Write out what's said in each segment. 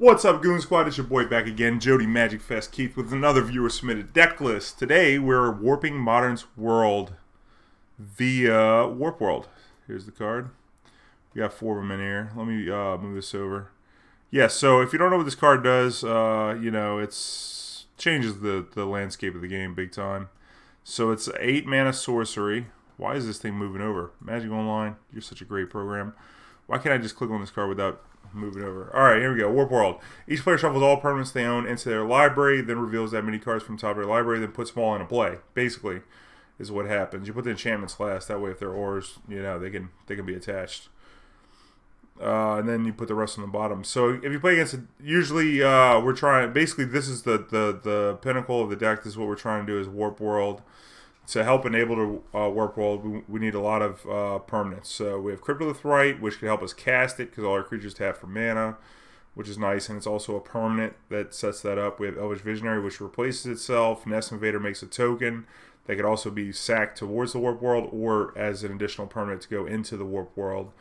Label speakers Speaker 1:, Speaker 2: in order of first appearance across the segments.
Speaker 1: What's up, Goon Squad? It's your boy back again, Jody Magic Fest Keith, with another viewer-submitted deck list. Today, we're warping Modern's world via Warp World. Here's the card. We got 4 of them in here. Let me move this over. Yeah, so if you don't know what this card does, you know, it's changes the landscape of the game big time. So it's 8 mana sorcery. Why is this thing moving over? Magic Online, you're such a great program. Why can't I just click on this card without moving over? Alright, here we go. Warp World. Each player shuffles all permanents they own into their library, then reveals that many cards from the top of their library, then puts them all into play. Basically, is what happens. You put the enchantments last, that way if they're ors, you know, they can be attached. And then you put the rest on the bottom. So if you play against it, usually we're trying, basically this is the pinnacle of the deck. This is what we're trying to do is Warp World. To help enable the Warp World, we need a lot of permanents. So we have Cryptolith Rite, which can help us cast it, because all our creatures tap for mana, which is nice, and it's also a permanent that sets that up. We have Elvish Visionary, which replaces itself. Nest Invader makes a token that could also be sacked towards the Warp World, or as an additional permanent to go into the Warp World.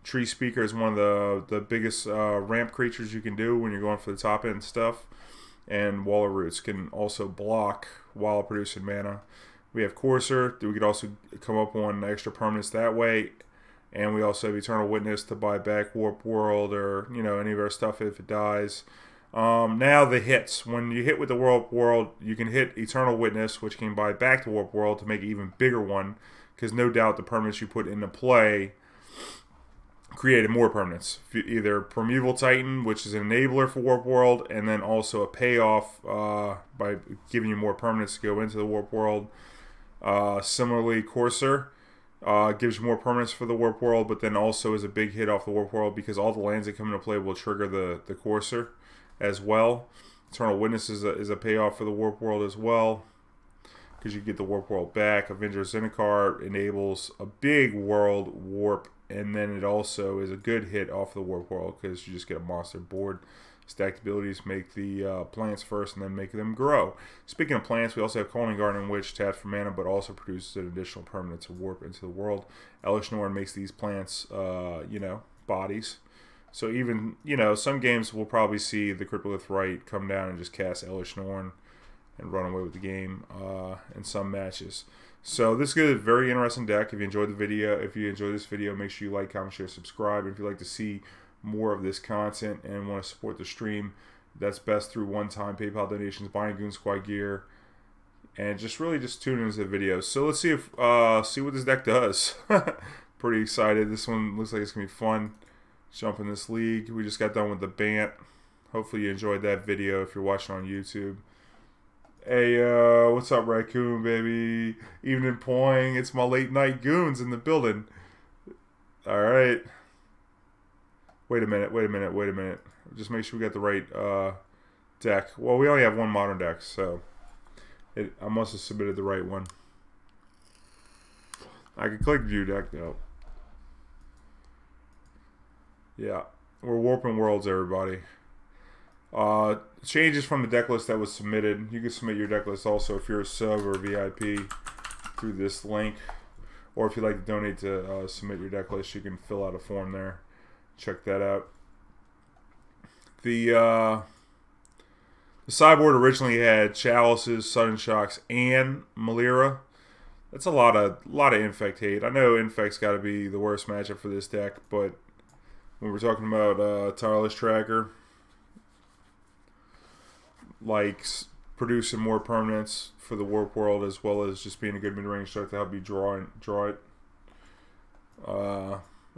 Speaker 1: Treespeaker is one of the biggest ramp creatures you can do when you're going for the top end stuff. And Wall of Roots can also block while producing mana. We have Courser. We could also come up on extra permanents that way. And we also have Eternal Witness to buy back Warp World or, you know, any of our stuff if it dies. Now the hits. When you hit with the Warp World, you can hit Eternal Witness, which can buy back the Warp World to make an even bigger one. Because no doubt the permanents you put into play created more permanents. Either Primeval Titan, which is an enabler for Warp World, and then also a payoff by giving you more permanents to go into the Warp World. Similarly, Courser gives you more permanents for the Warp World, but then also is a big hit off the Warp World because all the lands that come into play will trigger the Courser as well. Eternal Witness is a payoff for the Warp World as well because you get the Warp World back. Avenger of Zendikar enables a big world warp, and then it also is a good hit off the Warp World because you just get a monster board. Stacked abilities make the plants first and then make them grow. Speaking of plants, we also have Khalni Garden, which taps for mana but also produces an additional permanent to warp into the world. Elesh Norn makes these plants, you know, bodies. So even, you know, some games we'll probably see the Cryptolith Rite come down and just cast Elesh Norn and run away with the game in some matches. So this is a very interesting deck. If you enjoyed the video, if you enjoyed this video, make sure you like, comment, share, subscribe. If you'd like to see more of this content and want to support the stream, that's best through one-time PayPal donations, buying Goon Squad gear, and just really just tune into the videos. So let's see if see what this deck does. Pretty excited. This one looks like it's gonna be fun. Jump in this league. We just got done with the Bant. Hopefully you enjoyed that video if you're watching on YouTube. Hey, what's up, Raccoon, baby? Evening Poing. It's my late night goons in the building. All right. Wait a minute. Just make sure we got the right deck. Well, we only have one modern deck, so I must have submitted the right one. I can click view deck, though. Yeah, we're warping worlds, everybody. Changes from the deck list that was submitted. You can submit your deck list also if you're a sub or a VIP through this link. Or if you'd like to donate to submit your deck list, you can fill out a form there. Check that out. The sideboard originally had Chalices, Sudden Shocks, and Malira. That's a lot of Infect hate. I know Infect's got to be the worst matchup for this deck, but when we're talking about Tireless Tracker, like producing more permanents for the Warp World as well as just being a good mid-range start to help you draw it.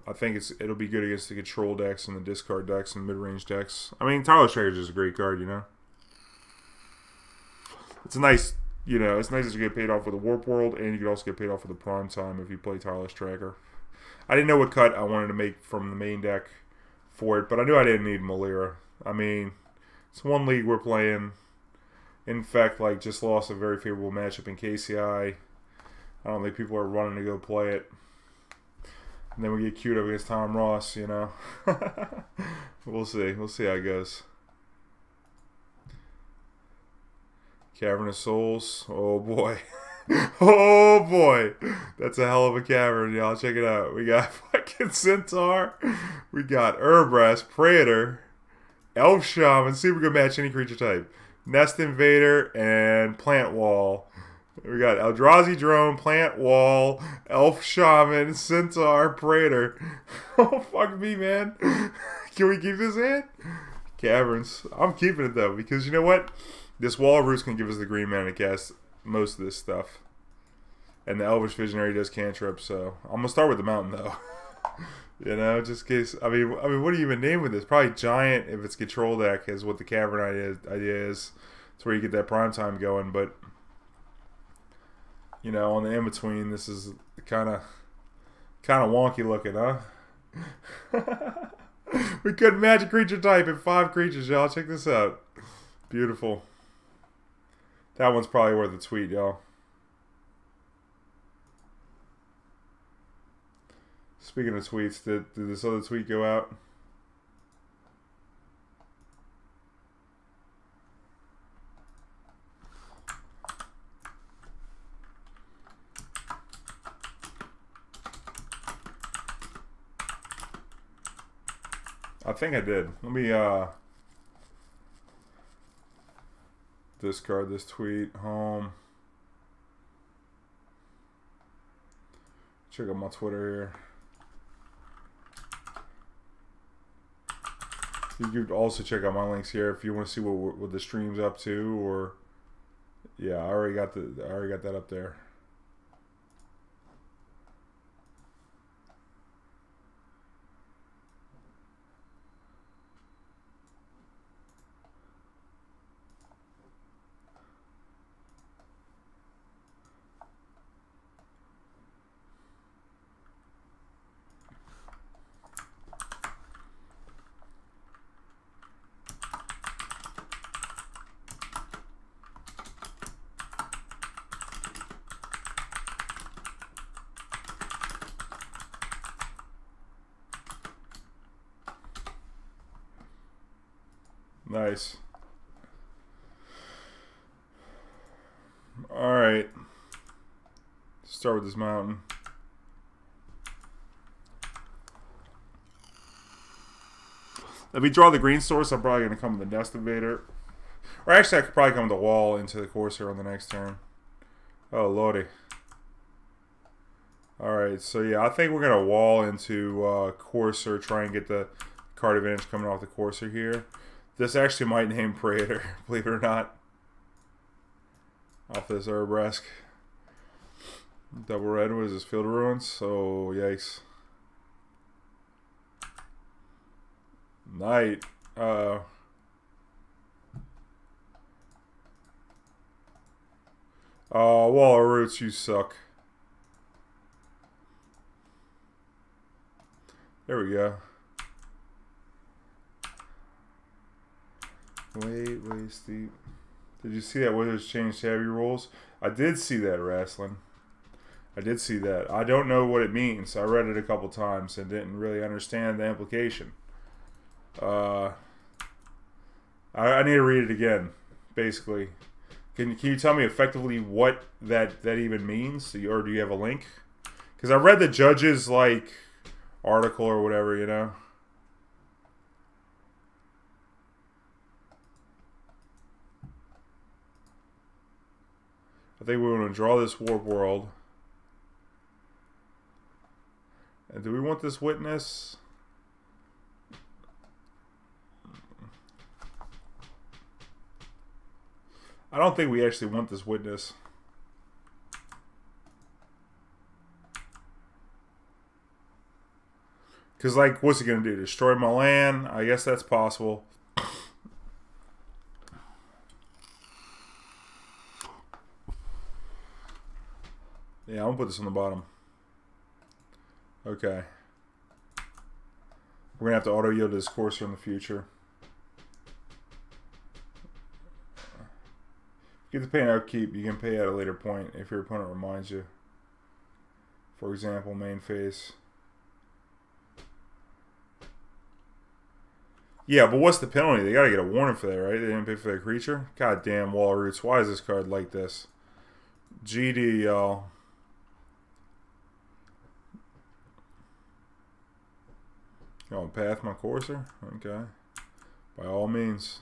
Speaker 1: I think it'll be good against the control decks and the discard decks and mid-range decks. I mean, Tireless Tracker is just a great card, you know. It's a nice, you know, it's nice that you get paid off with the Warp World, and you can also get paid off with the Prime Time if you play Tireless Tracker. I didn't know what cut I wanted to make from the main deck for it, but I knew I didn't need Malira. I mean, it's one league we're playing. In fact, like, just lost a very favorable matchup in KCI. I don't think people are running to go play it. And then we get queued up against Tom Ross, you know. We'll see. We'll see how it goes. Cavern of Souls. Oh, boy. Oh, boy. That's a hell of a cavern, y'all. Check it out. We got fucking Centaur. We got Urabrask, Praetor. Elf Shaman, super good match any creature type. Nest Invader and Plant Wall. We got Eldrazi Drone, Plant Wall, Elf Shaman, Centaur, Praetor. Oh, fuck me, man. Can we keep this in? Caverns. I'm keeping it, though, because you know what? This Wall of Roots can give us the green mana to cast most of this stuff. And the Elvish Visionary does cantrip, so I'm going to start with the Mountain, though. You know, just in case. I mean, what do you even name with this? Probably Giant, if it's control deck, is what the Cavern idea is. It's where you get that prime time going, but... You know, on the in-between, this is kind of wonky looking, huh? We could magic creature type in 5 creatures, y'all. Check this out. Beautiful. That one's probably worth a tweet, y'all. Speaking of tweets, did this other tweet go out? I think I did. Let me discard this tweet. Home. Check out my Twitter here. You could also check out my links here if you want to see what the stream's up to, or yeah, I already got that up there. Nice. Alright. Start with this mountain. If we draw the green source, I'm probably going to come with the Nest Invader. Or actually, I could probably come with the Wall into the Courser on the next turn. Oh, lordy. Alright, so yeah, I think we're going to Wall into Courser, try and get the card advantage coming off the Courser here. This actually might name Praetor, believe it or not. Off this Urabrask. Double red, what is this? Field of Ruins? So, yikes. Knight. Wall of Roots, you suck. There we go. Way steep. Did you see that Wizards changed heavy rules? I did see that, Wrestling. I did see that. I don't know what it means. I read it a couple times and didn't really understand the implication. I need to read it again, basically. Can you tell me effectively what that even means? Or do you have a link? Because I read the judge's, like, article or whatever, you know? I think we want to draw this Warp World. And do we want this Witness? I don't think we actually want this Witness. Because, like, what's it going to do? Destroy my land? I guess that's possible. Yeah, I'm going to put this on the bottom. Okay. We're going to have to auto-yield this Courser in the future. Get the pay and upkeep. You can pay at a later point if your opponent reminds you. For example, main phase. Yeah, but what's the penalty? They got to get a warning for that, right? They didn't pay for that creature? God damn, Wall of Roots. Why is this card like this? GD, y'all. Oh, path my Courser? Okay. By all means.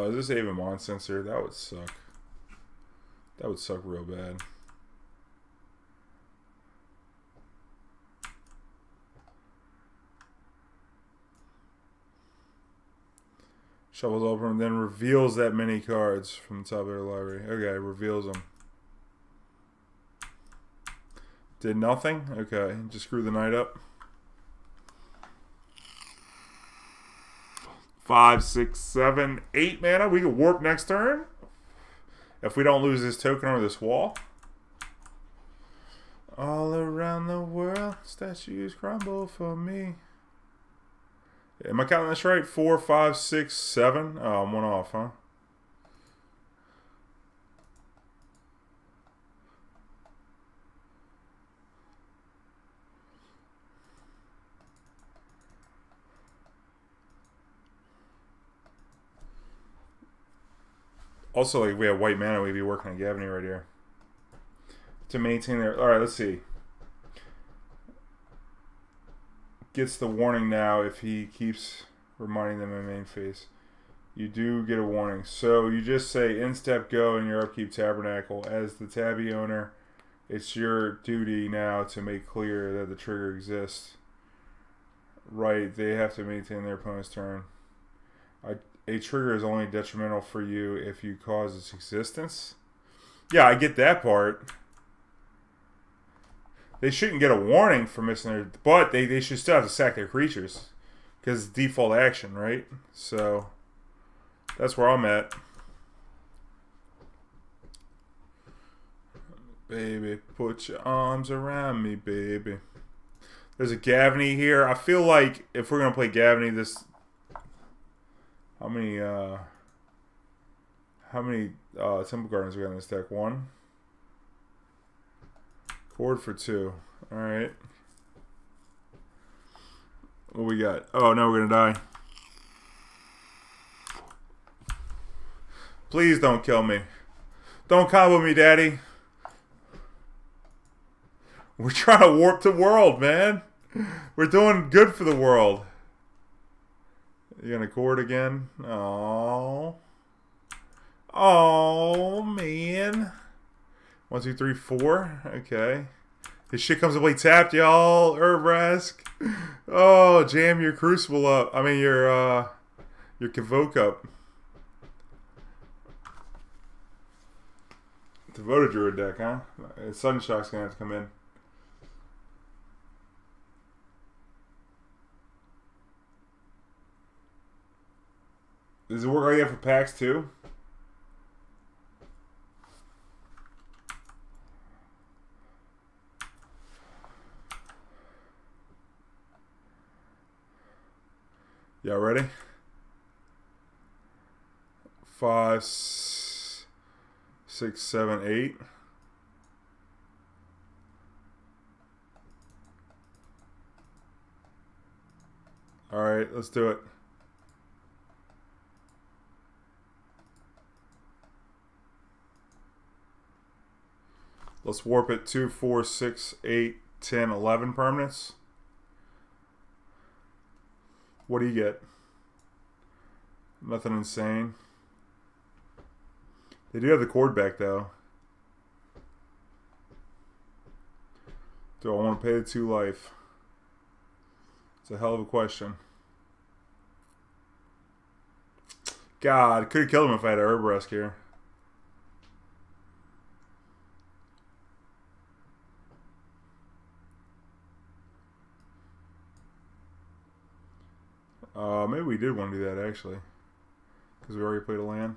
Speaker 1: Is this Avon Mon Sensor? That would suck. That would suck real bad. Shovels open and then reveals that many cards from the top of their library. Okay, reveals them. Did nothing? Okay, just screw the knight up. 5, 6, 7, 8 mana. We can warp next turn. If we don't lose this token or this wall. All around the world, statues crumble for me. Am I counting this right? 4, 5, 6, 7. Oh, I'm one off, huh? Also, like, if we have white mana, we'd be working on Gavony right here. To maintain their... Alright, let's see. Gets the warning now if he keeps reminding them in main phase. You do get a warning. So you just say, in-step go in your upkeep tabernacle. As the tabby owner, it's your duty now to make clear that the trigger exists. Right, they have to maintain their opponent's turn. A trigger is only detrimental for you if you cause its existence. Yeah, I get that part. They shouldn't get a warning for missing their... But they should still have to sack their creatures. Because it's default action, right? So, that's where I'm at. Baby, put your arms around me, baby. There's a Gavony here. I feel like if we're going to play Gavony, this... How many Temple Gardens we got in this deck? 1. Cord for 2. Alright. What we got? Oh, now we're gonna die. Please don't kill me. Don't combo me, daddy. We're trying to warp the world, man. We're doing good for the world. You gonna cord again? Oh. Oh, man. 1, 2, 3, 4. Okay. His shit comes to play tapped, y'all. Urabrask. Oh, jam your Crucible up. I mean, your Convoke up. Devoted Druid deck, huh? Sudden Shock's gonna have to come in. Does it work like that for packs too? Y'all ready? 5, 6, 7, 8. All right, let's do it. Let's warp it 2, 4, 6, 8, 10, 11 permanents. What do you get? Nothing insane. They do have the cord back though. Do I want to pay the 2 life? It's a hell of a question. God, could have killed him if I had an Urabrask here. Maybe we did want to do that actually, because we already played a land.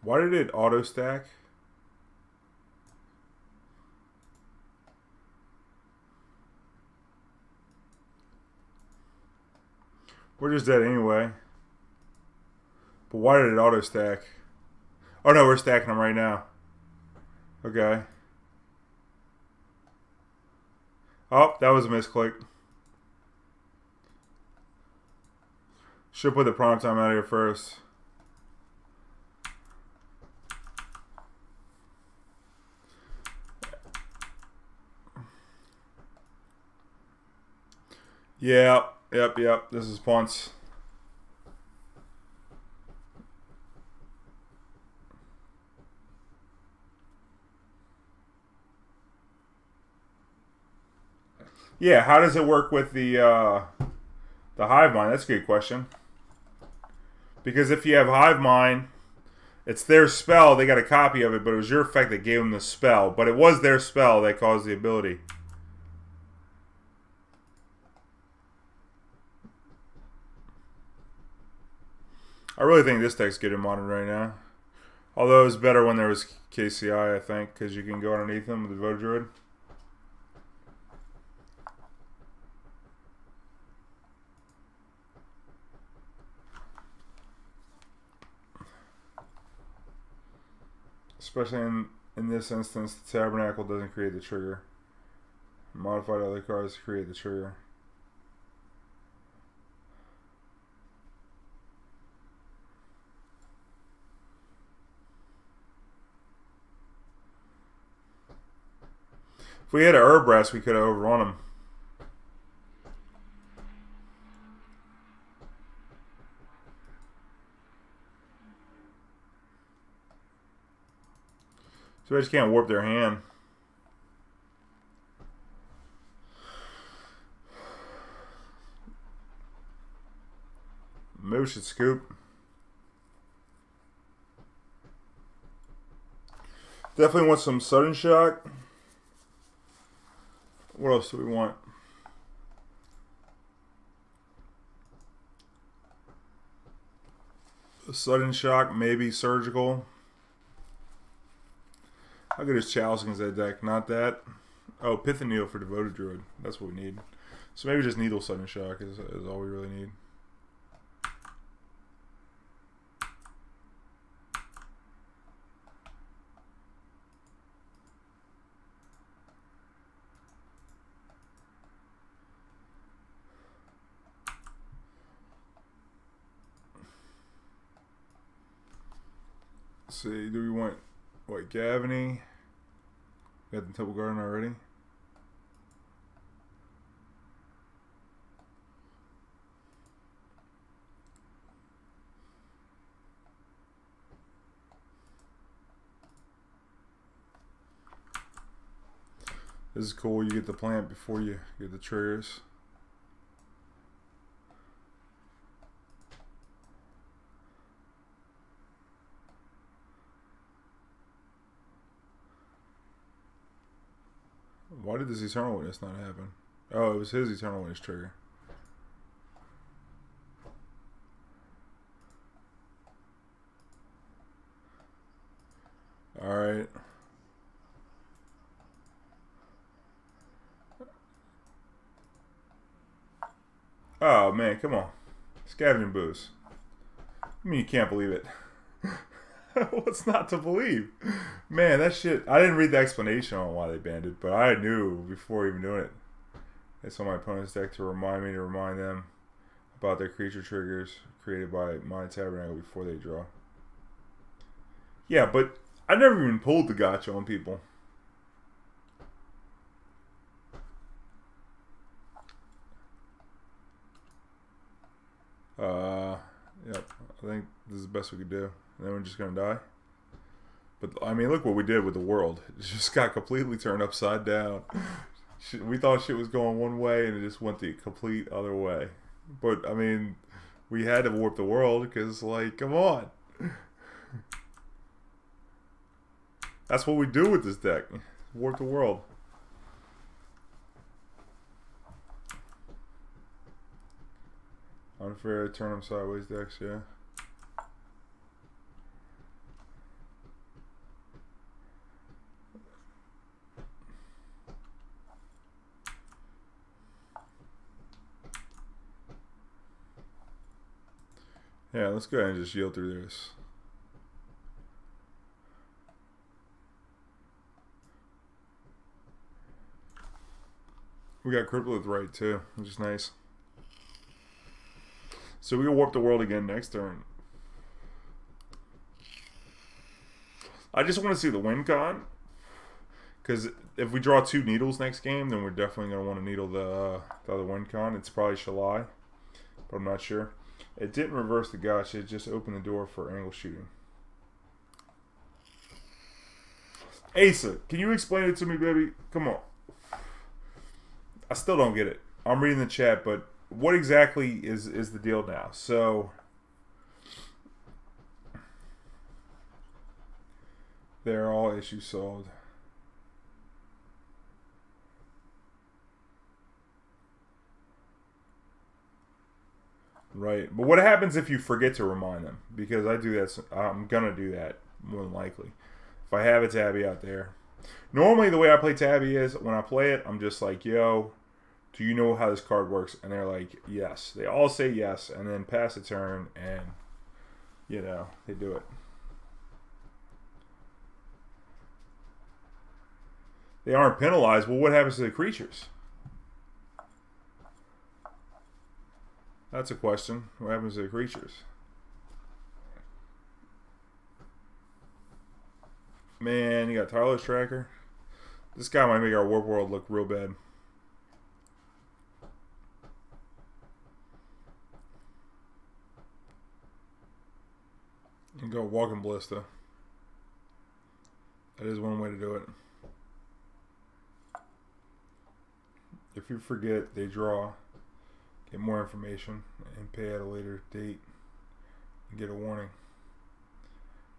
Speaker 1: Why did it auto stack? We're just dead anyway. But why did it auto stack? Oh no, we're stacking them right now. Okay. Oh, that was a misclick. Should put the prime time out of here first. Yeah, yep. This is punts. Yeah, how does it work with the hive mind? That's a good question. Because if you have hive mind, it's their spell. They got a copy of it, but it was your effect that gave them the spell. But it was their spell that caused the ability. I really think this deck's good in Modern right now. Although it was better when there was KCI, I think, because you can go underneath them with the Vote Druid. Especially in this instance, the Tabernacle doesn't create the trigger. Modified other cards to create the trigger. If we had an Urabrask, we could have overrun him. So I just can't warp their hand. Maybe we should scoop. Definitely want some Sudden Shock. What else do we want? A Sudden Shock, maybe Surgical. How good is Chalice against that deck? Not that. Oh, Pithing Needle for Devoted Druid. That's what we need. So maybe just Needle Sudden Shock is all we really need. Let's see, do we want what, Gavony? Got the Temple Garden already. This is cool. You get the plant before you get the triggers. Why did this Eternal Witness not happen? Oh, it was his Eternal Witness trigger. Alright. Oh, man, come on. Scavenging Booze. I mean, you can't believe it. What's not to believe? Man, that shit... I didn't read the explanation on why they banned it, but I knew before even doing it. It's on my opponent's deck to remind them about their creature triggers created by my Tabernacle before they draw. Yeah, but I never even pulled the gotcha on people. Yep. I think this is the best we could do. And then we're just gonna die. But I mean, look what we did with the world. It just got completely turned upside down. We thought shit was going one way, and it just went the complete other way. But I mean, we had to warp the world because, like, come on. That's what we do with this deck. Warp the world. Unfair, turn them sideways decks, yeah. Yeah, let's go ahead and just yield through this. We got Cryptolith Rite too, which is nice. So we'll warp the world again next turn. I just want to see the win con. Because if we draw 2 needles next game, then we're definitely going to want to needle the other win con. It's probably Chalice, but I'm not sure. It didn't reverse the gotcha. It just opened the door for angle shooting. Asa, can you explain it to me, baby? Come on. I still don't get it. I'm reading the chat, but what exactly is the deal now? So, they're all issues solved. Right. But what happens if you forget to remind them? Because I do that. I'm going to do that more than likely. If I have a tabby out there. Normally the way I play tabby is when I play it, I'm just like, yo, do you know how this card works? And they're like, yes. They all say yes and then pass a turn and, you know, they do it. They aren't penalized. Well, what happens to the creatures? That's a question. What happens to the creatures? Man, you got Tireless Tracker. This guy might make our warp world look real bad. And go Walking Ballista. That is one way to do it. If you forget, they draw. Get more information and pay at a later date and get a warning.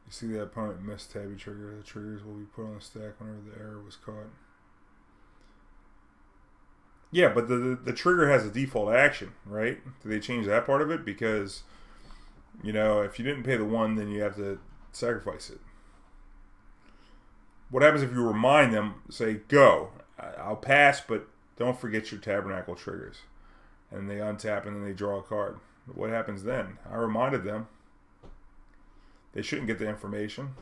Speaker 1: You see that opponent missed tabby trigger. The triggers will be put on the stack whenever the error was caught. Yeah, but the trigger has a default action, right? Do they change that part of it? Because, you know, if you didn't pay the 1, then you have to sacrifice it. What happens if you remind them, say, go, I'll pass, but don't forget your Tabernacle triggers. And they untap and then they draw a card. What happens then? I reminded them. They shouldn't get the information.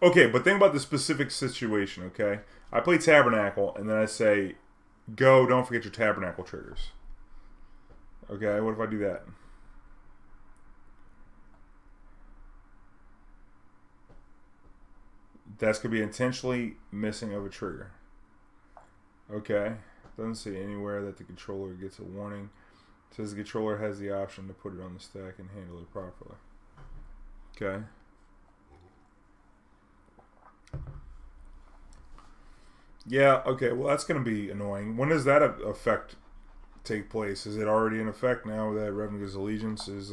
Speaker 1: Okay, but think about the specific situation, okay? I play Tabernacle, and then I say, go, don't forget your Tabernacle triggers. Okay, what if I do that? That's going to be intentionally missing of a trigger. Okay, doesn't say anywhere that the controller gets a warning. It says the controller has the option to put it on the stack and handle it properly. Okay. Yeah, okay, well that's going to be annoying. When does that effect take place? Is it already in effect now that Ravnica's Allegiance is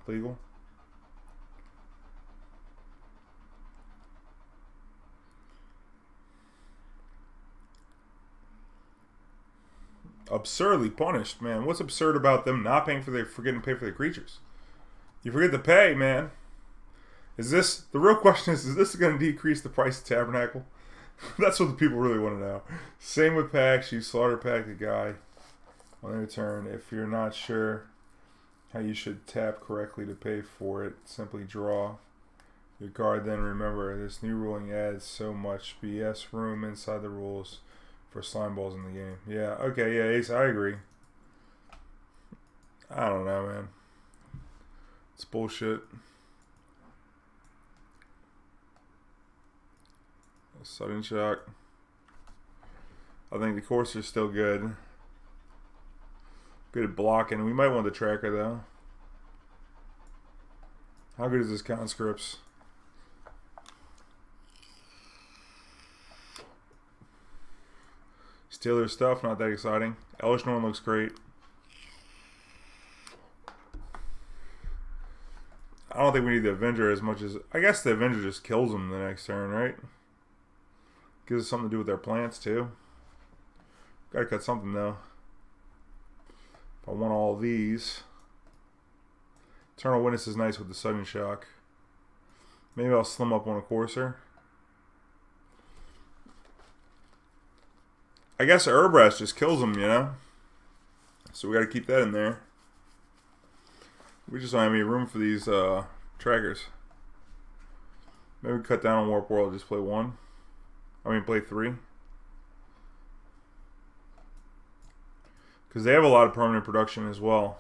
Speaker 1: legal? Absurdly punished, man. What's absurd about them not paying for forgetting to pay for their creatures? You forget to pay, man. Is this, the real question is this going to decrease the price of Tabernacle? That's what the people really want to know. Same with packs. You slaughter pack the guy on their turn. If you're not sure how you should tap correctly to pay for it, simply draw your card. Then remember, this new ruling adds so much BS room inside the rules for slime balls in the game. Yeah, okay, yeah, Ace, I agree. I don't know, man. It's bullshit. Sudden shock. I think the Courser's still good. Good at blocking. We might want the tracker though. How good is this Conscripts? Steal their stuff, not that exciting. Elesh Norn looks great. I don't think we need the Avenger as much as... I guess the Avenger just kills them the next turn, right? Gives us something to do with their plants, too. Gotta cut something, though. If I want all these. Eternal Witness is nice with the sudden shock. Maybe I'll slim up on a Courser. I guess Urabrask just kills them, you know? So we got to keep that in there. We just don't have any room for these trackers. Maybe cut down on Warp World, just play 1. I mean, play 3. Because they have a lot of permanent production as well.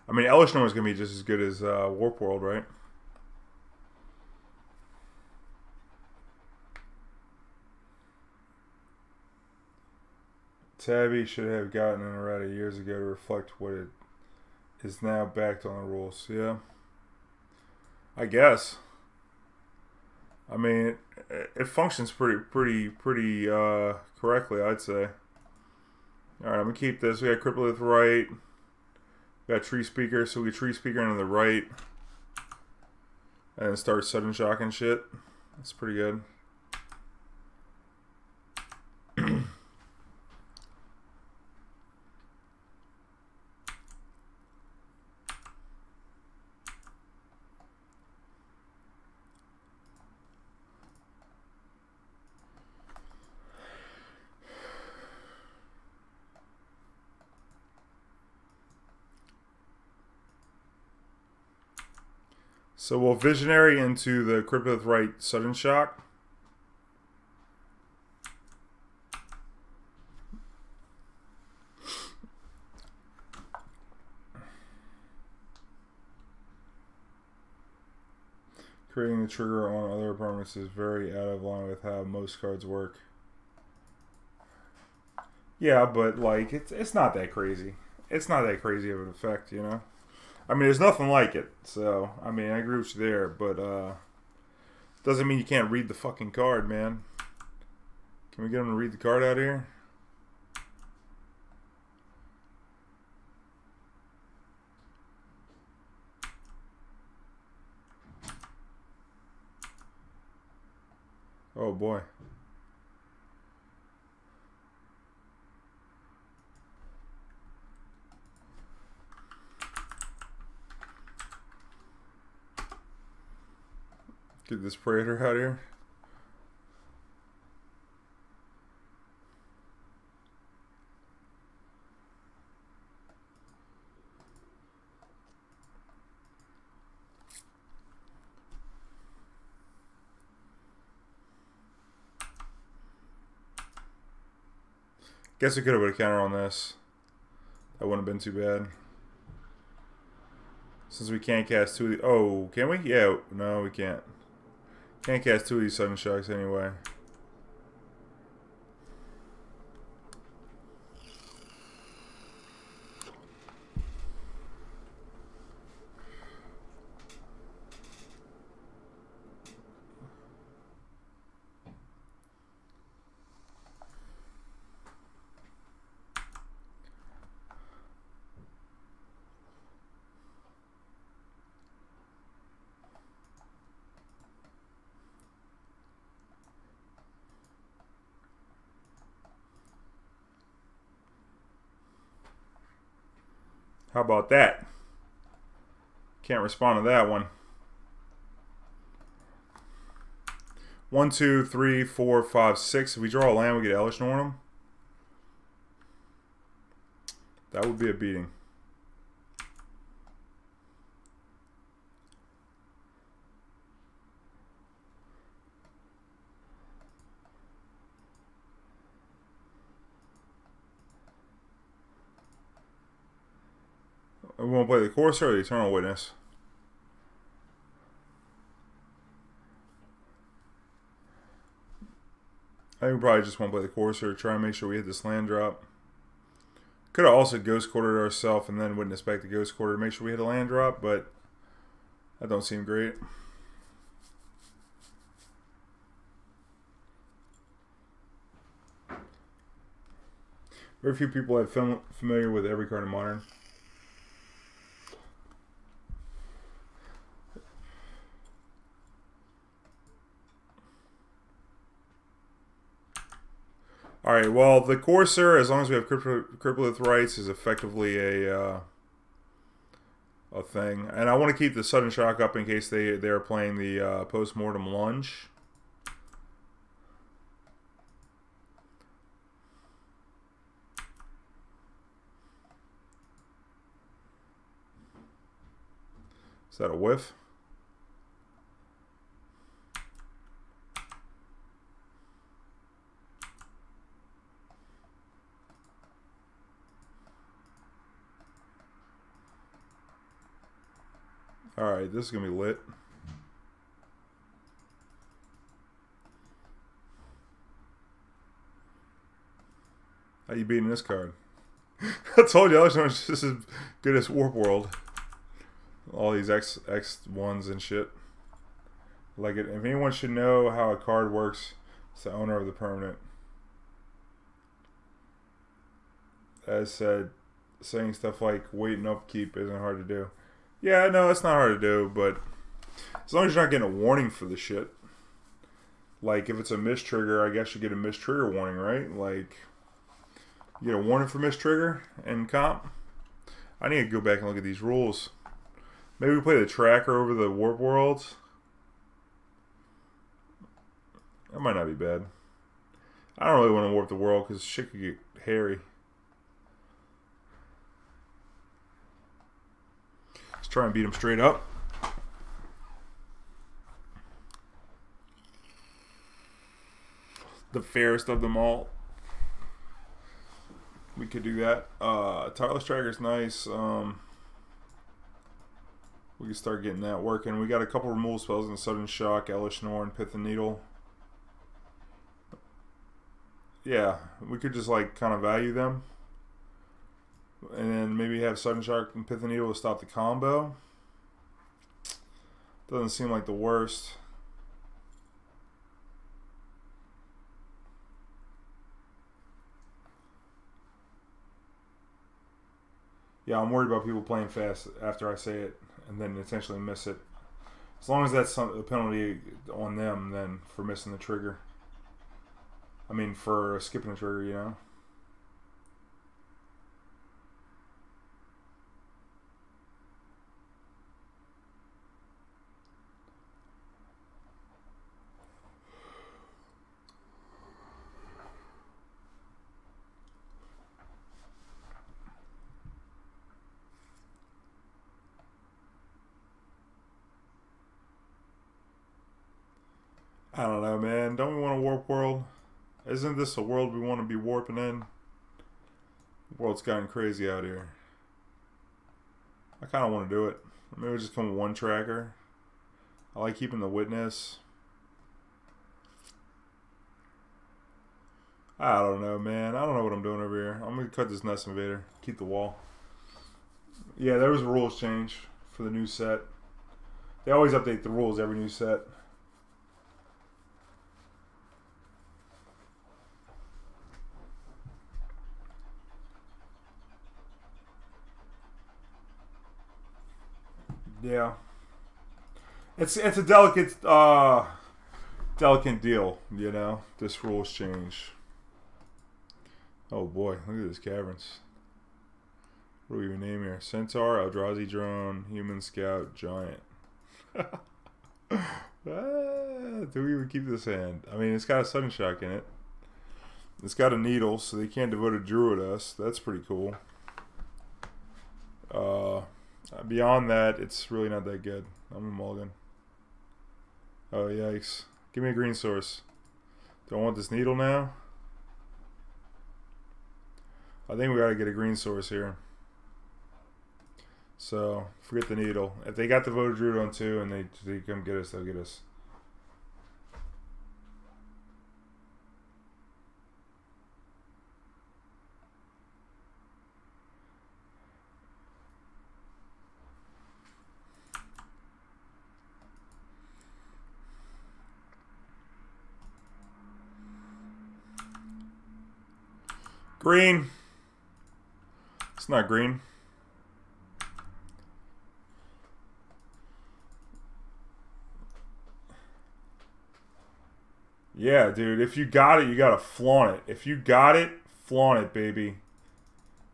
Speaker 1: I mean, Elesh Norn is going to be just as good as Warp World, right? Tabby should have gotten an errata years ago to reflect what it is now backed on the rules. Yeah. I guess. I mean, it functions pretty correctly, I'd say. Alright, I'm going to keep this. We got Cryptolith Rite. We got Treespeaker, so we get Treespeaker into the right. And then start sudden shock and shit. That's pretty good. So we'll Visionary into the Cryptolith Rite Sudden Shock. Creating the trigger on other permanents is very out of line with how most cards work. Yeah, but like it's not that crazy. It's not that crazy of an effect, you know? I mean, there's nothing like it, so, I mean, I agree with you there, but, doesn't mean you can't read the fucking card, man. Can we get him to read the card out here? Oh, boy. Get this Praetor out here. Guess we could have put a counter on this. That wouldn't have been too bad. Since we can't cast 2 of the... Oh, can we? Yeah, no, we can't. Can't cast 2 of these Sudden Shocks anyway. How about that? Can't respond to that one. 1, 2, 3, 4, 5, 6. If we draw a land, we get Elesh Norn. That would be a beating. We want to play the Courser or the Eternal Witness? I think we probably just want to play the Courser, try and make sure we hit this land drop. Could have also Ghost Quartered ourselves and then Witness back to Ghost Quarter to make sure we hit a land drop, but that don't seem great. Very few people have familiar with every card in Modern. Alright, well, the Courser, as long as we have Cryptolith Rites, is effectively a a thing. And I want to keep the Sudden Shock up in case they're playing the Postmortem Lunge. Is that a whiff? Alright, this is going to be lit. How you beating this card? I told you, Elesh is just as good as Warp World. All these X1s and shit. Like it. If anyone should know how a card works, it's the owner of the permanent. As said, saying stuff like wait and upkeep isn't hard to do. Yeah, no, it's not hard to do, but as long as you're not getting a warning for the shit. Like, if it's a miss trigger, I guess you get a miss trigger warning, right? Like, you get a warning for miss trigger in comp. I need to go back and look at these rules. Maybe we play the tracker over the Warp Worlds. That might not be bad. I don't really want to warp the world because shit could get hairy. Let's try and beat him straight up. The fairest of them all. We could do that. Tireless Tracker is nice. We can start getting that working. We got a couple removal spells in the Sudden Shock, Elesh, Norn, Pithing Needle. Yeah, we could just like kind of value them. And then maybe have Sudden Shock and Pithing Needle to stop the combo. Doesn't seem like the worst. Yeah, I'm worried about people playing fast after I say it and then essentially miss it. As long as that's a penalty on them, then for missing the trigger. I mean, for skipping the trigger, you know. I don't know, man. Don't we want a warp world? Isn't this a world we want to be warping in? The world's gotten crazy out here. I kind of want to do it. Maybe we just come with one tracker. I like keeping the witness. I don't know, man. I don't know what I'm doing over here. I'm going to cut this Nest Invader. Keep the wall. Yeah, there was a rules change for the new set. They always update the rules every new set. Yeah, it's a delicate deal, you know. This rules change. Oh boy, look at these caverns. What do we even name here? Centaur, Eldrazi Drone, Human Scout, Giant. Do we even keep this hand? I mean, it's got a Sudden Shock in it. It's got a Needle, so they can't devote a Druid us. That's pretty cool. Beyond that, it's really not that good. I'm a mulligan. Oh, yikes. Give me a green source. Do I want this Needle now? I think we gotta get a green source here. So, forget the Needle. If they got the Voted Druid on 2 and they come get us, they'll get us. Green. It's not green. Yeah, dude. If you got it, you gotta flaunt it. If you got it, flaunt it, baby.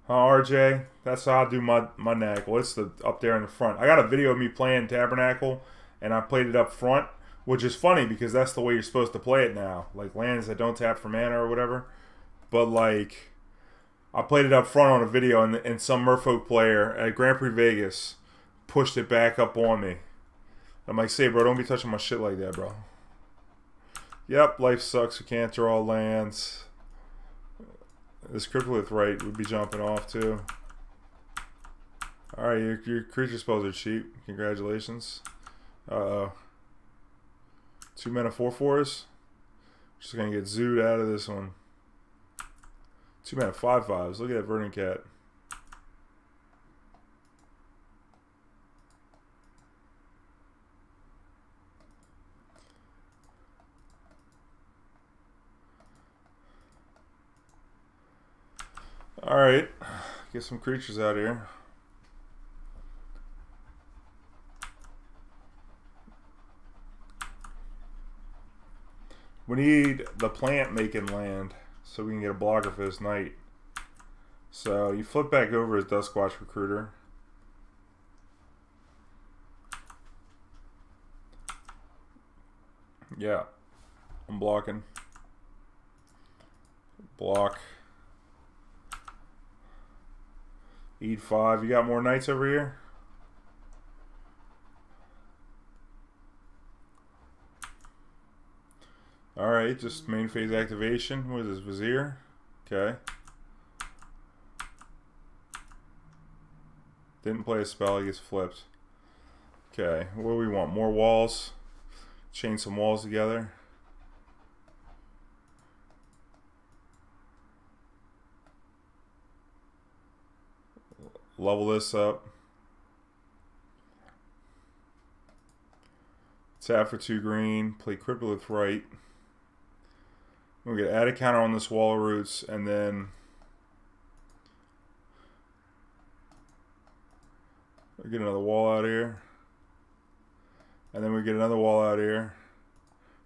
Speaker 1: RJ, that's how I do my Nackle. It's up there in the front. I got a video of me playing Tabernacle, and I played it up front, which is funny because that's the way you're supposed to play it now. Like lands that don't tap for mana or whatever. But like, I played it up front on a video, and some Merfolk player at Grand Prix Vegas pushed it back up on me. I'm like, say, bro, don't be touching my shit like that, bro. Yep, life sucks. We can't draw lands. This Cryptolith Rite would be jumping off too. Alright, your creature spells are cheap. Congratulations. 2 mana 4/4s. Just gonna get zooed out of this one. 2 mana 5/5s. Look at that Vernon Cat. Alright, get some creatures out here. We need the plant making land so we can get a blocker for this night. So you flip back over as Duskwatch Recruiter. Yeah, I'm blocking. Block. Eat 5. You got more knights over here? Alright, just main phase activation. What is this? Vizier? Okay. Didn't play a spell, he gets flipped. Okay, what do we want? More walls? Chain some walls together. Level this up. Tap for 2 green. Play Cryptolith Rite. We're going to add a counter on this wall of roots, and then we get another wall out here. And then we get another wall out here.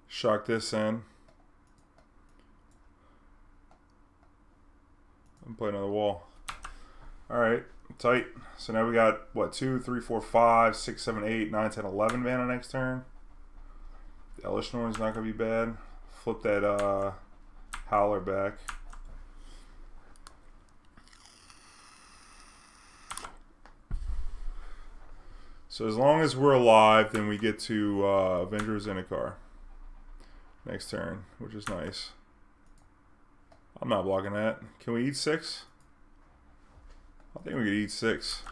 Speaker 1: Shock this in. And play another wall. Alright. Tight. So now we got what, 2, 3, 4, 5, 6, 7, 8, 9, 10, 11 mana next turn. The Elesh Norn's not gonna be bad. Flip that Howler back. So as long as we're alive, then we get to Avenger of Zendikar next turn, which is nice. I'm not blocking that. Can we eat 6? I think we could eat 6.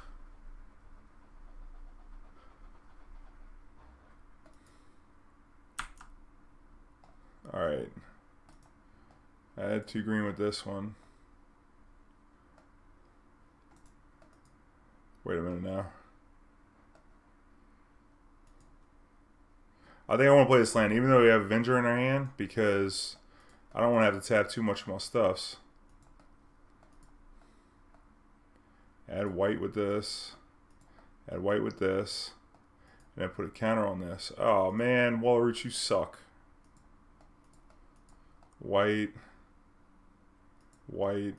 Speaker 1: Alright. Add 2 green with this one. Wait a minute now. I think I want to play this land, even though we have Avenger in our hand, because I don't want to have to tap too much of my stuffs. Add white with this. Add white with this. And then put a counter on this. Oh man, Wall of Roots, you suck. White. White.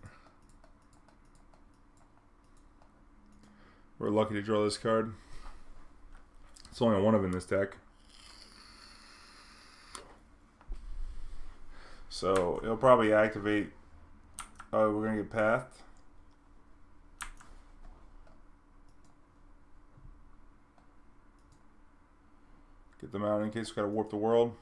Speaker 1: We're lucky to draw this card. It's only one of them in this deck. So it'll probably activate. Oh, we're gonna get pathed. Get them out in case we gotta warp the world.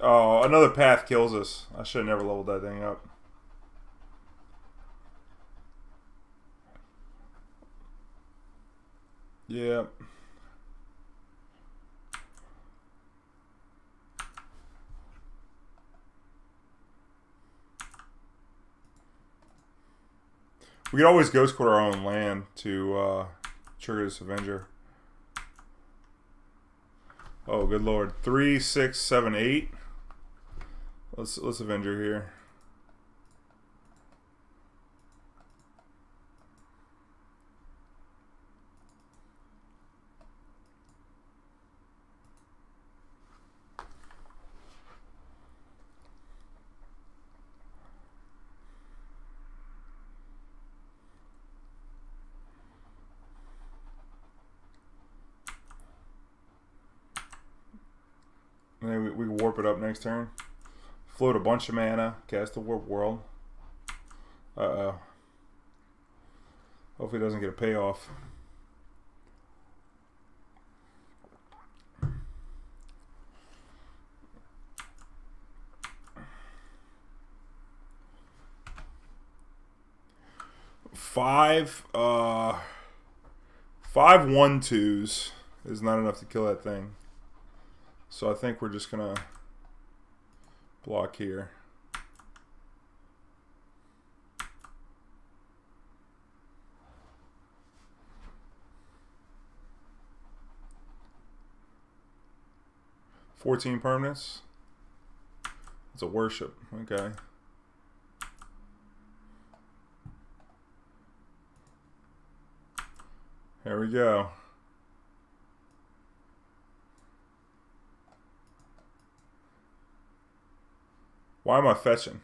Speaker 1: Oh, another path kills us. I should have never leveled that thing up. Yeah. We could always ghost quit our own land to trigger this Avenger. Oh, good lord. 3, 6, 7, 8. Let's Avenger here. And then we warp it up next turn. Float a bunch of mana. Cast a Warp World. Uh-oh. Hopefully it doesn't get a payoff. Five 1/2s is not enough to kill that thing. So I think we're just gonna block here. $14 permanents. It's a worship. Okay. Here we go. Why am I fetching?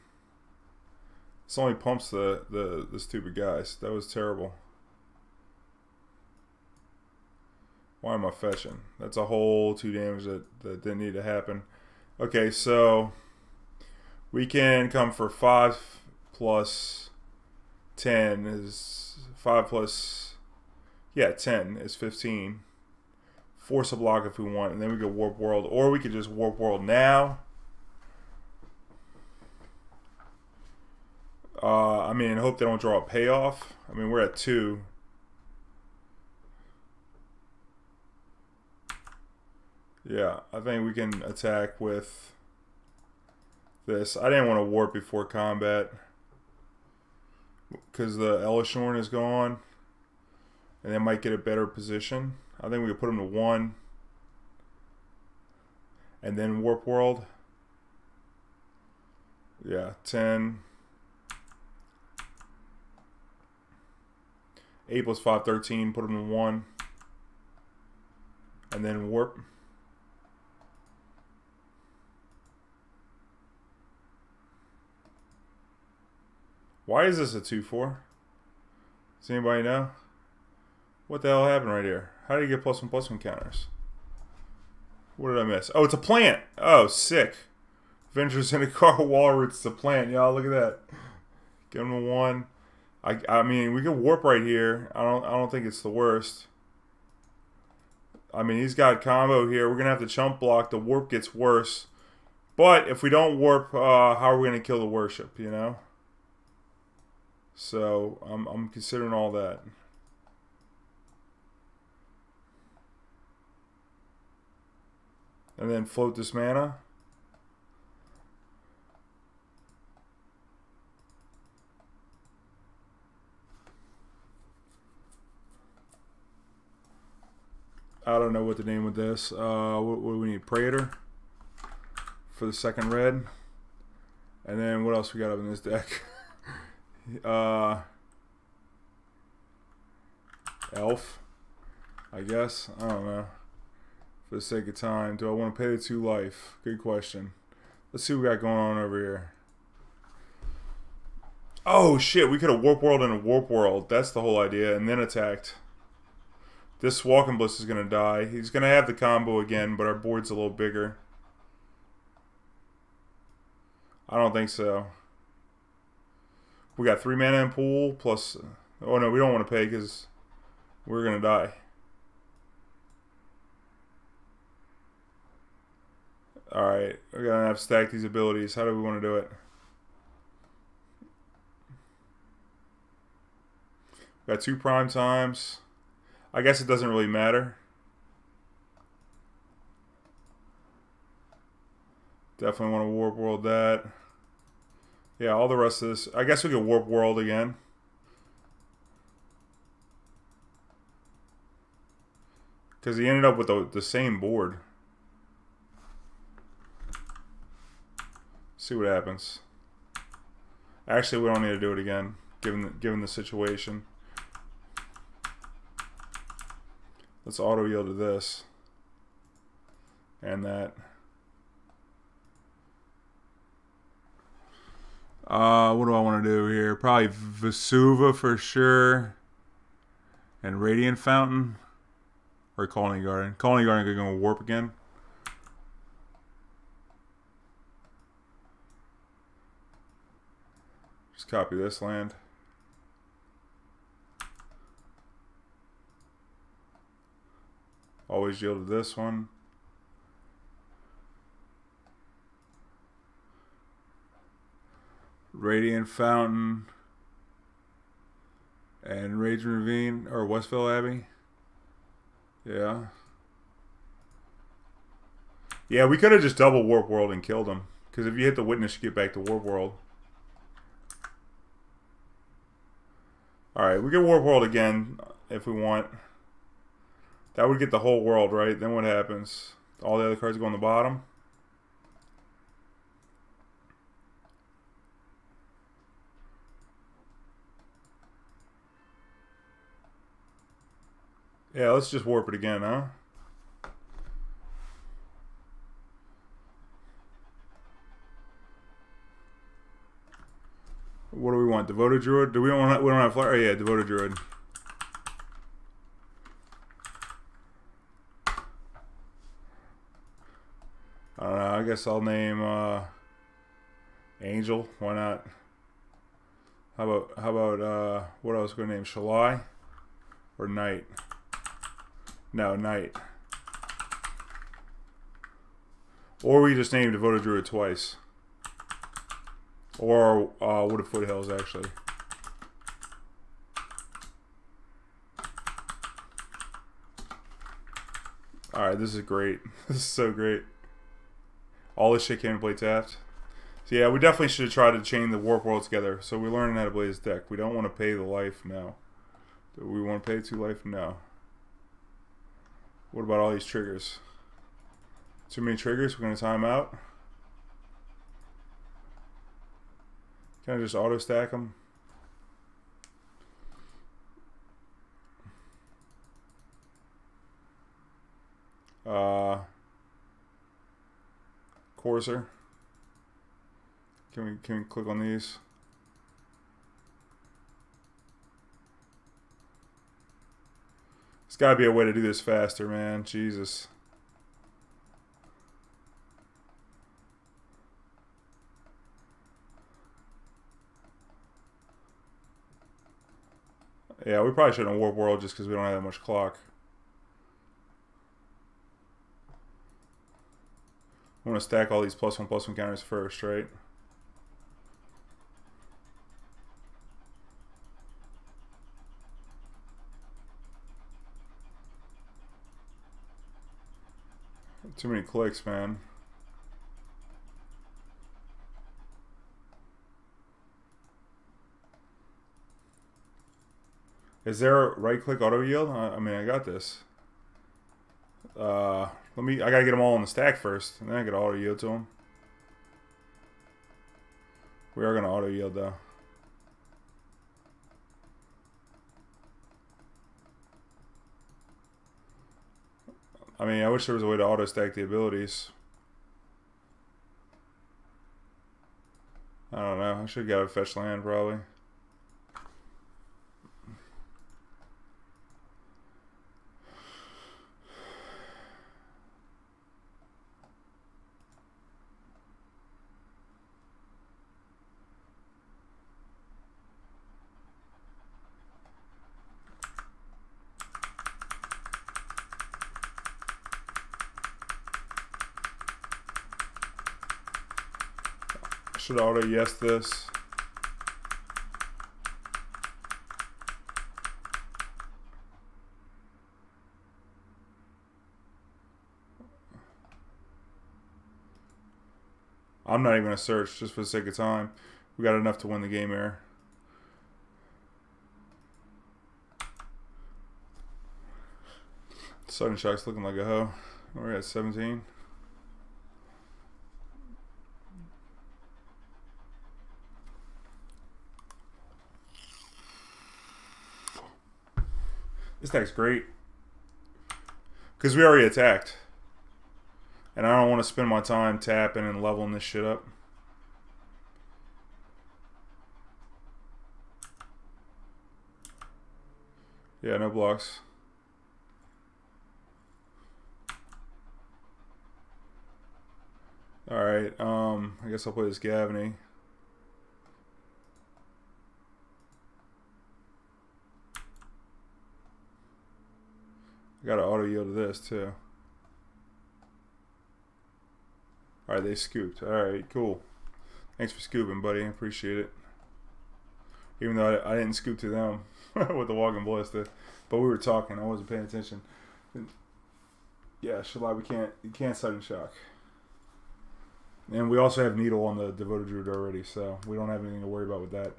Speaker 1: This only pumps the stupid guys. That was terrible. Why am I fetching? That's a whole 2 damage that didn't need to happen. Okay, so we can come for 5 plus 10 is 5 plus, yeah, 10 is 15. Force a block if we want, and then we could Warp World, or we could just Warp World now. I mean, hope they don't draw a payoff. I mean, we're at 2. Yeah, I think we can attack with this. I didn't want to warp before combat because the Elesh Norn is gone, and they might get a better position. I think we could put them to 1 and then Warp World. Yeah, 10. 8 plus 5, 13. Put them to 1 and then warp. Why is this a 2/4? Does anybody know? What the hell happened right here? How did he get +1/+1 counters? What did I miss? Oh, it's a plant! Oh, sick. Avenger of Zendikar Wallroot's the plant. Y'all, look at that. Give him a 1. I mean, we can warp right here. I don't think it's the worst. I mean, he's got combo here. We're gonna have to chump block. The warp gets worse. But if we don't warp, how are we gonna kill the worship, you know? So I'm considering all that. And then float this mana. I don't know what the name of this. What do we need? Praetor for the second red. And then what else we got up in this deck? Elf, I guess. I don't know. For the sake of time, do I want to pay the 2 life? Good question. Let's see what we got going on over here. Oh shit, we could have Warp World and a Warp World. That's the whole idea, and then attacked. This Walking Bliss is gonna die. He's gonna have the combo again, but our board's a little bigger. I don't think so. We got 3 mana in pool, plus... Oh no, we don't want to pay because we're going to die. Alright, we're going to have to stack these abilities. How do we want to do it? We got 2 prime times. I guess it doesn't really matter. Definitely want to Warp World that. Yeah, all the rest of this. I guess we could Warp World again. Because he ended up with the same board. See what happens. Actually, we don't need to do it again, given the situation. Let's auto yield to this. And that. What do I want to do here? Probably Vesuva for sure. And Radiant Fountain. Or Khalni Garden. Khalni Garden could go warp again. Just copy this land. Always yielded this one. Radiant Fountain. And Raging Ravine, or Westvale Abbey. Yeah. Yeah, we could have just double Warp World and killed him. Because if you hit the Witness, you get back to Warp World. Alright, we get Warp World again if we want. That would get the whole world, right? Then what happens? All the other cards go on the bottom. Yeah, let's just warp it again, huh? What do we want? Devoted Druid? Do we don't have flyer? Oh yeah, Devoted Druid. I don't know, I guess I'll name Angel. Why not? How about what else we're gonna name? Shalai? Or Knight? No, Knight. Or we just name Devoted Druid twice. Or Wooded Foothills, actually. Alright, this is great. This is so great. All this shit came to play tapped. So yeah, we definitely should have tried to chain the Warp World together. So we're learning how to play this deck. We don't want to pay the life now. Do we want to pay 2 life? No. What about all these triggers? Too many triggers? We're going to time out. Can I just auto stack them? Courser. Can we click on these? There's got to be a way to do this faster, man. Jesus. Yeah, we probably shouldn't warp world just because we don't have that much clock. I want to stack all these +1/+1 counters first, right? Too many clicks, man. Is there a right-click auto yield? I mean, I got this. I gotta get them all in the stack first, and then I can auto yield to them. We are gonna auto yield though. I mean, I wish there was a way to auto stack the abilities. I don't know. I should get a fetch land probably. Should auto yes this. I'm not even gonna search just for the sake of time. We got enough to win the game here. Sudden Shock's looking like a hoe. We're at 17. This deck's great. Because we already attacked. And I don't want to spend my time tapping and leveling this shit up. Yeah, no blocks. Alright, I guess I'll play this Gavony. I got to auto yield to this too. Alright, they scooped. Alright, cool. Thanks for scooping, buddy. I appreciate it. Even though I didn't scoop to them with the walking ballista. But we were talking. I wasn't paying attention. Yeah, Shalai, you can't sudden shock. And we also have Needle on the Devoted Druid already, so we don't have anything to worry about with that.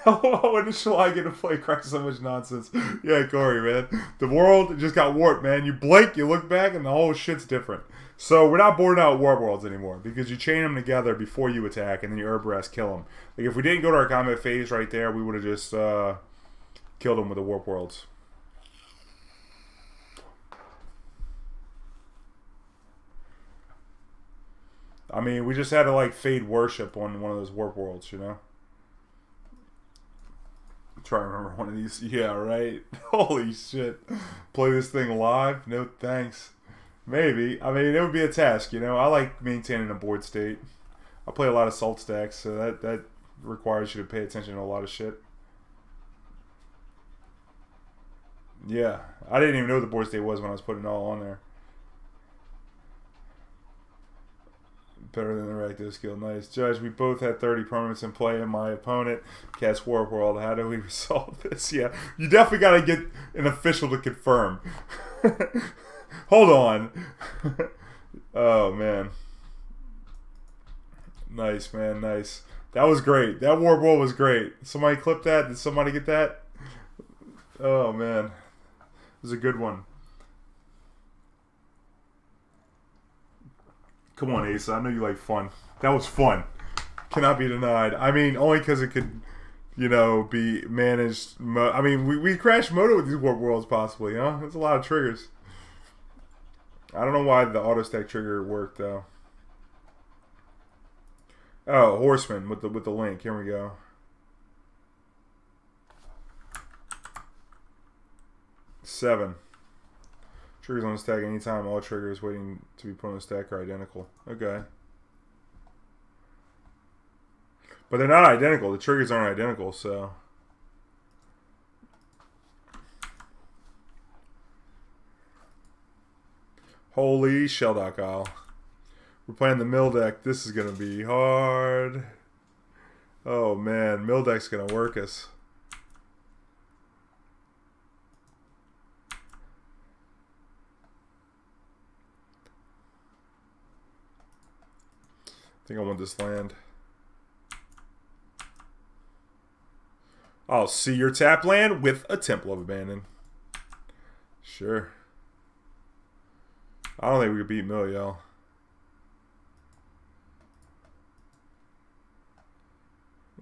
Speaker 1: When shall I get to play Crisis? So much nonsense. Yeah, Corey, man. The world just got warped, man. You blink, you look back, and the whole shit's different. So we're not boarding out warp worlds anymore because you chain them together before you attack, and then you Urabrask kill them. Like if we didn't go to our combat phase right there, we would have just killed them with the warp worlds. I mean, we just had to like fade worship on one of those warp worlds, you know. Try to remember one of these. Yeah, right. Holy shit. Play this thing live? No thanks. Maybe. I mean, it would be a task, you know. I like maintaining a board state. I play a lot of salt stacks, so that requires you to pay attention to a lot of shit. Yeah. I didn't even know what the board state was when I was putting it all on there. Better than the Recto skill. Nice. Judge, we both had 30 permanents in play, and my opponent cast Warp World. How do we resolve this? Yeah, you definitely got to get an official to confirm. Hold on. Oh, man. Nice, man. Nice. That was great. That Warp World was great. Somebody clip that? Did somebody get that? Oh, man. It was a good one. Come on, Ace. I know you like fun. That was fun. Cannot be denied. I mean, only because it could, you know, be managed. I mean, we crashed Moto with these Warp Worlds, possibly, huh? That's a lot of triggers. I don't know why the auto stack trigger worked, though. Oh, Horseman with the link. Here we go. Seven. Triggers on the stack anytime all triggers waiting to be put on the stack are identical. Okay. But they're not identical. The triggers aren't identical, so. Holy Shelldock Isle. We're playing the mill deck. This is going to be hard. Oh, man. Mill deck's going to work us. I think I want this land. I'll see your tap land with a Temple of Abandon. Sure. I don't think we could beat Mill, y'all.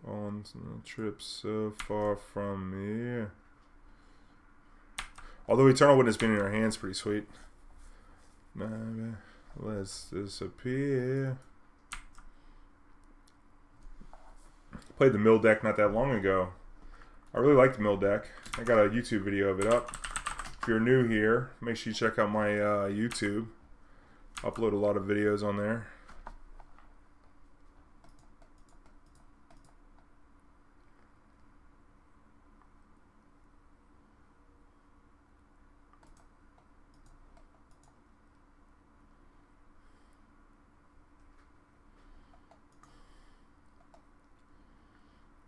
Speaker 1: On the trip so far from me. Although Eternal Witness being in our hands pretty sweet. Let's disappear. Played the Mill deck not that long ago. I really like the Mill deck. I got a YouTube video of it up. If you're new here, make sure you check out my YouTube. Upload a lot of videos on there.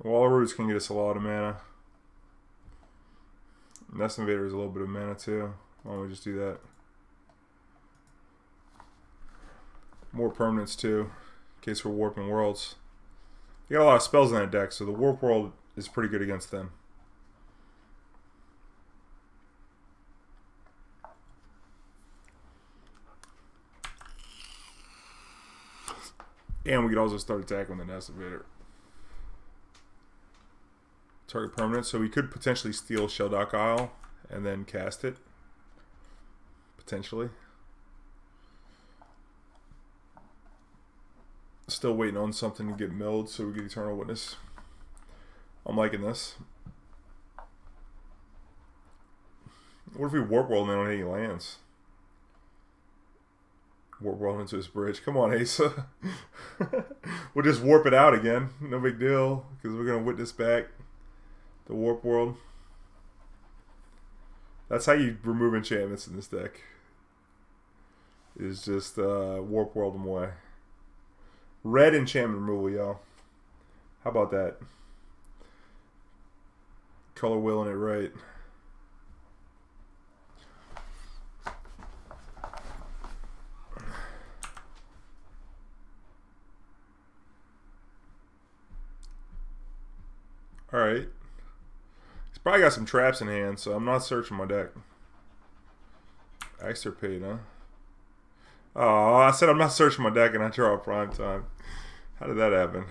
Speaker 1: Wall Roots can get us a lot of mana. Nest Invader is a little bit of mana too. Why don't we just do that? More permanents too, in case we're warping worlds. You got a lot of spells in that deck, so the Warp World is pretty good against them. And we could also start attacking with the Nest Invader. Target permanent, so we could potentially steal Shelldock Isle and then cast it. Potentially. Still waiting on something to get milled so we get Eternal Witness. I'm liking this. What if we Warp World and they don't hit any lands? Warp World into his bridge. Come on, Asa. We'll just warp it out again. No big deal, because we're going to Witness back. The Warp World. That's how you remove enchantments in this deck. Is just Warp World them away. Red enchantment removal, y'all. How about that? Color wheeling it right. Alright. He's probably got some traps in hand, so I'm not searching my deck. Extirpate, huh? Oh, I said I'm not searching my deck and I draw a prime time. How did that happen?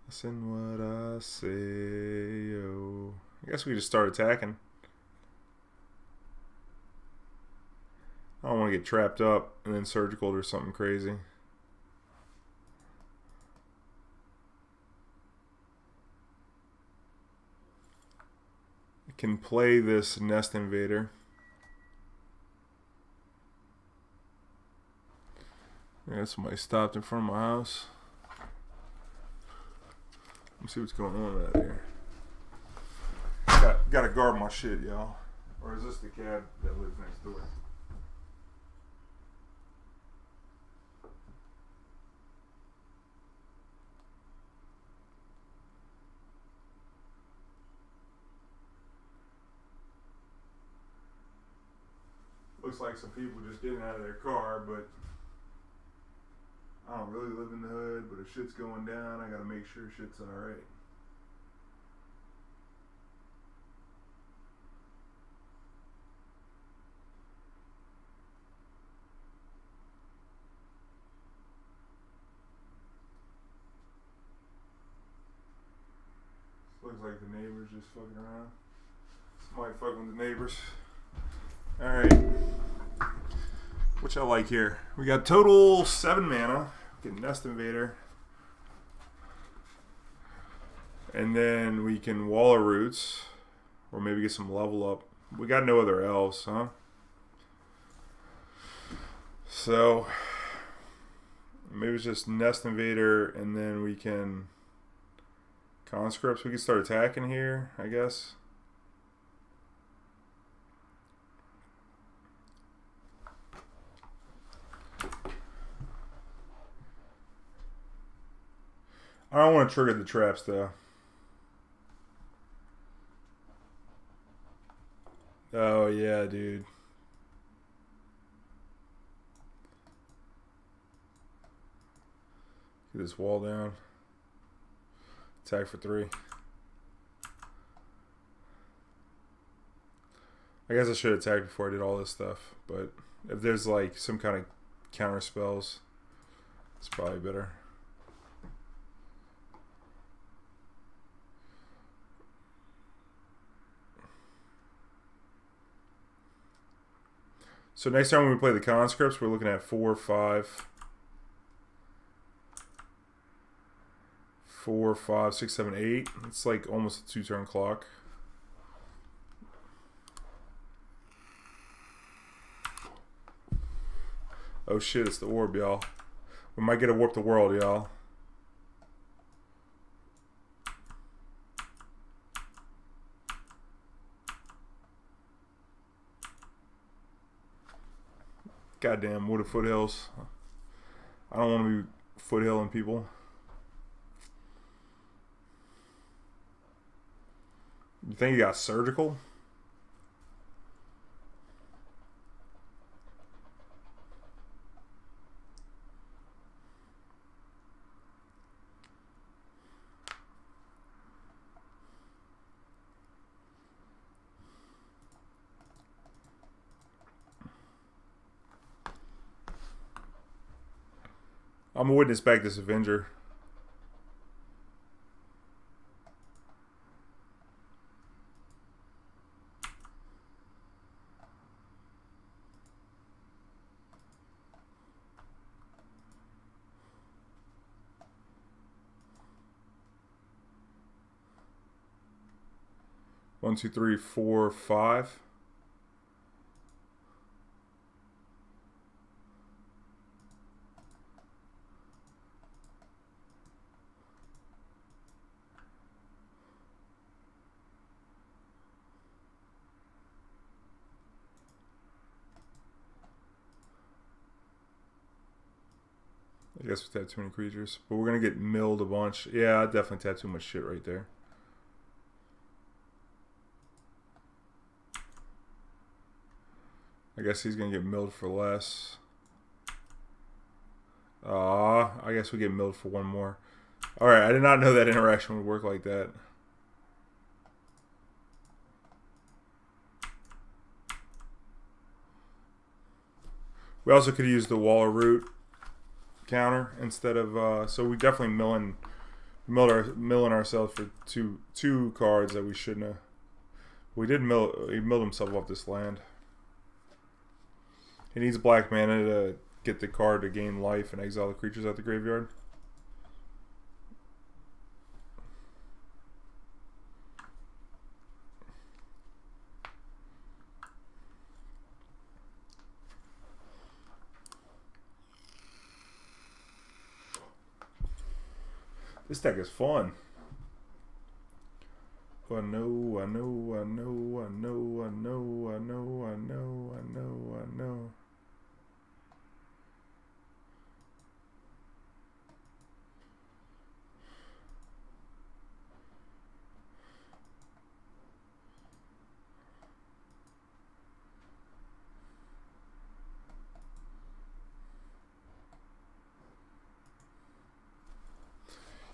Speaker 1: Listen what I say, oh. I guess we just start attacking. I don't want to get trapped up and then surgical or something crazy. I can play this Nest Invader. Yeah, somebody stopped in front of my house. Let me see what's going on out here. Gotta guard my shit, y'all. Or is this the cab that lives next door? Looks like some people just getting out of their car, but I don't really live in the hood, but if shit's going down, I gotta make sure shit's alright. Looks like the neighbors just fucking around. Somebody fucking with the neighbors. Alright. What y'all like here? We got total 7 mana. Get Nest Invader. And then we can Wall of Roots. Or maybe get some level up. We got no other elves, huh? So maybe it's just Nest Invader and then we can Conscripts. We can start attacking here, I guess. I don't want to trigger the traps though. Oh yeah, dude. Get this wall down. Attack for 3. I guess I should have attacked before I did all this stuff, but if there's like some kind of counter spells, it's probably better. So next time when we play the Conscripts, we're looking at 4, 5. 4, 5, 6, 7, 8. It's like almost a 2-turn clock. Oh shit, it's the orb, y'all. We might get a Warp the World, y'all. Goddamn Wooded Foothills. I don't want to be foothilling people. You think he got surgical? I'm gonna witness back this Avenger. One, two, three, four, 5. I guess we tapped too many creatures. But we're going to get milled a bunch. Yeah, I definitely tapped too much shit right there. I guess he's going to get milled for less. I guess we get milled for one more. Alright, I did not know that interaction would work like that. We also could use the Wall of Root counter instead of, so we definitely milling ourselves for two cards that we shouldn't have. We did he milled himself off this land. He needs black mana to get the card to gain life and exile the creatures out the graveyard. This deck is fun. I know.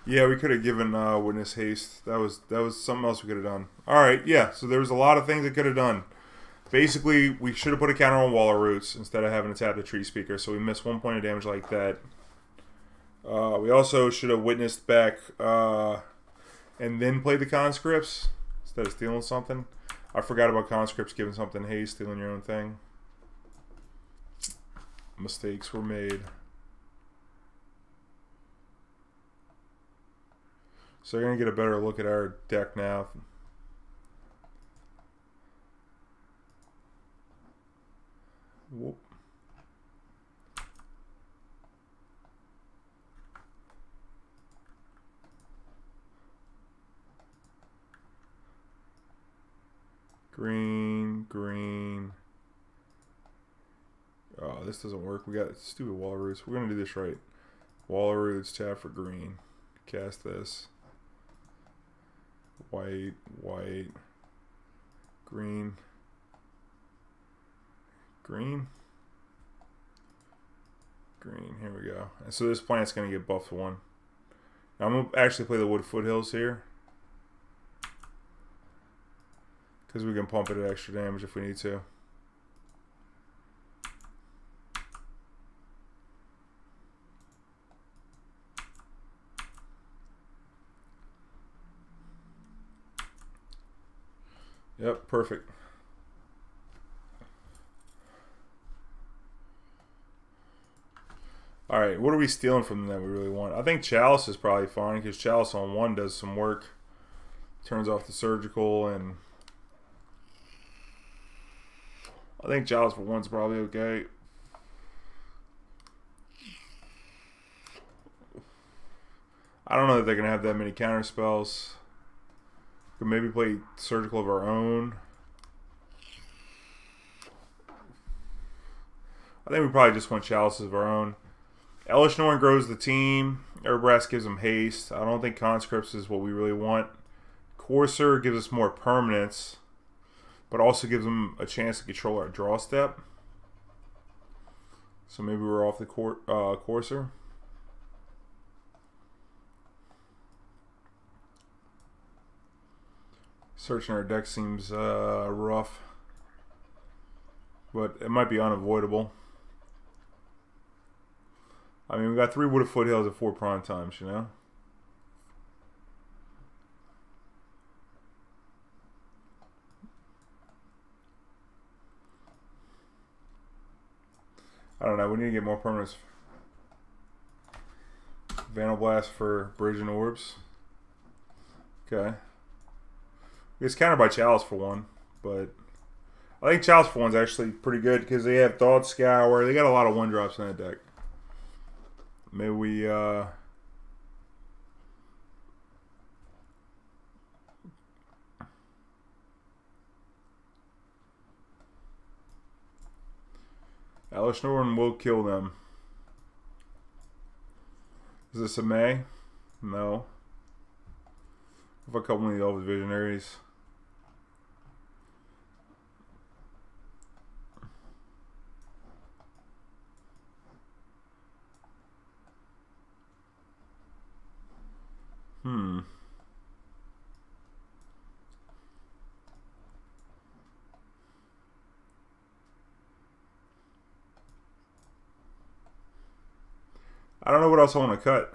Speaker 1: Yeah, we could have given Witness haste. That was something else we could have done. All right, yeah. So there was a lot of things we could have done. Basically, we should have put a counter on Wall of Roots instead of having to tap the Treespeaker. So we missed 1 point of damage like that. We also should have witnessed back and then played the Conscripts instead of stealing something. I forgot about Conscripts giving something haste, stealing your own thing. Mistakes were made. So you're going to get a better look at our deck now. Whoop. Green. Oh, this doesn't work. We got stupid Wall of Roots. We're going to do this right. Wall of Roots, tap for green. Cast this. White, green. Here we go. And so this plant's going to get buffed 1. Now I'm going to actually play the Wooded Foothills here, because we can pump it at extra damage if we need to. Yep, perfect. Alright, what are we stealing from them that we really want? I think Chalice is probably fine, because Chalice on 1 does some work. Turns off the surgical, and I think Chalice for 1's probably okay. I don't know that they're going to have that many counter spells. Could maybe play Surgical of our own. I think we probably just want Chalices of our own. Elesh Norn grows the team. Urabrask gives them haste. I don't think Conscripts is what we really want. Courser gives us more permanence, but also gives them a chance to control our draw step. So maybe we're off the Courser. Searching our deck seems rough, but it might be unavoidable. I mean, we got 3 Wooded Foothills at 4 prime times, you know? I don't know, we need to get more permanents. Vandalblast for Bridge and Orbs. Okay. It's countered by Chalice for 1, but I think Chalice for 1's actually pretty good because they have Thought Scour. They got a lot of 1-drops in that deck. Maybe we Elesh Norn will kill them. Is this a May? No. If I couple of the Elvish Visionaries. I don't know what else I want to cut.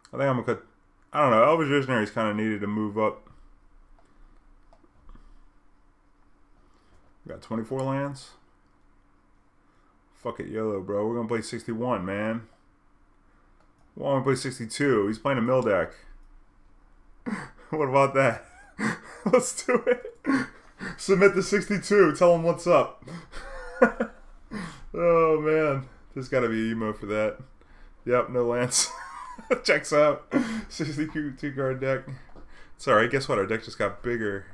Speaker 1: I think I'm going to cut... I don't know. Elvish Visionaries kind of needed to move up. We got 24 lands. Fuck it, YOLO, bro. We're going to play 61, man. Well, I'm going to play 62. He's playing a mill deck. What about that? Let's do it. Submit the 62. Tell him what's up. Oh, man. There's got to be emo for that. Yep, no lands. Checks out. 62 card deck. It's alright. Guess what? Our deck just got bigger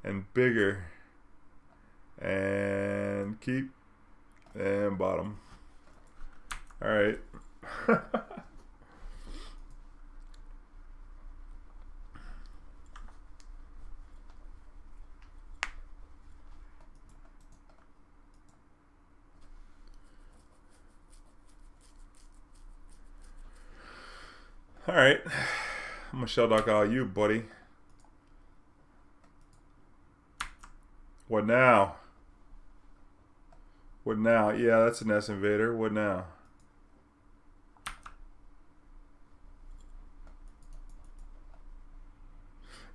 Speaker 1: and bigger. And keep. And bottom. Alright. Alright. I'm gonna shell dock all you, buddy. What now? What now? Yeah, that's a Nest Invader. What now?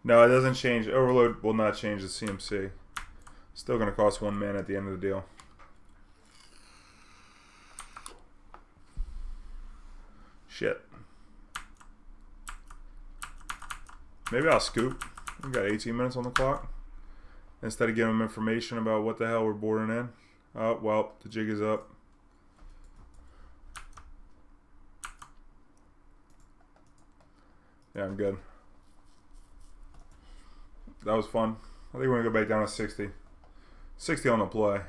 Speaker 1: No, it doesn't change. Overload will not change the CMC. Still gonna cost 1 mana at the end of the deal. Shit. Maybe I'll scoop. We got 18 minutes on the clock. Instead of giving them information about what the hell we're boarding in. Oh, well, the jig is up. Yeah, I'm good. That was fun. I think we're going to go back down to 60. 60 on the play.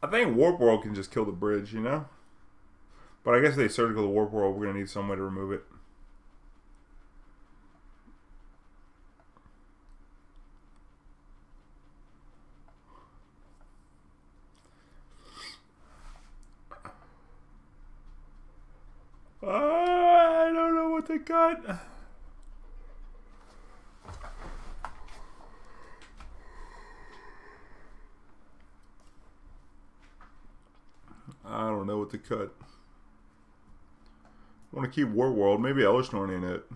Speaker 1: I think Warp World can just kill the bridge, you know? But I guess if they surgical the Warp World, we're going to need some way to remove it. I don't know what to cut. I don't know what to cut. I want to keep War World. Maybe Elesh Norn in it.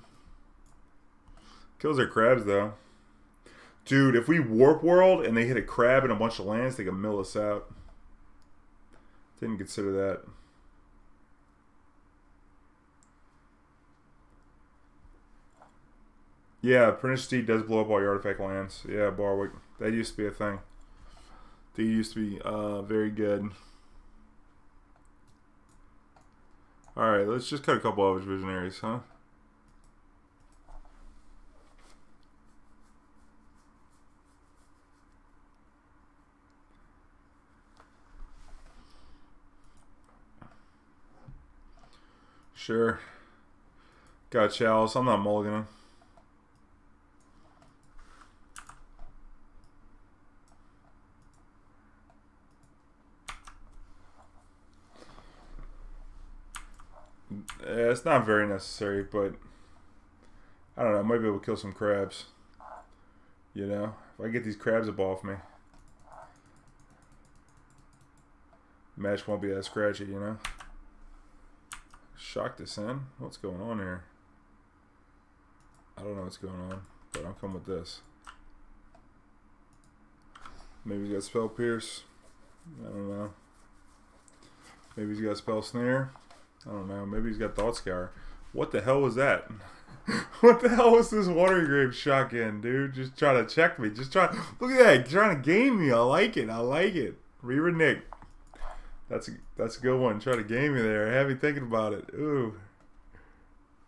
Speaker 1: Kills their crabs, though. Dude, if we Warp World and they hit a crab and a bunch of lands, they can mill us out. Didn't consider that. Yeah, Pernicious Deed does blow up all your artifact lands. Yeah, Barwick. That used to be a thing. They used to be very good. Alright, let's just cut a couple Elvish Visionaries, huh? Sure. Got Chalice. I'm not mulliganing. It's not very necessary, but I don't know. I might be able to kill some crabs. You know, if I get these crabs up off me, match won't be that scratchy. You know. Shock this in. What's going on here? I don't know what's going on, but I'll come with this. Maybe he's got Spell Pierce. I don't know. Maybe he's got Spell Snare. I don't know. Maybe he's got Thought Scour. What the hell was that? What the hell was this Watery Grave shotgun, dude? Just trying to check me. Just try. Look at that, trying to game me. I like it. I like it. Reaver Nick. That's a good one. Try to game me there. Have me thinking about it. Ooh.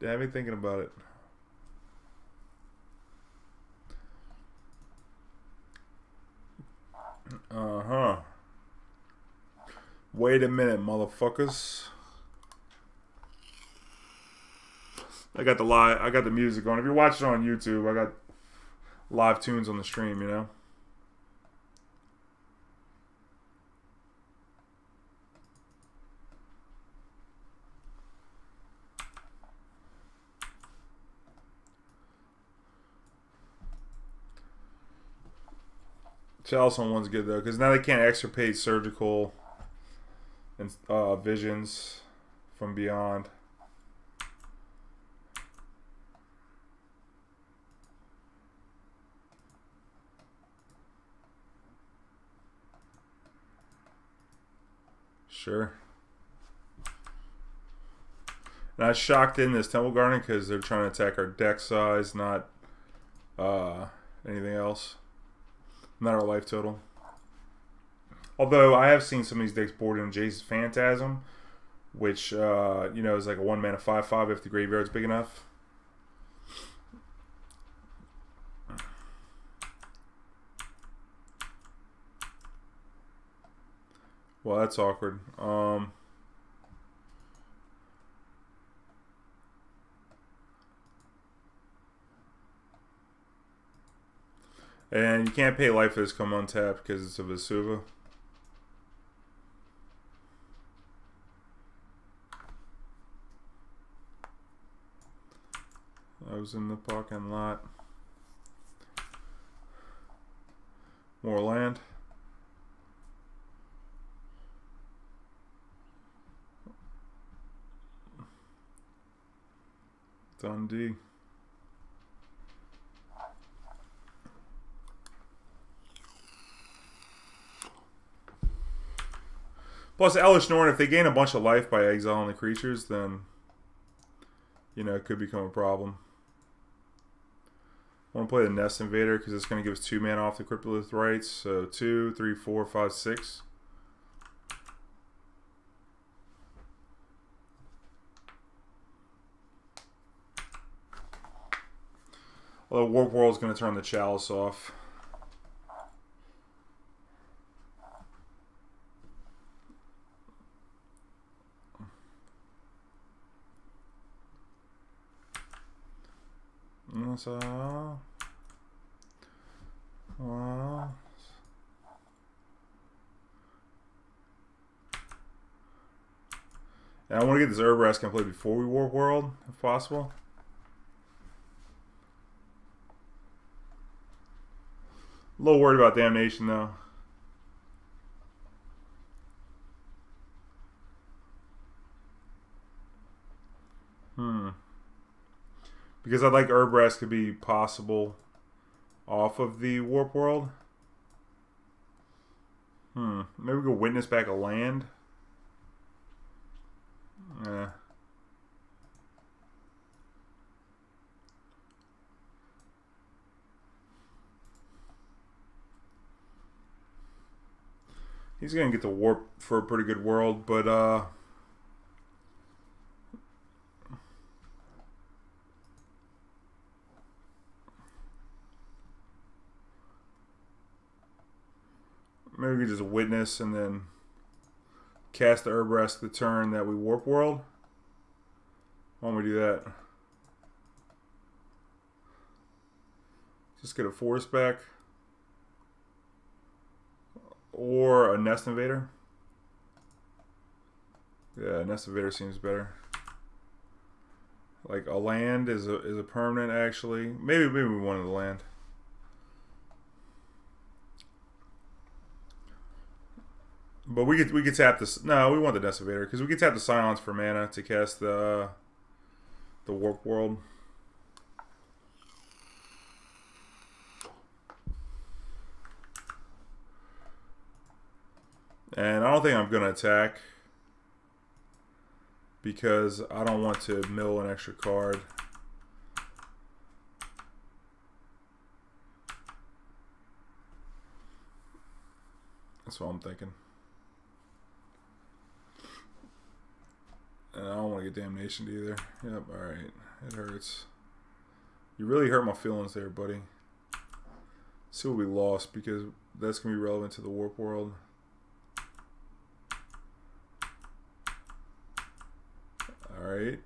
Speaker 1: Have me thinking about it. Uh-huh. Wait a minute, motherfuckers. I got the music on. If you're watching on YouTube, I got live tunes on the stream, you know. Chalice on one's good though, because now they can't extirpate surgical and visions from beyond. Sure. And I shocked in this Temple Garden because they're trying to attack our deck size, not anything else. Not our life total. Although I have seen some of these decks board in Jace's Phantasm, which you know, is like a 1-mana 5/5 if the graveyard's big enough. Well, that's awkward. And you can't pay life for this come untapped because it's a Vesuva. I was in the parking lot. More land. Dundee. Plus, Elesh Norn, if they gain a bunch of life by exiling the creatures, then, you know, it could become a problem. I want to play the Nest Invader because it's going to give us 2 mana off the Cryptolith Rite. So 2, 3, 4, 5, 6. Although Warp World is going to turn the Chalice off. So, well, and I want to get this Urabrask complete before we Warp World, if possible. A little worried about Damnation, though. Because I'd like Urabrask to be possible off of the Warp World. Maybe we go Witness back a land. He's going to get the Warp for a pretty good world, but maybe we could just Witness and then cast the Urabrask the turn that we Warp World. Why don't we do that? Just get a Forest back. Or a Nest Invader. Yeah, Nest Invader seems better. Like a land is a permanent actually. Maybe we wanted the land. But we could tap this. No, we want the Nest Invader because we could tap the Silence for mana to cast the Warp World. And I don't think I'm gonna attack because I don't want to mill an extra card. That's what I'm thinking. And I don't want to get damnation either. Yep, alright. It hurts. You really hurt my feelings there, buddy. Let's see what we lost, because that's going to be relevant to the Warp World. Alright.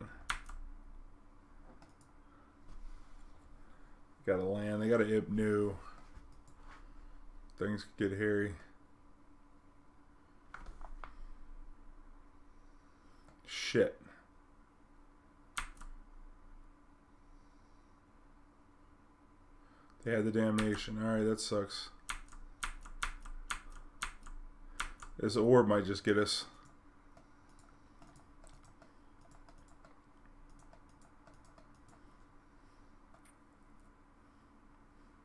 Speaker 1: Got a land. They got an Ib new. Things could get hairy. Shit. They had the damnation. Alright, that sucks. This orb might just get us.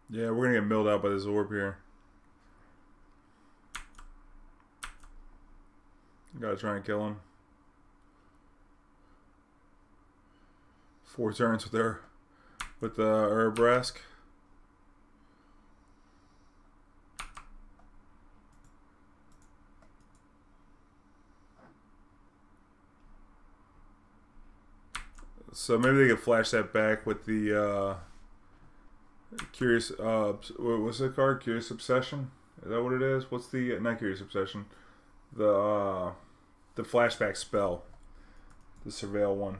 Speaker 1: Yeah, we're gonna get milled out by this orb here. Gotta try and kill him. 4 turns with the Urabrask. So maybe they could flash that back with the Curious. What's the card? Curious Obsession. Is that what it is? What's the not Curious Obsession? The flashback spell. The Surveil one.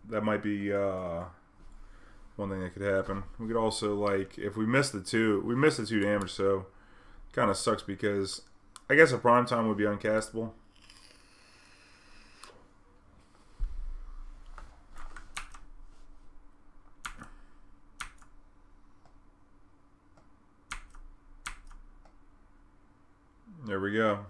Speaker 1: That might be one thing that could happen. We could also, like, if we missed the 2, we missed the 2 damage, so kind of sucks because I guess a prime time would be uncastable. There we go.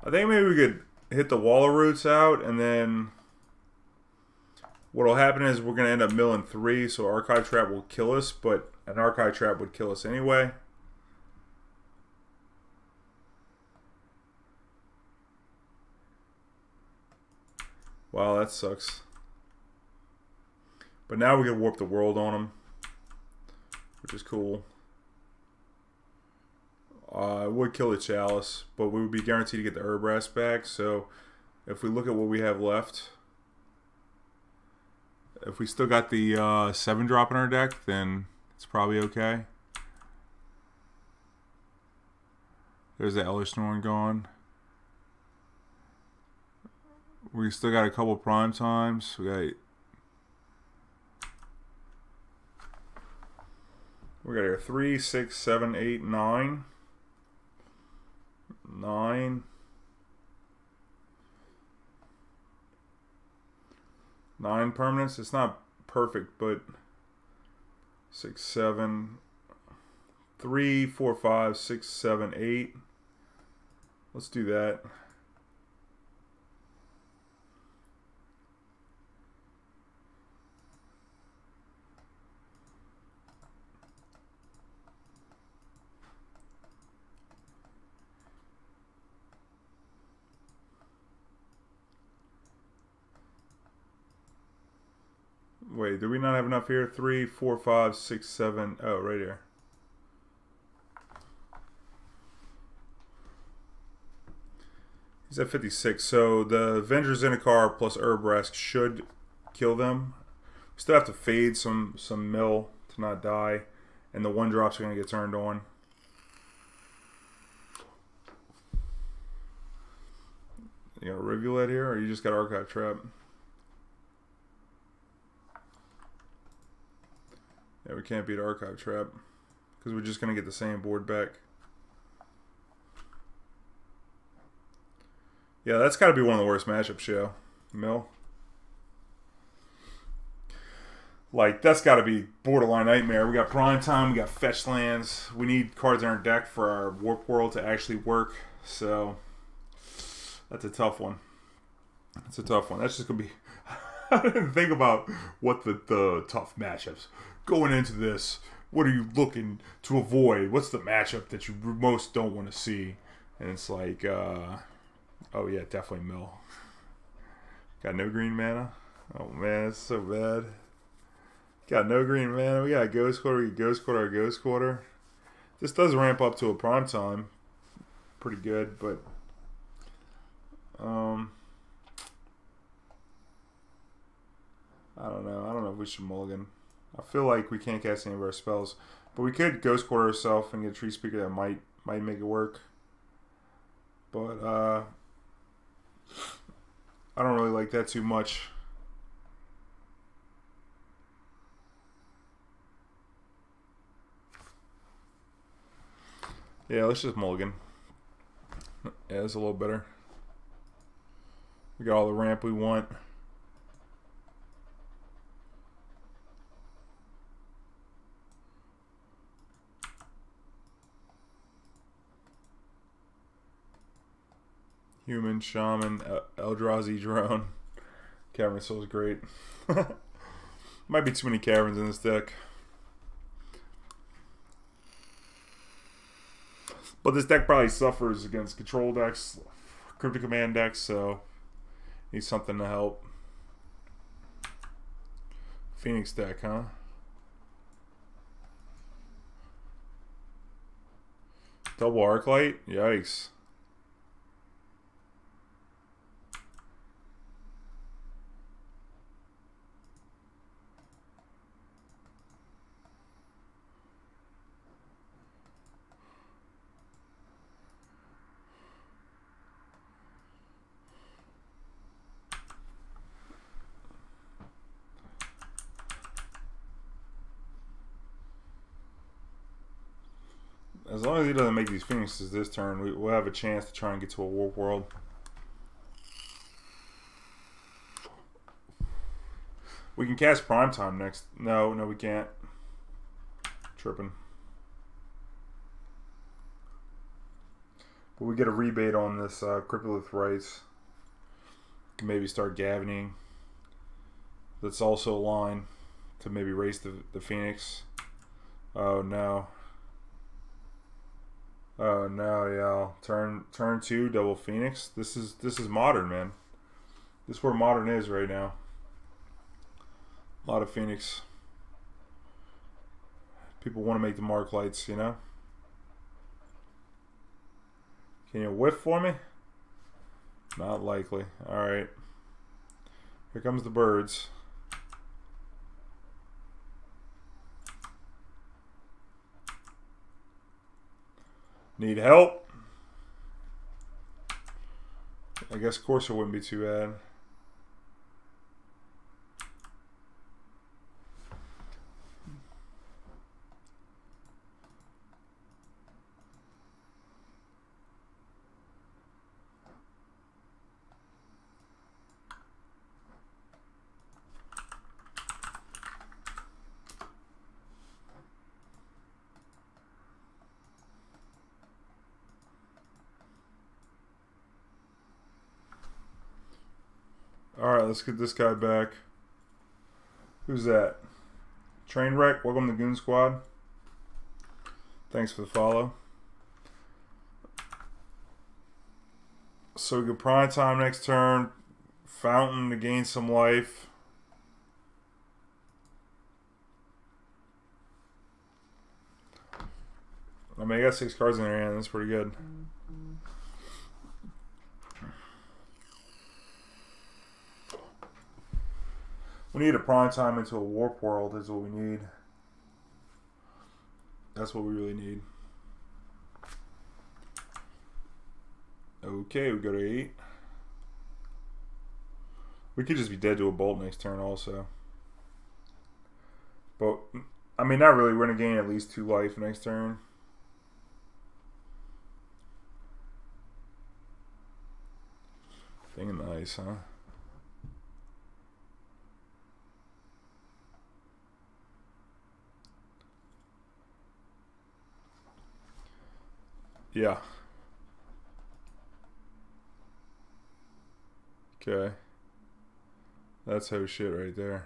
Speaker 1: I think maybe we could hit the Waller Roots out, and then what'll happen is we're going to end up milling 3, so Archive Trap will kill us, but an Archive Trap would kill us anyway. Wow, that sucks. But now we can warp the world on them, which is cool. It would kill the Chalice, but we would be guaranteed to get the Urabrask back. So if we look at what we have left, if we still got the 7-drop in our deck, then it's probably okay. There's the Elesh Norn gone. We still got a couple prime times. We got here 3, 6, 7, 8, 9. 9 permanents. It's not perfect, but 6, 7, 3, 4, 5, 6, 7, 8. Let's do that. Wait, do we not have enough here? 3, 4, 5, 6, 7. Oh, right here. He's at 56. So the Avenger of Zendikar plus Urabrask should kill them. We still have to fade some mill to not die. And the 1-drops are going to get turned on. You got a Rivulet here, or you just got Archive Trap? Yeah, we can't beat Archive Trap because we're just going to get the same board back. Yeah, that's got to be one of the worst matchups, Show. Mill. Like, that's got to be borderline nightmare. We got prime time, we got fetch lands. We need cards in our deck for our Warp World to actually work. So, that's a tough one. That's a tough one. That's just going to be... I didn't think about what the tough matchups. Going into this, what are you looking to avoid? What's the matchup that you most don't want to see? And it's like, oh yeah, definitely mill. Got no green mana. Oh man, it's so bad. Got no green mana. We got Ghost Quarter, Ghost Quarter, Ghost Quarter. This does ramp up to a prime time. Pretty good, but I don't know. I don't know if we should mulligan. I feel like we can't cast any of our spells, but we could Ghost Quarter ourselves and get a Tree Speaker that might make it work. But I don't really like that too much. Yeah, let's just mulligan. Yeah, it's a little better. We got all the ramp we want. Human, Shaman, Eldrazi Drone. Cavern of Souls is great. Might be too many caverns in this deck. But this deck probably suffers against control decks, cryptic command decks, so needs something to help. Phoenix deck, huh? Double Arclight? Yikes. As long as he doesn't make these Phoenixes this turn, we'll have a chance to try and get to a Warp World. We can cast Prime Time next. No, we can't. Tripping. But we get a rebate on this Cryptolith Rite. Can maybe start Gavonying. That's also a line to maybe race the Phoenix. Oh no. Oh no, yeah. Turn 2, double Phoenix. This is modern, man. This is where modern is right now. A lot of Phoenix. People want to make the Mark Lights, you know? Can you whiff for me? Not likely. Alright. Here comes the birds. Need help? I guess Courser wouldn't be too bad. Alright, let's get this guy back. Who's that? Trainwreck, welcome to Goon Squad. Thanks for the follow. So we get Prime Time next turn. Fountain to gain some life. I mean, I got 6 cards in their hand. That's pretty good. We need a Prime Time into a Warp World is what we need. That's what we really need. Okay, we go to 8. We could just be dead to a Bolt next turn also. But, I mean, not really. We're going to gain at least 2 life next turn. Thing in the ice, huh? Yeah. Okay. That's how shit right there.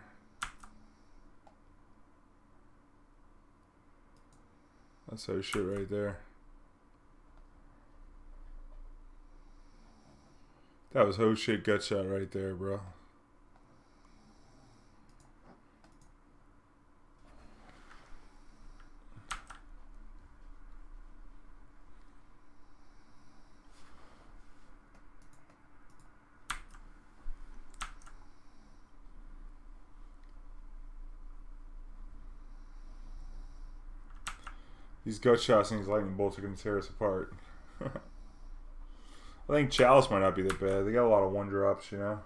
Speaker 1: That's how shit right there. That was ho shit gut shot right there, bro. These gut shots and these lightning bolts are going to tear us apart. I think Chalice might not be that bad. They got a lot of 1-drops, you know.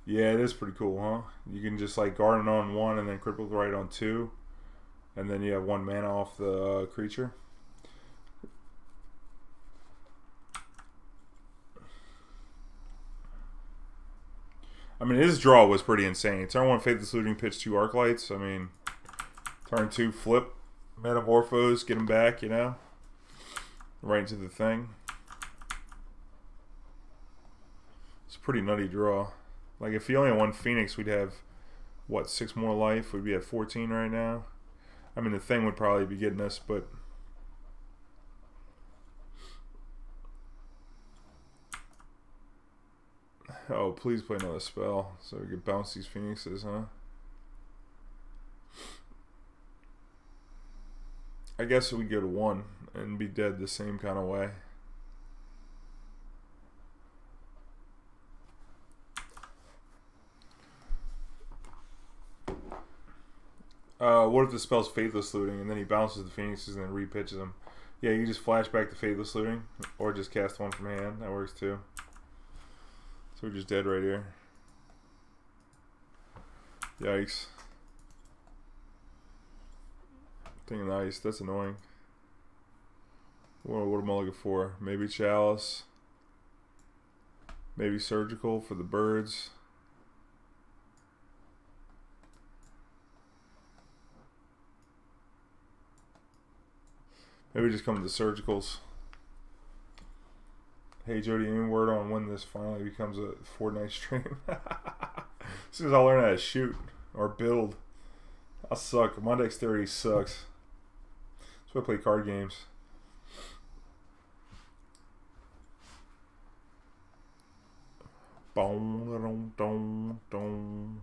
Speaker 1: Yeah, it is pretty cool, huh? You can just like Garden on 1 and then Cryptolith Rite on 2. And then you have 1 mana off the creature. I mean, his draw was pretty insane. Turn 1, Faithless Looting, pitch 2 Arclights. I mean, turn 2, flip, Metamorphose, get him back, you know? Right into the thing. It's a pretty nutty draw. Like, if he only had 1 Phoenix, we'd have, what, 6 more life? We'd be at 14 right now. I mean, the thing would probably be getting us, but... Oh, please play another spell so we can bounce these Phoenixes, huh? I guess we go to 1 and be dead the same kind of way. What if the spell's Faithless Looting and then he bounces the Phoenixes and then repitches them? Yeah, you just flash back to Faithless Looting or just cast 1 from hand. That works too. So we're just dead right here. Yikes. Thing of ice, that's annoying. What am I looking for? Maybe Chalice. Maybe Surgical for the birds. Maybe just come to the Surgicals. Hey Jody, any word on when this finally becomes a Fortnite stream? As soon as I learn how to shoot or build, I suck. My dexterity sucks. That's why I play card games. Boom, dong, dong.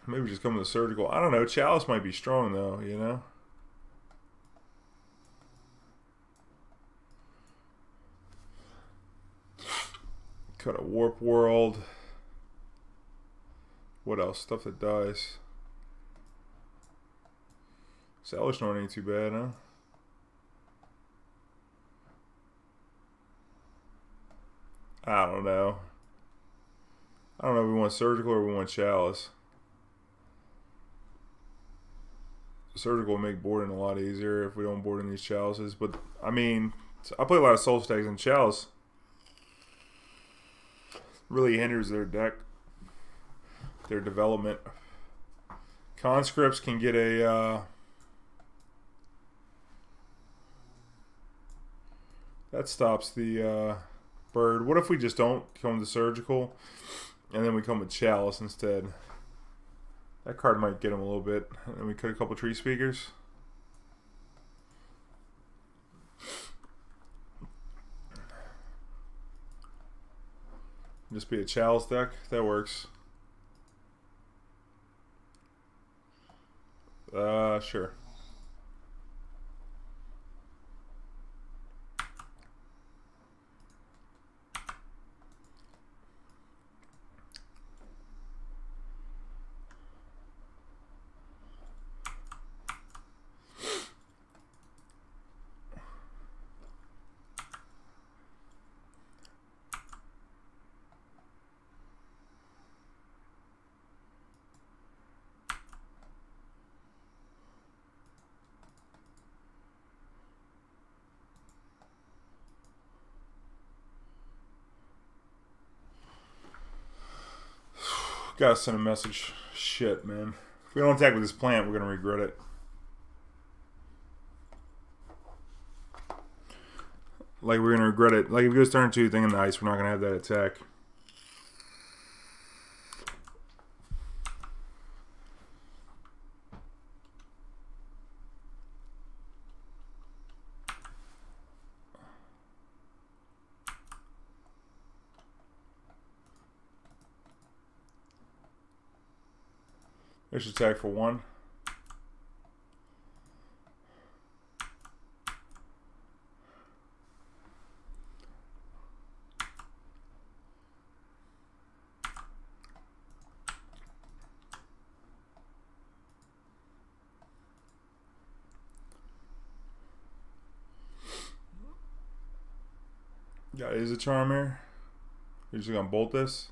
Speaker 1: Maybe just come to the Surgical. I don't know. Chalice might be strong though, you know? Cut a Warp World. What else? Stuff that dies. Elesh Norn ain't too bad, huh? I don't know. I don't know if we want Surgical or we want Chalice. Surgical will make boarding a lot easier if we don't board in these Chalices. But, I mean, I play a lot of Soul Stags, and Chalice really hinders their deck, their development. Conscripts can get a... that stops the bird. What if we just don't come to Surgical, and then we come with Chalice instead? That card might get him a little bit. And then we cut a couple Treespeakers. Just be a Chalice deck. That works. Sure. Gotta send a message. Shit, man. If we don't attack with this plant, we're gonna regret it. Like, we're gonna regret it. Like, if it goes turn 2, thing in the ice, we're not gonna have that attack. Fish attack for 1. Got is a charm here. You're just gonna bolt this.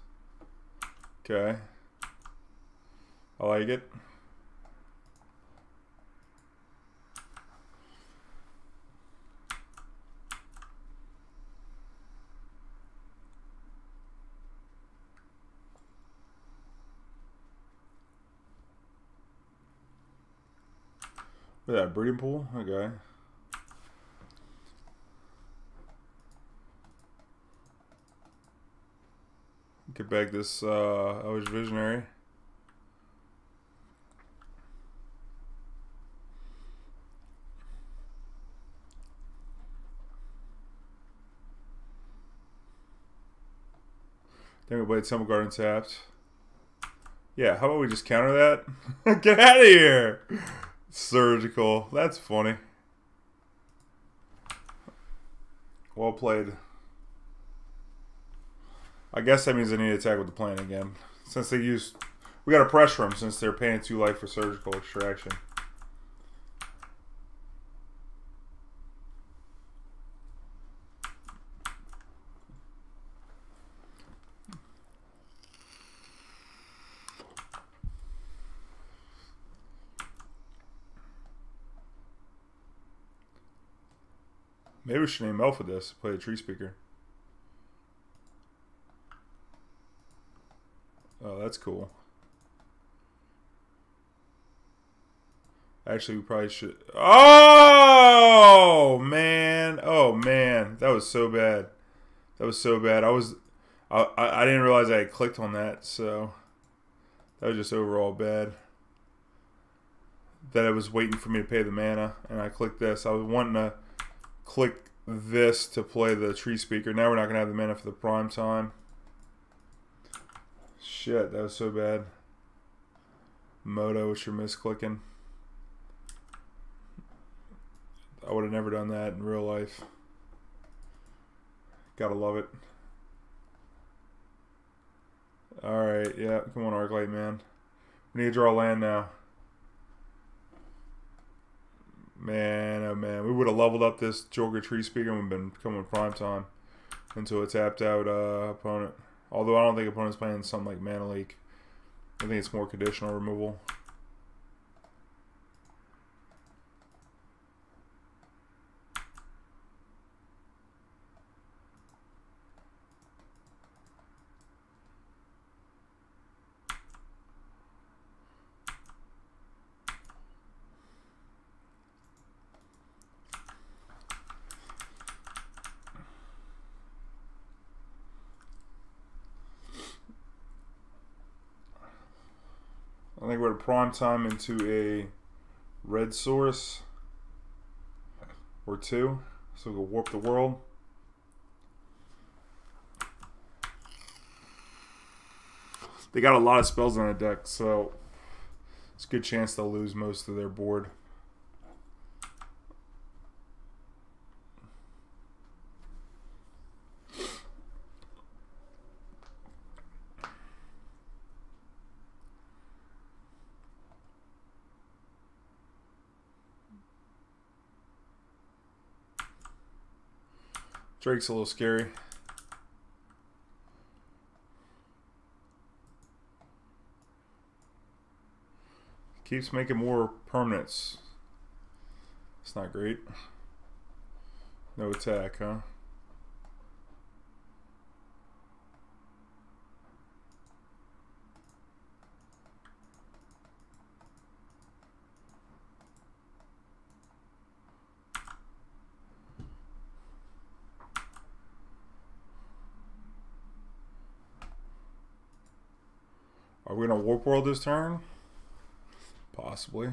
Speaker 1: Okay. I like it. Look at that breeding pool. Okay. Get back this Elvish Visionary. Then we played Temple Garden tapped. Yeah, how about we just counter that? Get out of here! Surgical. That's funny. Well played. I guess that means I need to attack with the plane again. Since they used... We gotta pressure them since they're paying 2 life for surgical extraction. Maybe we should name Elf with this. Play the Treespeaker. Oh, that's cool. Actually, we probably should... Oh, man. Oh, man. That was so bad. That was so bad. I didn't realize I had clicked on that, so... That was just overall bad. That it was waiting for me to pay the mana, and I clicked this. I was wanting to click this to play the Treespeaker. Now we're not going to have the mana for the prime time. Shit, that was so bad. Moto, which you're misclicking. I would have never done that in real life. Gotta love it. Alright, yeah, come on, Arclight, man. We need to draw land now. Man, oh man. We would have leveled up this Joraga Treespeaker and we've been coming prime time into a tapped out opponent. Although I don't think opponent's playing something like Mana Leak. I think it's more conditional removal. I think we're at prime time into a red source or 2, so we'll warp the world. They got a lot of spells on the deck, so it's a good chance they'll lose most of their board. Drake's a little scary. Keeps making more permanents. It's not great. No attack, huh? Are we going to Warp World this turn? Possibly.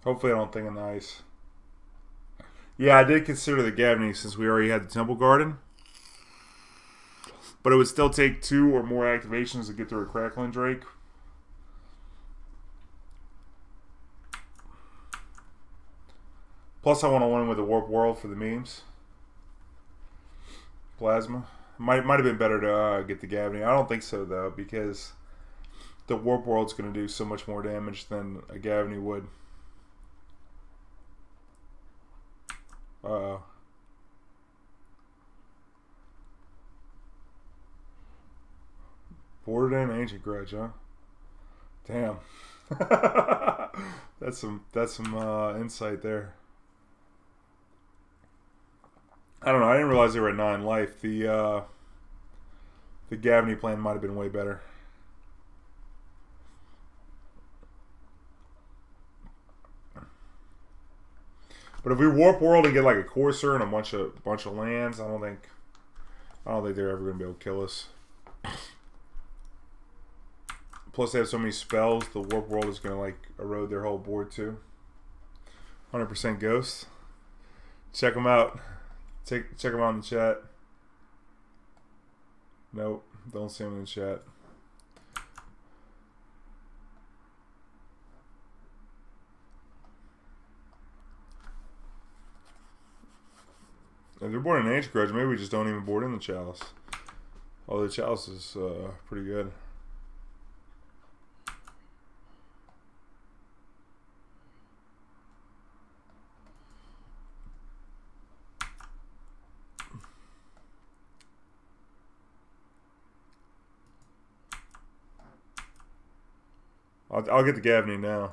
Speaker 1: Hopefully I don't think of nice. Yeah, I did consider the Gavony since we already had the Temple Garden. But it would still take 2 or more activations to get through a Crackling Drake. Plus I want to win with the Warp World for the memes. Plasma. Might have been better to get the Gavony. I don't think so though, because the Warp World's going to do so much more damage than a Gavony would. Uh-oh. Boarded in Ancient Grudge, huh? Damn. that's some insight there. I don't know. I didn't realize they were at 9 life. The Gavony plan might have been way better. But if we Warp World and get like a Courser and a bunch of lands, I don't think they're ever gonna be able to kill us. Plus they have so many spells, the Warp World is gonna like erode their whole board too. 100% Ghost. Check them out. Check them out in the chat. Nope, don't see them in the chat. If they're boarding an Ancient Grudge, maybe we just don't even board in the Chalice. Although the Chalice is pretty good. I'll get the Gavony now.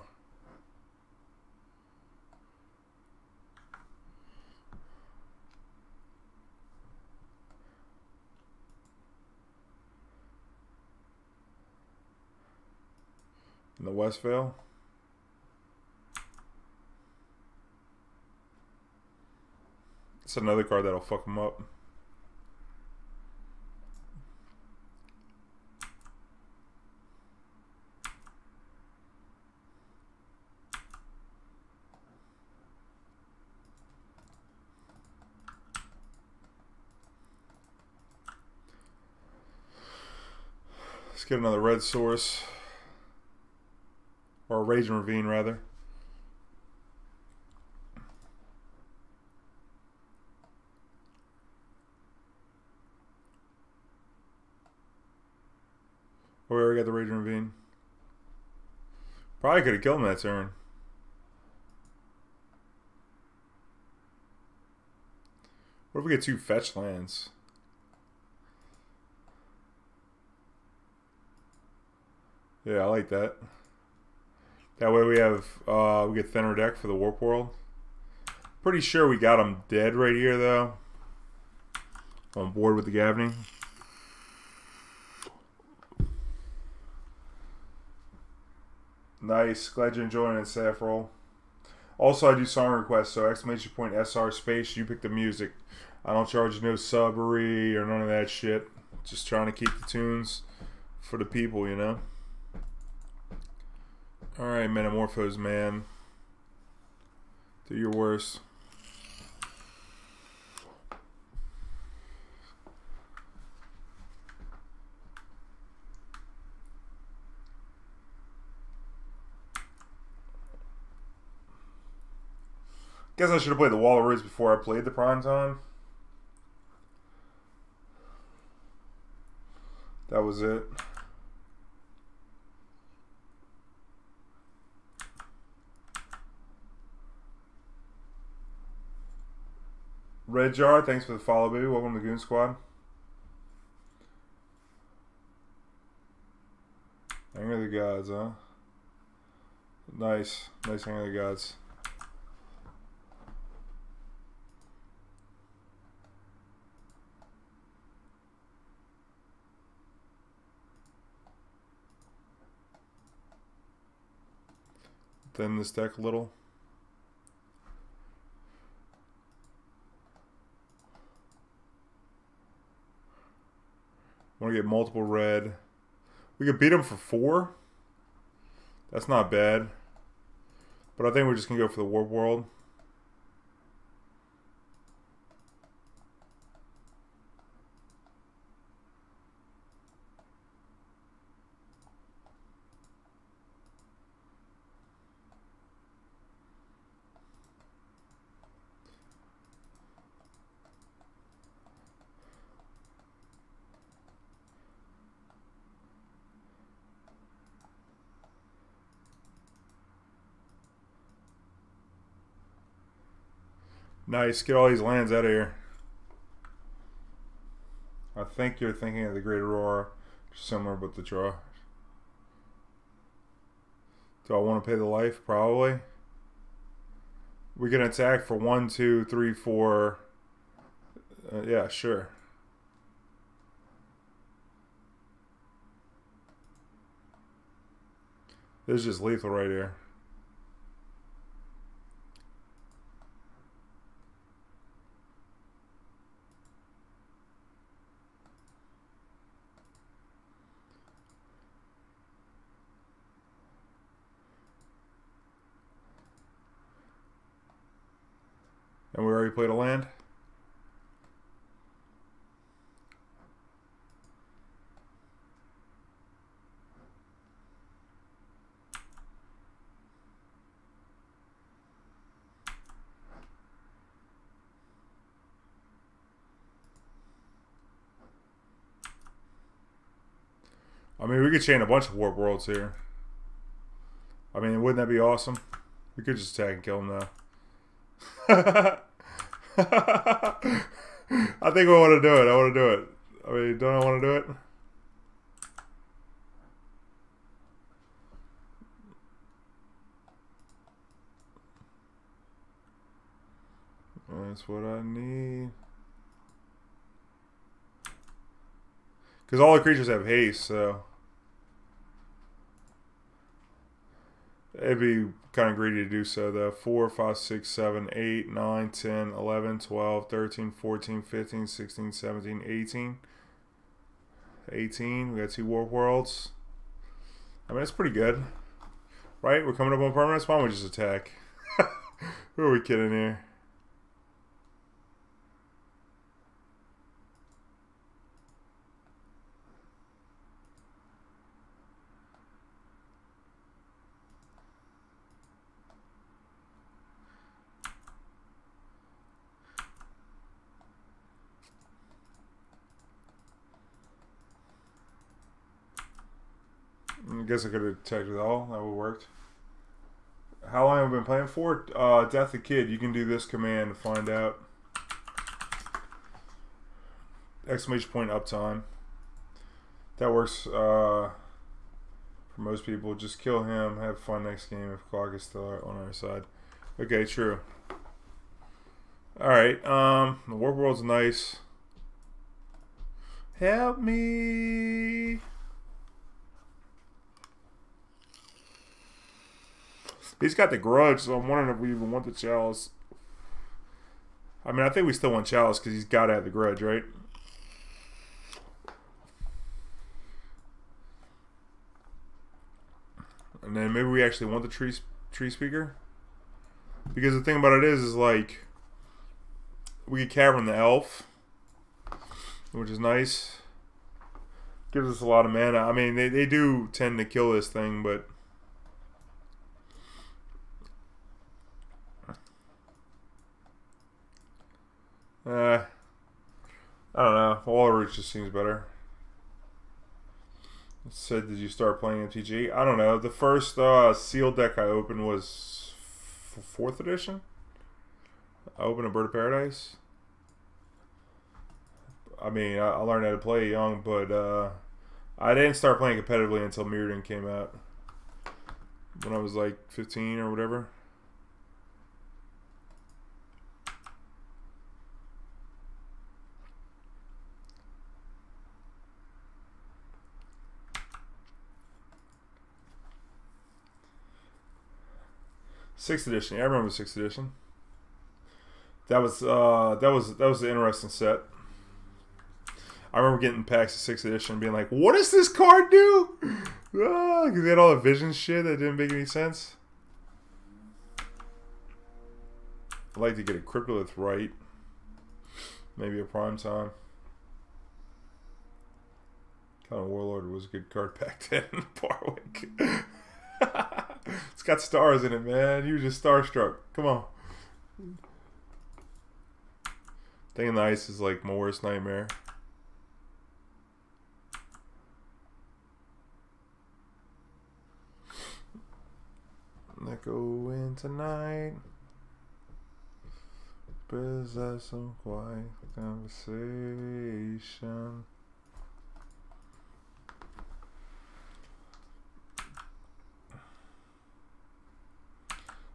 Speaker 1: In the Westvale. It's another card that'll fuck him up. Let's get another red source. Or a Raging Ravine, rather. Oh, we already got the Raging Ravine. Probably could have killed him that turn. What if we get 2 fetch lands? Yeah, I like that. That way we have we get thinner deck for the Warp World. Pretty sure we got him dead right here though. On board with the Gavony. Nice. Glad you're enjoying it, Saffroll. Also, I do song requests, so exclamation point SR space. You pick the music. I don't charge no subbery or none of that shit. Just trying to keep the tunes for the people, you know. Alright, Metamorphose, man. Do your worst. Guess I should have played the Wall of Roots before I played the Prime Time. That was it. Red Jar, thanks for the follow, baby. Welcome to Goon Squad. Anger of the Gods, huh? Nice. Nice Anger of the Gods. Thin this deck a little. Want to get multiple red. We could beat him for 4. That's not bad. But I think we're just going to go for the Warp World. Nice. Get all these lands out of here. I think you're thinking of the Great Aurora. Similar, but the draw. Do I want to pay the life? Probably. We can attack for 1, 2, 3, 4. Yeah, sure. This is just lethal right here. And we already played a land. I mean, we could chain a bunch of Warp Worlds here. I mean, wouldn't that be awesome? We could just attack and kill him now. I think I want to do it. I want to do it. I mean, don't I want to do it? That's what I need. Because all the creatures have haste, so it'd be kind of greedy to do so, though. 4, 5, 6, 7, 8, 9, 10, 11, 12, 13, 14, 15, 16, 17, 18. 18. We got 2 Warp Worlds. I mean, that's pretty good. Right? We're coming up on permanents. Why don't we just attack? Who are we kidding here? I guess I could have attacked with all. That would have worked. How long have I been playing for? Death the Kid. You can do this command to find out. Exclamation point uptime. That works for most people. Just kill him. Have fun next game if clock is still on our side. Okay, true. Alright. The Warp World's nice. Help me. He's got the Grudge, so I'm wondering if we even want the Chalice. I mean, I think we still want Chalice because he's got to have the Grudge, right? And then maybe we actually want the Treespeaker. Because the thing about it is like, we could Cavern the Elf, which is nice. Gives us a lot of mana. I mean, they do tend to kill this thing, but I don't know. Waller Roots just seems better. It said, did you start playing MTG? I don't know. The first sealed deck I opened was 4th edition. I opened a Bird of Paradise. I mean, I learned how to play young, but I didn't start playing competitively until Mirrodin came out. When I was like 15 or whatever. Sixth edition. Yeah, I remember 6th edition. That was an interesting set. I remember getting packs of 6th edition and being like, what does this card do? Because they had all the vision shit that didn't make any sense. I'd like to get a Cryptolith Rite. Maybe a Prime Time. Kind of Warlord was a good card back then. Barwick. It's got stars in it, man. You were just starstruck. Come on. Thing in the Ice is like my worst nightmare. Let go in tonight. Possess some quiet conversation.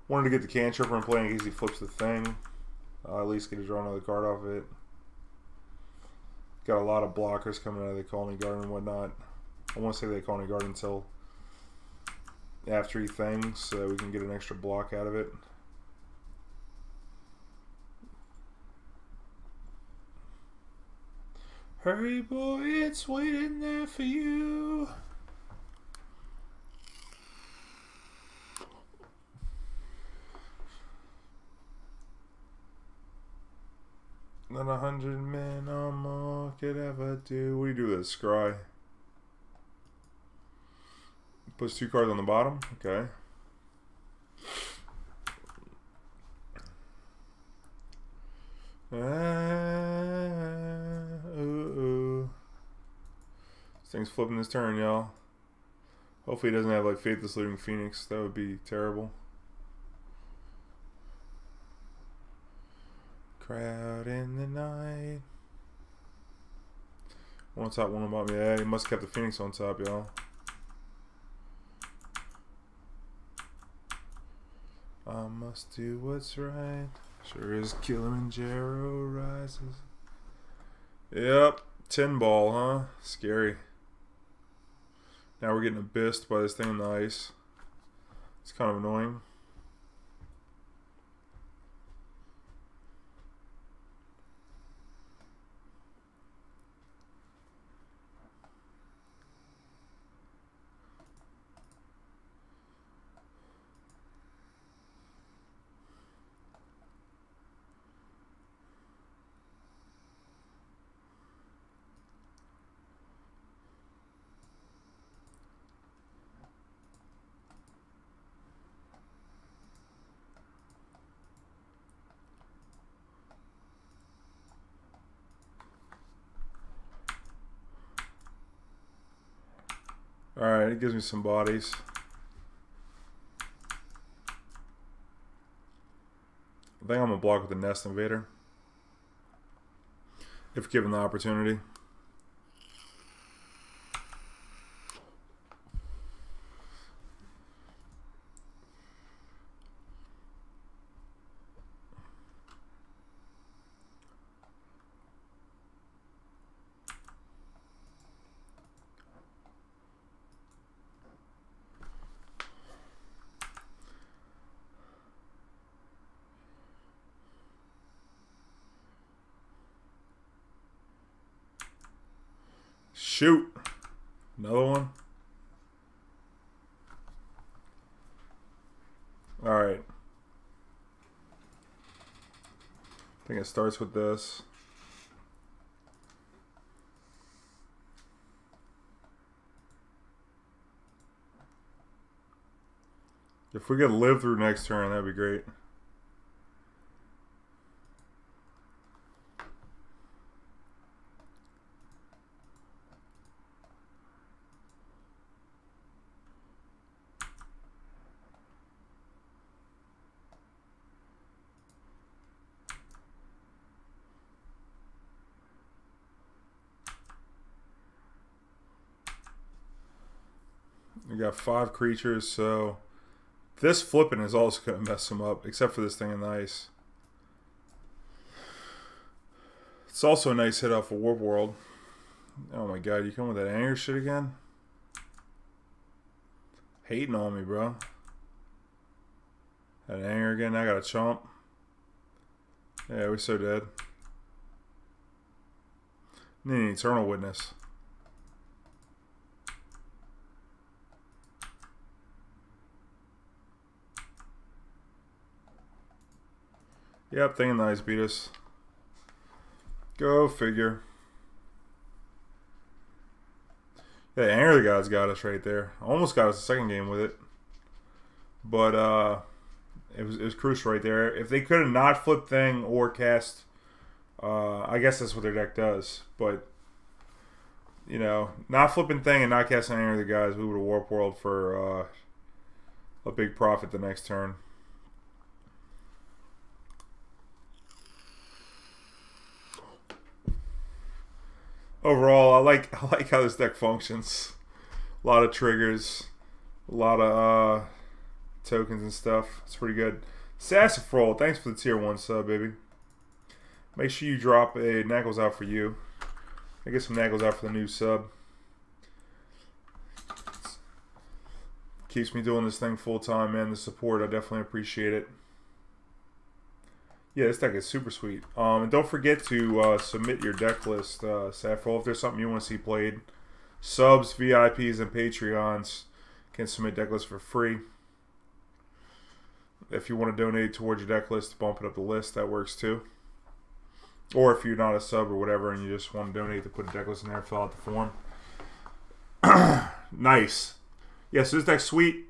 Speaker 1: Wanted to get the Cantripper and play in case he flips the thing. At least get to draw another card off it. Got a lot of blockers coming out of the Khalni Garden and whatnot. I want to say the Khalni Garden until after he things so we can get an extra block out of it. Hurry boy, it's waiting there for you. Not 100 men or more could ever do. What do you do with this scry? Puts 2 cards on the bottom. Okay. This thing's flipping this turn, y'all. Hopefully he doesn't have like Faithless Looting Phoenix. That would be terrible. Crowd in the night. One on top, one on bottom. Yeah, he must have kept the Phoenix on top, y'all. I must do what's right. Sure as Kilimanjaro rises. Yep, 10 ball, huh? Scary. Now we're getting abyssed by this thing in the ice. It's kind of annoying. Alright, it gives me some bodies. I think I'm going to block with the Nest Invader. If given the opportunity. Shoot. Another one. Alright. I think it starts with this. If we could live through next turn, that'd be great. We got 5 creatures, so this flipping is also going to mess them up, except for this thing in the ice. It's also a nice hit off of Warp World. Oh my god, you come with that anger shit again? Hating on me, bro. Had an anger again, I got a chomp. Yeah, we're so dead. Need an Eternal Witness. Yep, Thing and the Ice beat us. Go figure. Yeah, Anger of the Gods got us right there. Almost got us the second game with it. But it was crucial right there. If they could have not flipped Thing or cast, I guess that's what their deck does. But, you know, not flipping Thing and not casting Anger of the Gods, we would have Warp World for a big profit the next turn. Overall, I like how this deck functions. A lot of triggers, a lot of tokens and stuff. It's pretty good. Sassafrol, thanks for the tier 1 sub, baby. Make sure you drop a Naggles out for you. I get some Naggles out for the new sub. Keeps me doing this thing full time, man. The support, I definitely appreciate it. Yeah, this deck is super sweet. And don't forget to submit your deck list, Saffron. If there's something you want to see played, subs, VIPs, and Patreons can submit deck lists for free. If you want to donate towards your deck list to bump it up the list, that works too. Or if you're not a sub or whatever and you just want to donate to put a deck list in there, fill out the form. Nice. Yeah, so this deck's sweet.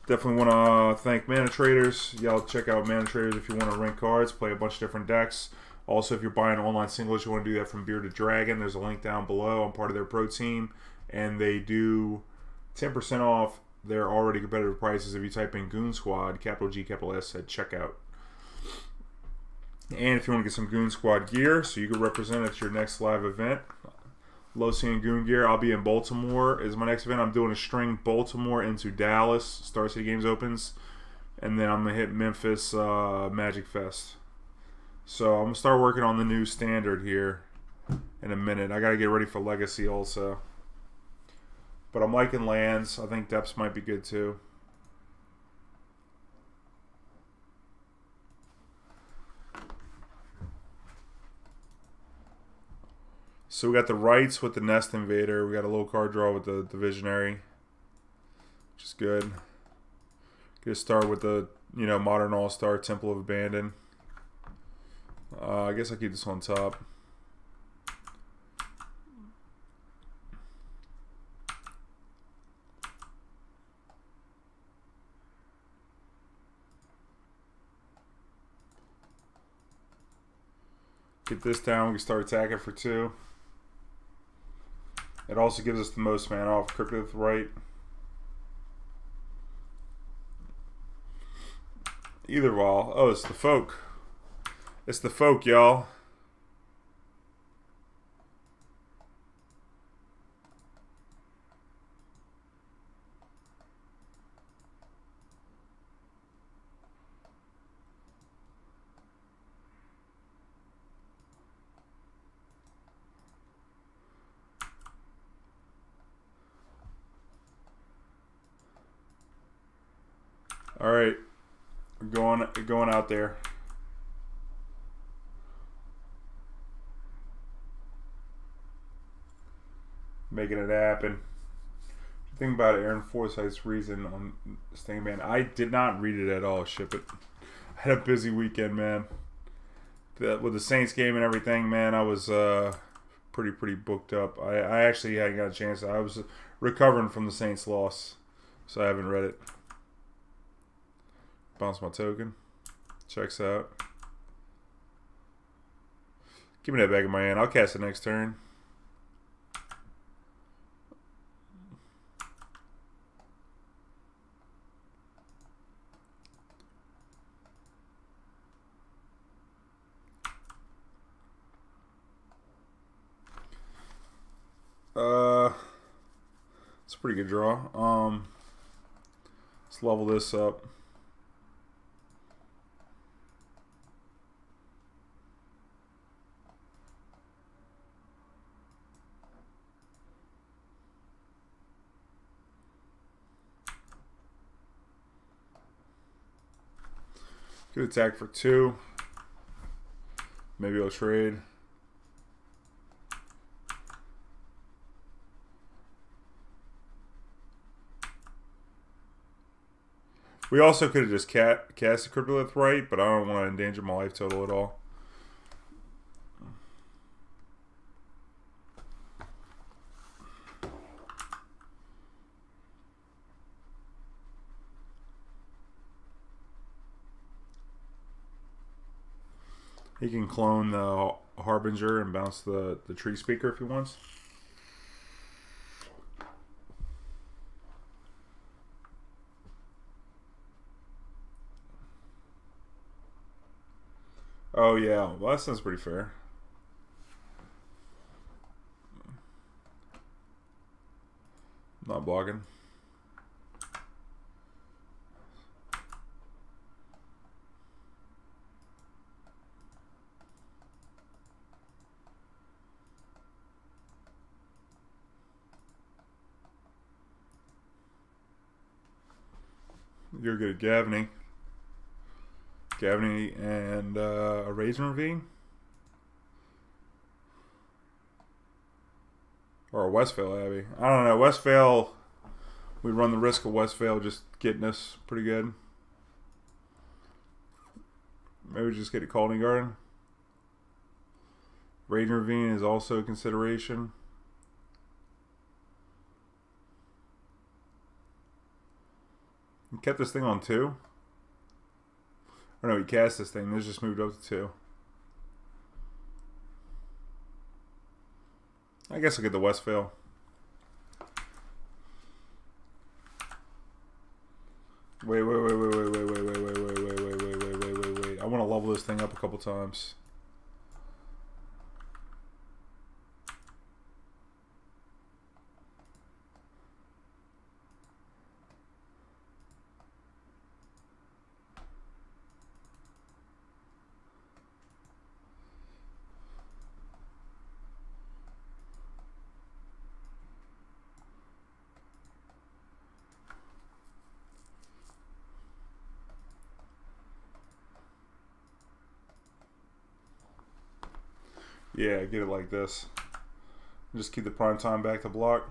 Speaker 1: Definitely want to thank Mana Traders. Y'all check out Mana Traders if you want to rank cards, play a bunch of different decks. Also, if you're buying online singles, you want to do that from Bearded Dragon. There's a link down below. I'm part of their pro team, and they do 10% off their already competitive prices if you type in Goon Squad, capital G, capital S, at checkout. And if you want to get some Goon Squad gear, so you can represent at your next live event, Low Seeing Goon gear. I'll be in Baltimore is my next event. I'm doing a string Baltimore into Dallas. Star City Games opens. And then I'm going to hit Memphis Magic Fest. So I'm going to start working on the new standard here in a minute. I got to get ready for Legacy also. But I'm liking lands. I think depths might be good too. So we got the Rites with the Nest Invader. We got a little card draw with the Visionary, which is good. Get a start with the Modern All-Star Temple of Abandon. I guess I'll keep this on top. Get this down. We can start attacking for 2. It also gives us the most mana off Cryptolith Rite. Either wall. Oh, it's the folk. It's the folk, y'all. All right, we're going out there. Making it happen. The thing about Aaron Forsythe's reason on staying, man, I did not read it at all. Ship it. I had a busy weekend, man. With the Saints game and everything, man, I was pretty booked up. I actually hadn't got a chance. I was recovering from the Saints loss, so I haven't read it. Bounce my token. Checks out. Give me that back in my hand. I'll cast it next turn. It's a pretty good draw. Let's level this up. Good attack for 2. Maybe I'll trade. We also could have just cast the Cryptolith Rite, but I don't want to endanger my life total at all. He can clone the Harbinger and bounce the Treespeaker if he wants. Oh yeah, well that sounds pretty fair. Not blocking. You're good at Gavony. Gavony and a Raging Ravine? Or a Westvale Abbey. I don't know. Westvale, we run the risk of Westvale just getting us pretty good. Maybe just get a Khalni Garden. Raging Ravine is also a consideration. He kept this thing on 2. Or no, he cast this thing. This just moved up to 2. I guess I'll get the Westvale. Wait. I want to level this thing up a couple times. Yeah, get it like this. Just keep the prime time back to block.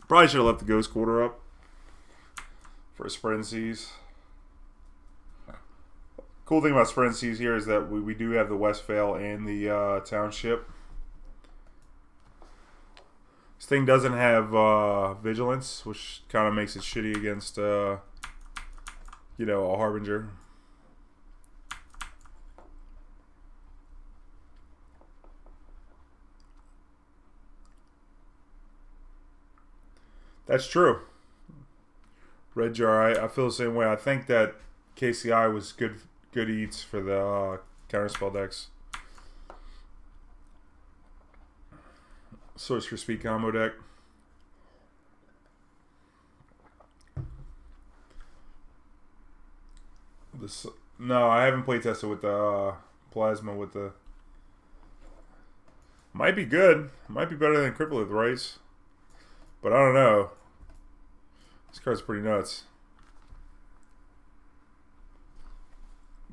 Speaker 1: Probably should have left the Ghost Quarter up for Spread and Seas. Cool thing about Spread and Seas here is that we do have the Westvale and the Township. This thing doesn't have Vigilance, which kind of makes it shitty against you know, a Harbinger. That's true. Red Jar, I feel the same way. I think that KCI was good eats for the counterspell decks. Sorcerer Speed combo deck. No, I haven't play tested with the Plasma with the... Might be good. Might be better than Cryptolith Rite. But I don't know. This card's pretty nuts.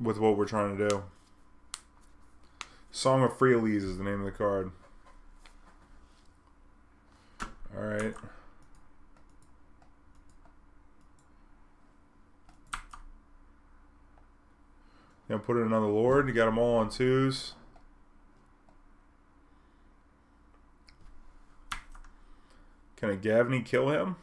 Speaker 1: With what we're trying to do. Song of Free Elise is the name of the card. Alright. Put in another Lord. You got them all on 2s. Can a Gavony kill him?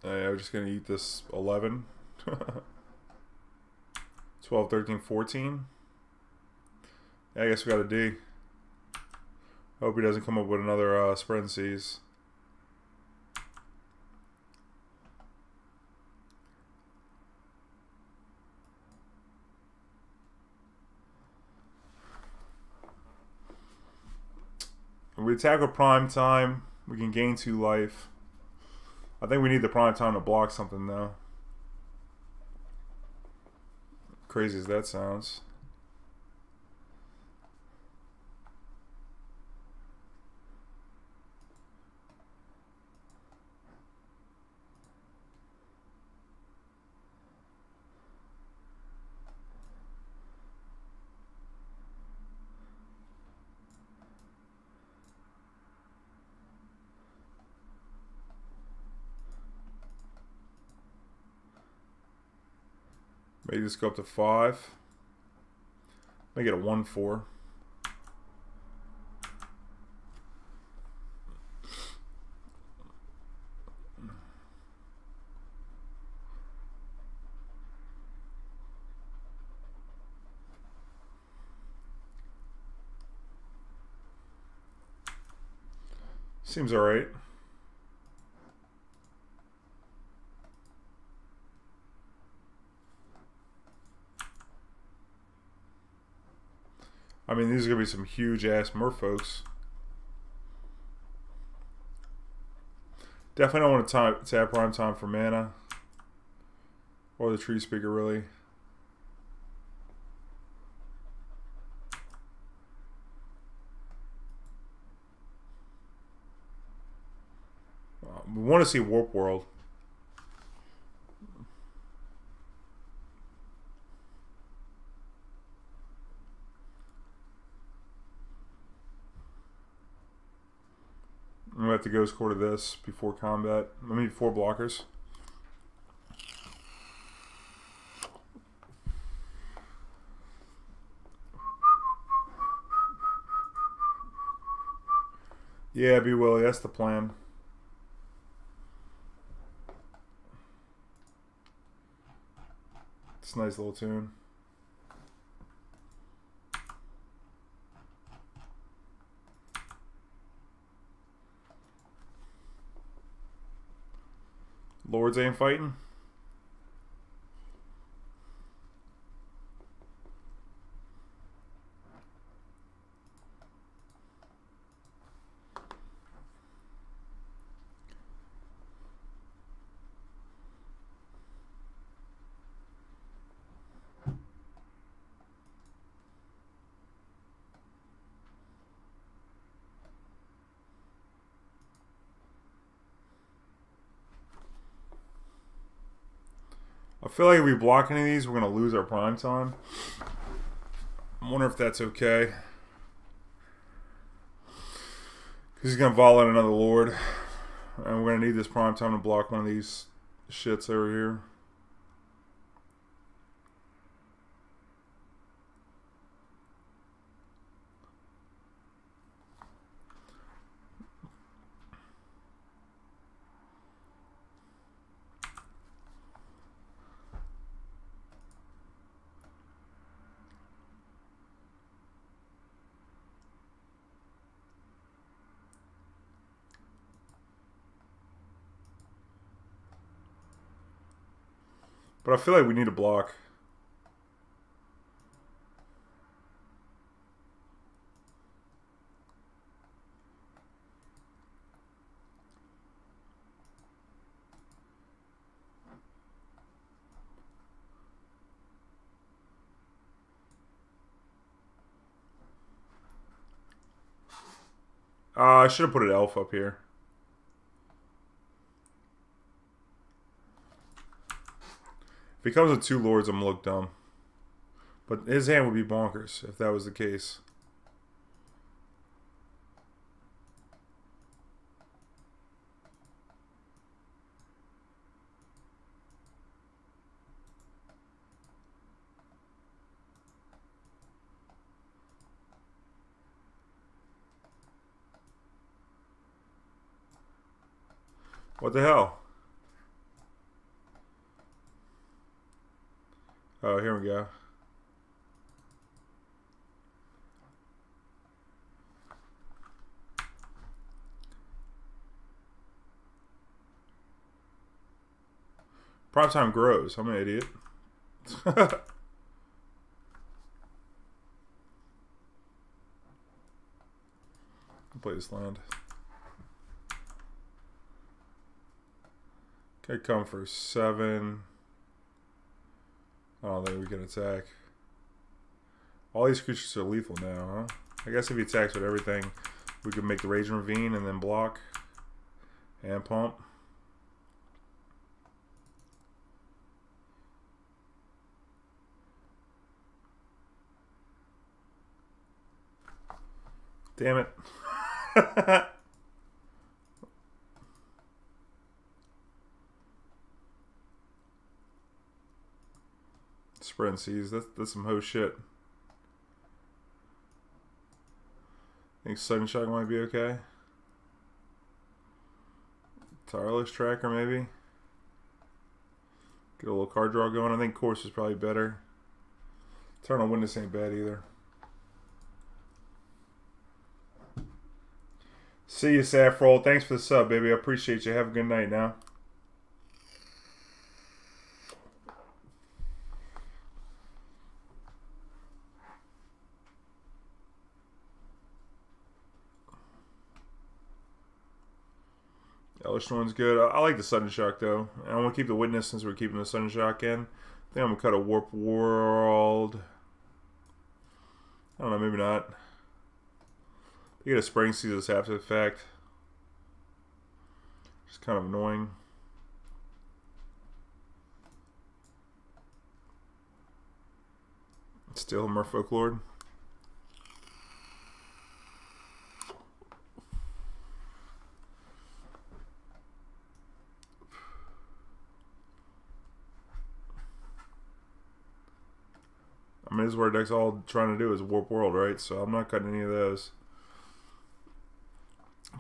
Speaker 1: I'm just going to eat this 11. 12, 13, 14. Yeah, I guess we got a D. Hope he doesn't come up with another Spread and Seas. When we attack with Prime Time, we can gain 2 life. I think we need the Prime Time to block something though. Crazy as that sounds. Make this go up to 5. Make it a 1/4. Seems alright. I mean, these are going to be some huge-ass merfolks. Definitely don't want to tap prime time for mana. Or the Treespeaker, really. We want to see Warp World. I'm going to have to Ghost Core to this before combat. I mean, 4 blockers. Yeah, be Willie. That's the plan. It's a nice little tune. Lords ain't fighting. I feel like if we block any of these, we're going to lose our prime time. I wonder if that's okay. Because he's going to volley another Lord. And we're going to need this prime time to block one of these shits over here. But I feel like we need a block. I should have put an elf up here. If he comes with 2 lords, I'm gonna look dumb. But his hand would be bonkers if that was the case. What the hell? Oh, here we go. Prime time grows. I'm an idiot. Play this land. Okay, come for 7. I don't think we can attack. All these creatures are lethal now, huh? I guess if he attacks with everything, we could make the Raging Ravine and then block. And pump. Damn it. Spread seas. That's some ho shit. Think Sudden Shock might be okay. Tireless Tracker maybe. Get a little card draw going. I think Course is probably better. Eternal Witness ain't bad either. See you, Saffroll. Thanks for the sub, baby. I appreciate you. Have a good night now. Elesh one's good. I like the Sudden Shock though. I want to keep the Witness since we're keeping the Sudden Shock in. I think I'm gonna cut a Warp World. I don't know, maybe not. You get a Spring Season's after effect. Just kind of annoying. Still a Merfolk Lord. I mean, this is what our deck's all trying to do is Warp World, right? So I'm not cutting any of those.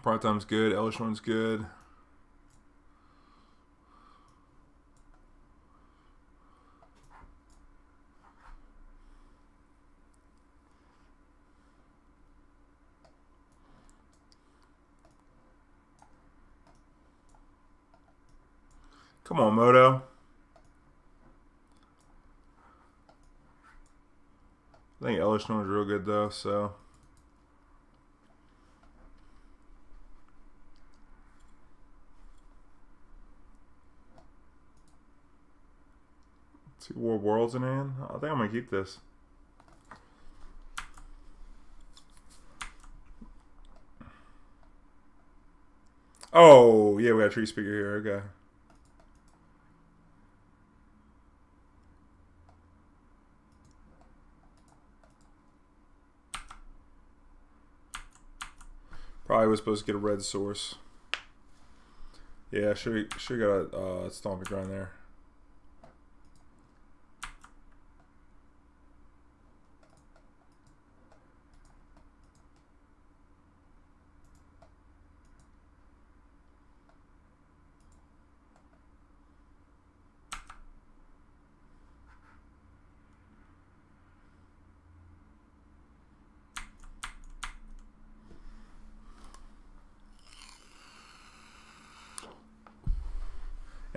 Speaker 1: Prime Time's good. Elesh one's good. Come on, Moto. I think Elesh one's real good though, so. Two War Worlds in hand. I think I'm gonna keep this. Oh, yeah, we got a Treespeaker here, okay. Probably was supposed to get a red source. Yeah, should got a Stomping Ground there.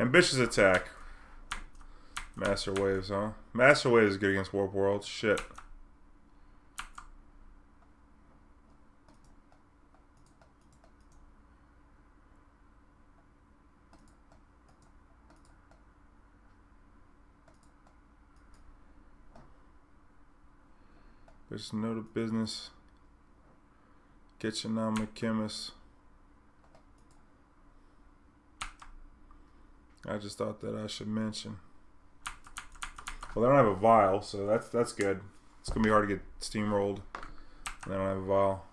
Speaker 1: Ambitious attack. Master Waves, huh? Master Waves is good against Warp World. Shit. There's no to business. Get your Nama Chemist. I just thought that I should mention. Well, they don't have a vial, so that's good. It's gonna be hard to get steamrolled. They don't have a vial.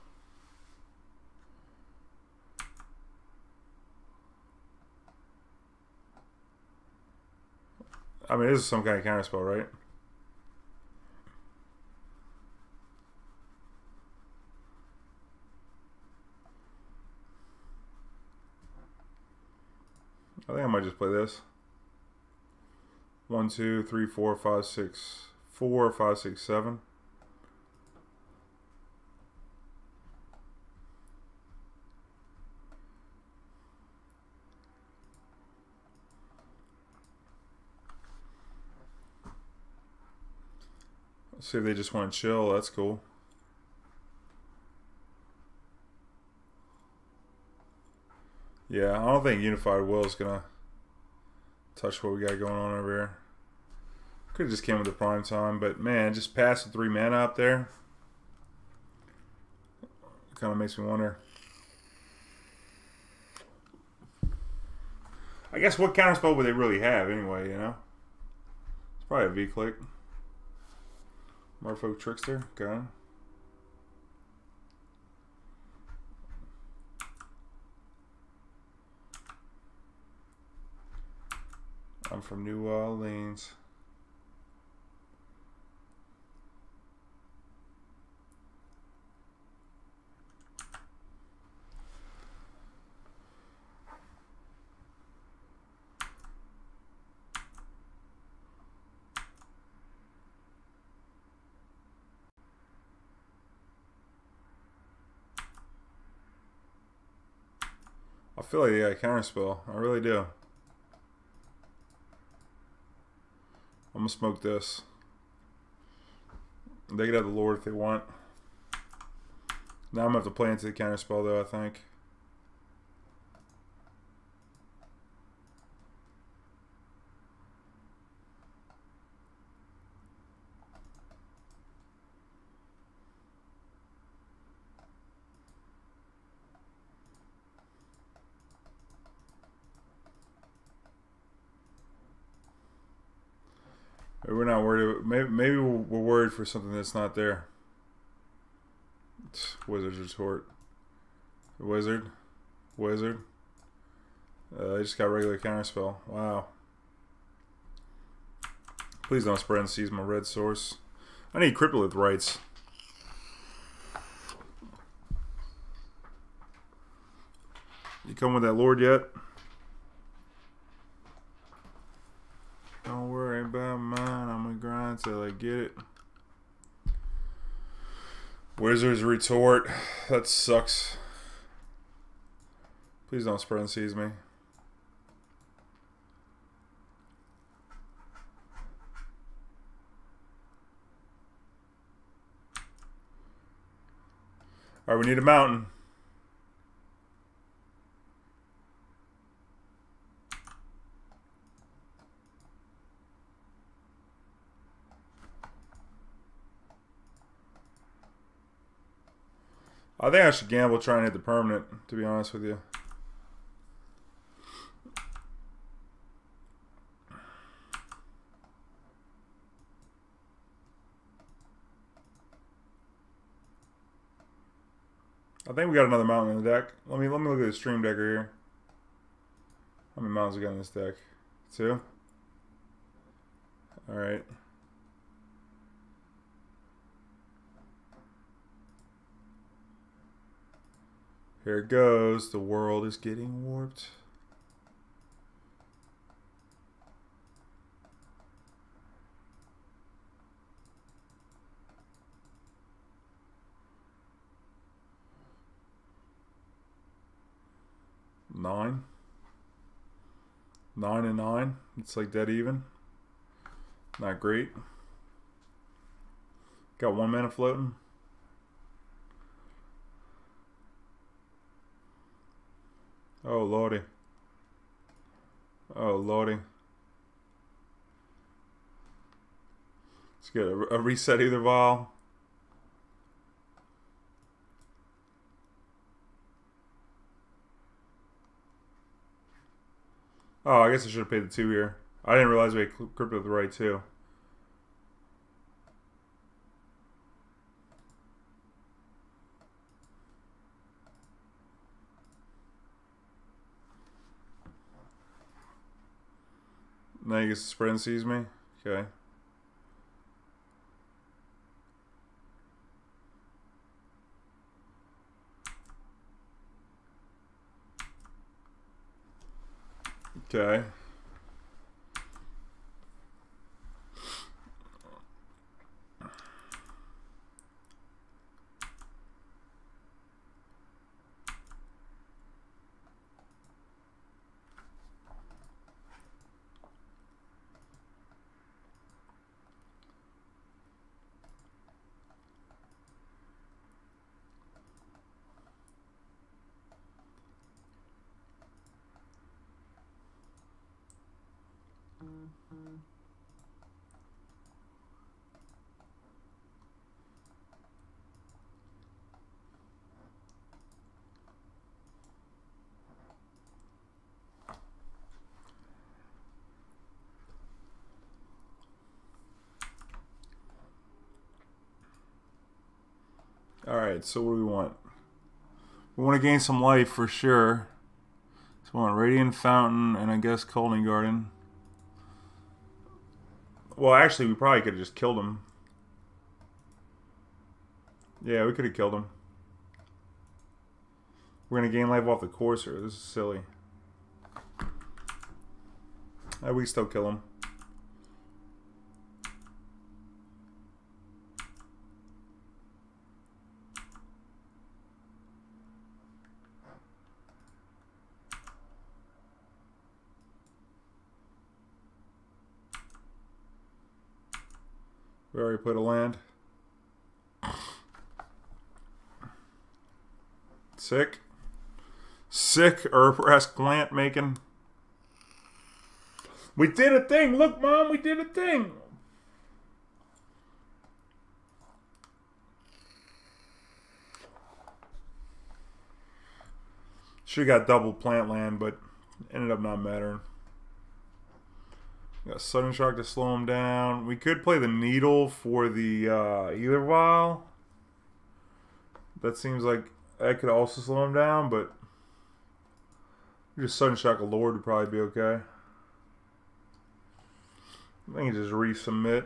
Speaker 1: I mean, this is some kind of counterspell, right? I think I might just play this. 1, 2, 3, 4, 5, 6, 4, 5, 6, 7. Let's see if they just want to chill. That's cool. Yeah, I don't think Unified Will is gonna touch what we got going on over here. Could have just came with the Prime Time, but man, just passing 3 mana up there kind of makes me wonder. I guess what counterspell would they really have anyway, you know? It's probably a V-click. Merfolk Trickster, okay. I'm from New Orleans. I feel like they got a counterspell. I really do. I'm gonna smoke this. They could have the Lord if they want. Now I'm gonna have to play into the counterspell though, I think. We're not worried. Maybe we're worried for something that's not there. Wizard's Retort. Wizard. I just got regular counterspell. Wow. Please don't spread and seize my red source. I need Cryptolith Rites. You come with that Lord yet? Don't worry about mine, I'm gonna grind till I get it. Wizard's Retort. That sucks. Please don't spread and seize me. Alright, we need a mountain. I think I should gamble trying to hit the permanent, to be honest with you. I think we got another mountain in the deck. Let me look at the stream decker here. How many mountains we got in this deck? 2? Alright. Here it goes. The world is getting warped. Nine and 9. It's like dead even. Not great. Got 1 mana floating. Oh lordy. Oh lordy. Let's get a reset either vial. Oh, I guess I should have paid the 2 here. I didn't realize we had Cryptolith Rite too. Now you get to spread and seize me? Okay. Okay. Alright, so what do we want? We want to gain some life for sure. So we want Radiant Fountain and I guess Khalni Garden. Well, actually, we probably could have just killed him. Yeah, we could have killed him. We're going to gain life off the Courser. This is silly. We still kill him. We already put a land. Sick. Sick Urabrask plant making. We did a thing! Look, Mom, we did a thing! Should've got double plant land, but ended up not mattering. Got Sudden Shock to slow him down. We could play the Needle for the Ether Vial. That seems like that could also slow him down, but just Sudden Shock a Lord would probably be okay. I think just resubmit.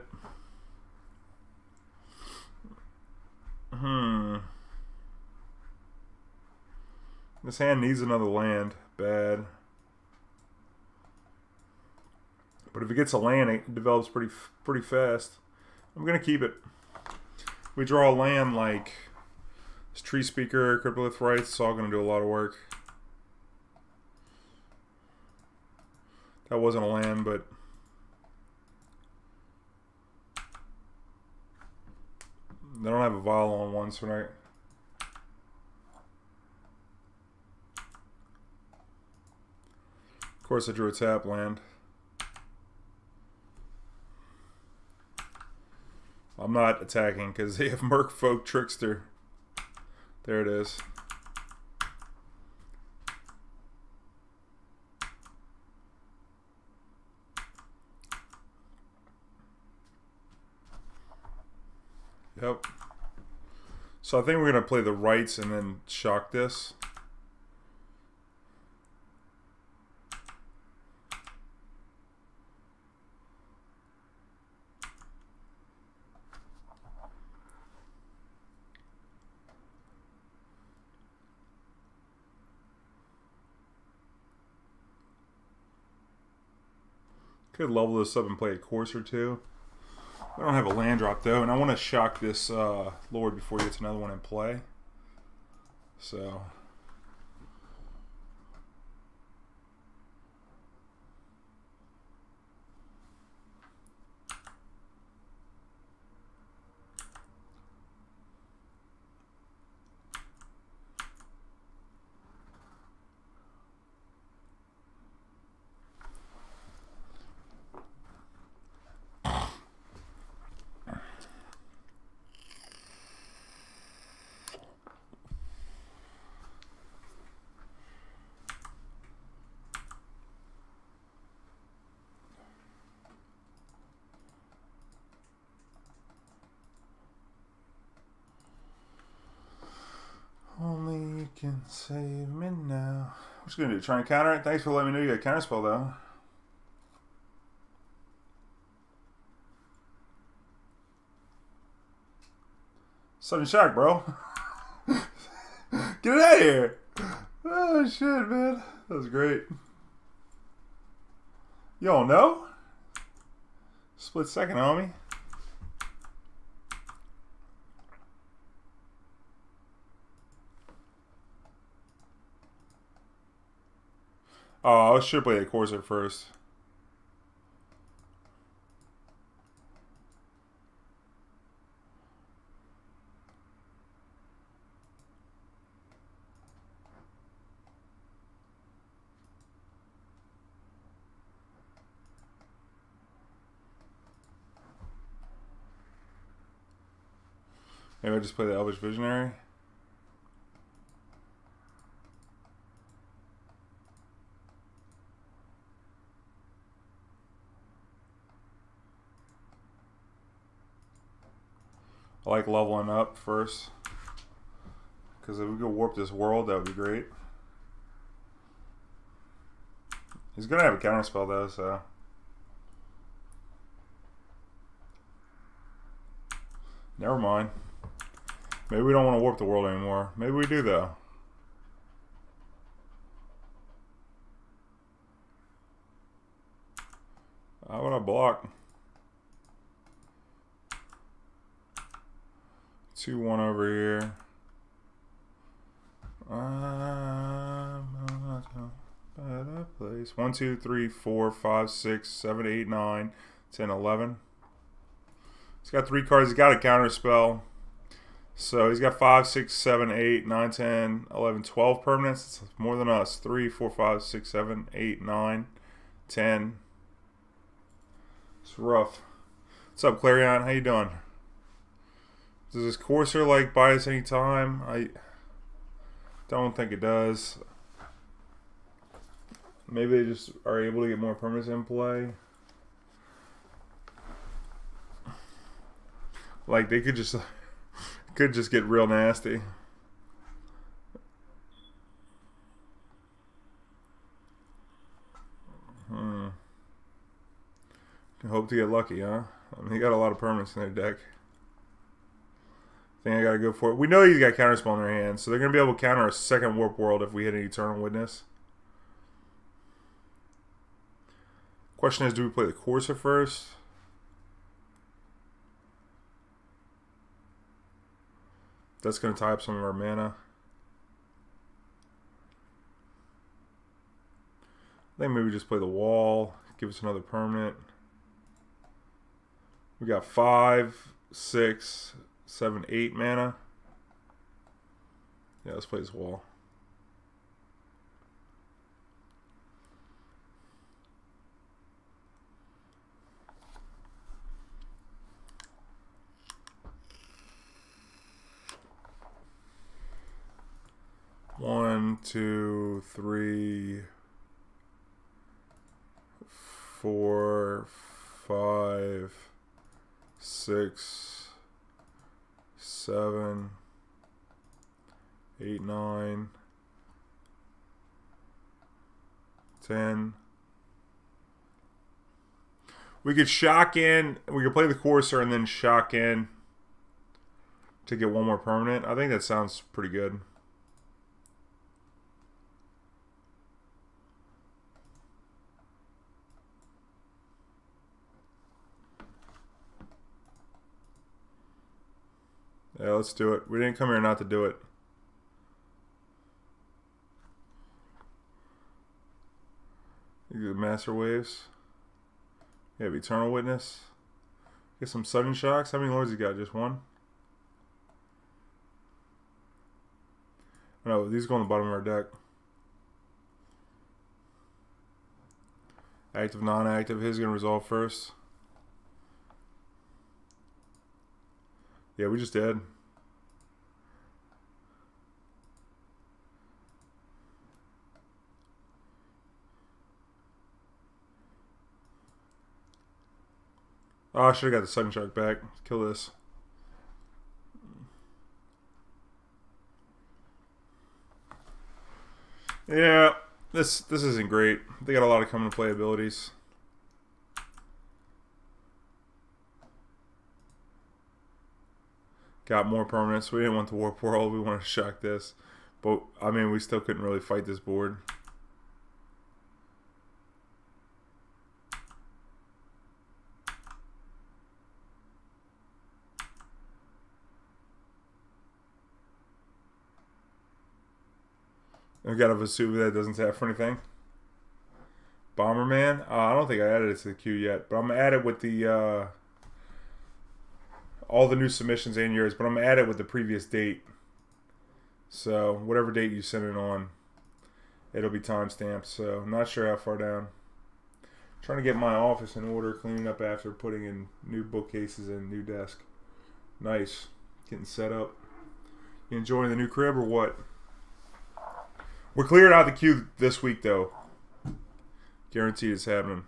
Speaker 1: This hand needs another land. Bad. But if it gets a land, it develops pretty fast. I'm gonna keep it. We draw a land like this Treespeaker, Cryptolith Rite. It's all gonna do a lot of work. That wasn't a land, but they don't have a vial on one, so right. Of course, I drew a tap land. I'm not attacking because they have Merfolk Trickster. There it is. Yep. So I think we're going to play the rights and then shock this. Could level this up and play a Courser too. I don't have a land drop though, and I want to shock this Lord before he gets another one in play. So only you can save me now. What's gonna do? Try and counter it? Thanks for letting me know you got counterspell though. Sudden shock, bro. Get it out of here. Oh shit, man. That was great. You don't know? Split second, homie. Oh, I should play the Courser first. Maybe I just play the Elvish Visionary. I like leveling up first, because if we could warp this world, that would be great. He's gonna have a counterspell though, so never mind. Maybe we don't want to warp the world anymore. Maybe we do though. How about I block? 2-1 over here. Better place. 1, 2, 3, 4, 5, 6, 7, 8, 9, 10, 11. He's got 3 cards. He's got a counter spell. So he's got 5, 6, 7, 8, 9, 10, 11, 12 permanents. It's more than us. 3, 4, 5, 6, 7, 8, 9, 10. It's rough. What's up, Clarion? How you doing? Does this Courser like buy us any time? I don't think it does. Maybe they just are able to get more permanents in play. Like they could just get real nasty. Can hope to get lucky, huh? I mean, he got a lot of permanents in their deck. I think I gotta go for it. We know he's got counterspell in their hands, so they're gonna be able to counter a second Warp World if we hit an Eternal Witness. Question is, do we play the Courser first? That's gonna tie up some of our mana. I think maybe we just play the wall, give us another permanent. We got 5, 6, 7, 8 mana. Yeah, let's play this wall. One, 2, 3, 4, 5, 6, 7, 8, 9, 10. We could shock in. We could play the Courser and then shock in to get one more permanent. I think that sounds pretty good. Yeah, let's do it. We didn't come here not to do it. You get Master Waves. You have Eternal Witness. Get some Sudden Shocks. How many Lords you got? Just one? No, these go on the bottom of our deck. Active, non-active. His gonna resolve first. Yeah, we just did. Oh, I should have got the Sudden Shock back. Let's kill this. Yeah, this isn't great. They got a lot of come into play abilities. Got more permanents. We didn't want the Warp World. We wanted to shock this. But, I mean, we still couldn't really fight this board. We got a Vesuva that doesn't tap for anything. Bomberman. I don't think I added it to the queue yet. But I'm going to add it with the... all the new submissions and yours, but I'm going to add it with the previous date. So, whatever date you send it on, it'll be timestamped. So, I'm not sure how far down. Trying to get my office in order, cleaning up after putting in new bookcases and new desk. Nice. Getting set up. You enjoying the new crib or what? We're clearing out the queue this week, though. Guaranteed it's happening.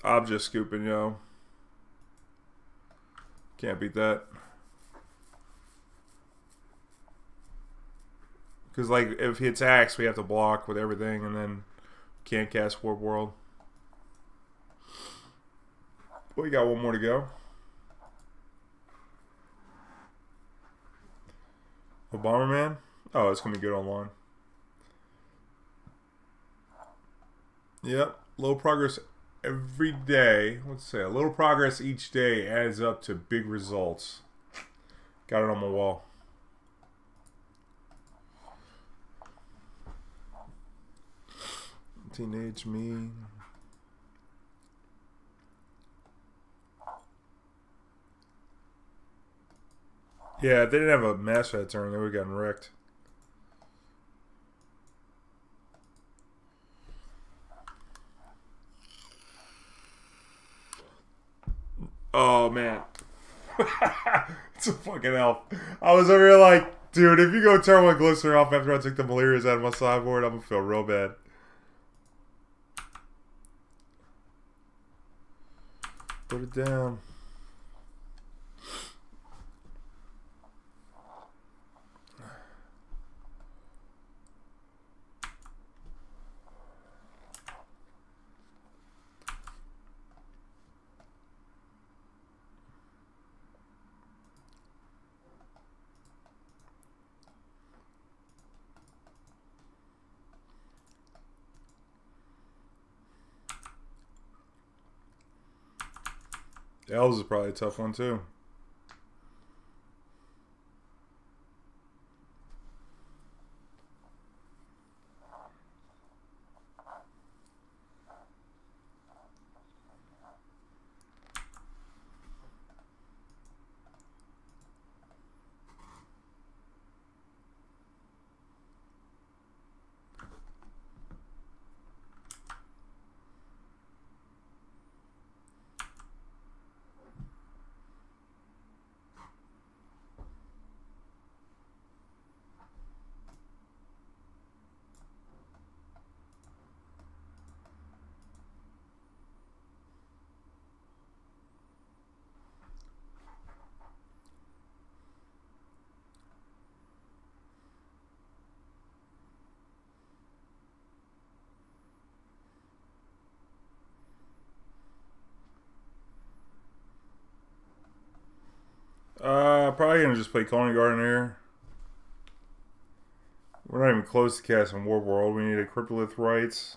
Speaker 1: I'm just scooping, yo. Can't beat that. Because, like, if he attacks, we have to block with everything, and then can't cast Warp World. We got one more to go. Bomberman? Oh, it's going to be good online. Yep. Low progress every day. Let's say a little progress each day adds up to big results. Got it on my wall. Teenage me. Yeah, if they didn't have a master that turn, they would have gotten wrecked. Oh, man. It's a fucking elf. I was over here like, dude, if you go turn one Glistener off after I took the Malarias out of my sideboard, I'm going to feel real bad. Put it down. Elves is probably a tough one too. Probably gonna just play Khalni Garden here. We're not even close to casting Warp World. We need a Cryptolith Rite.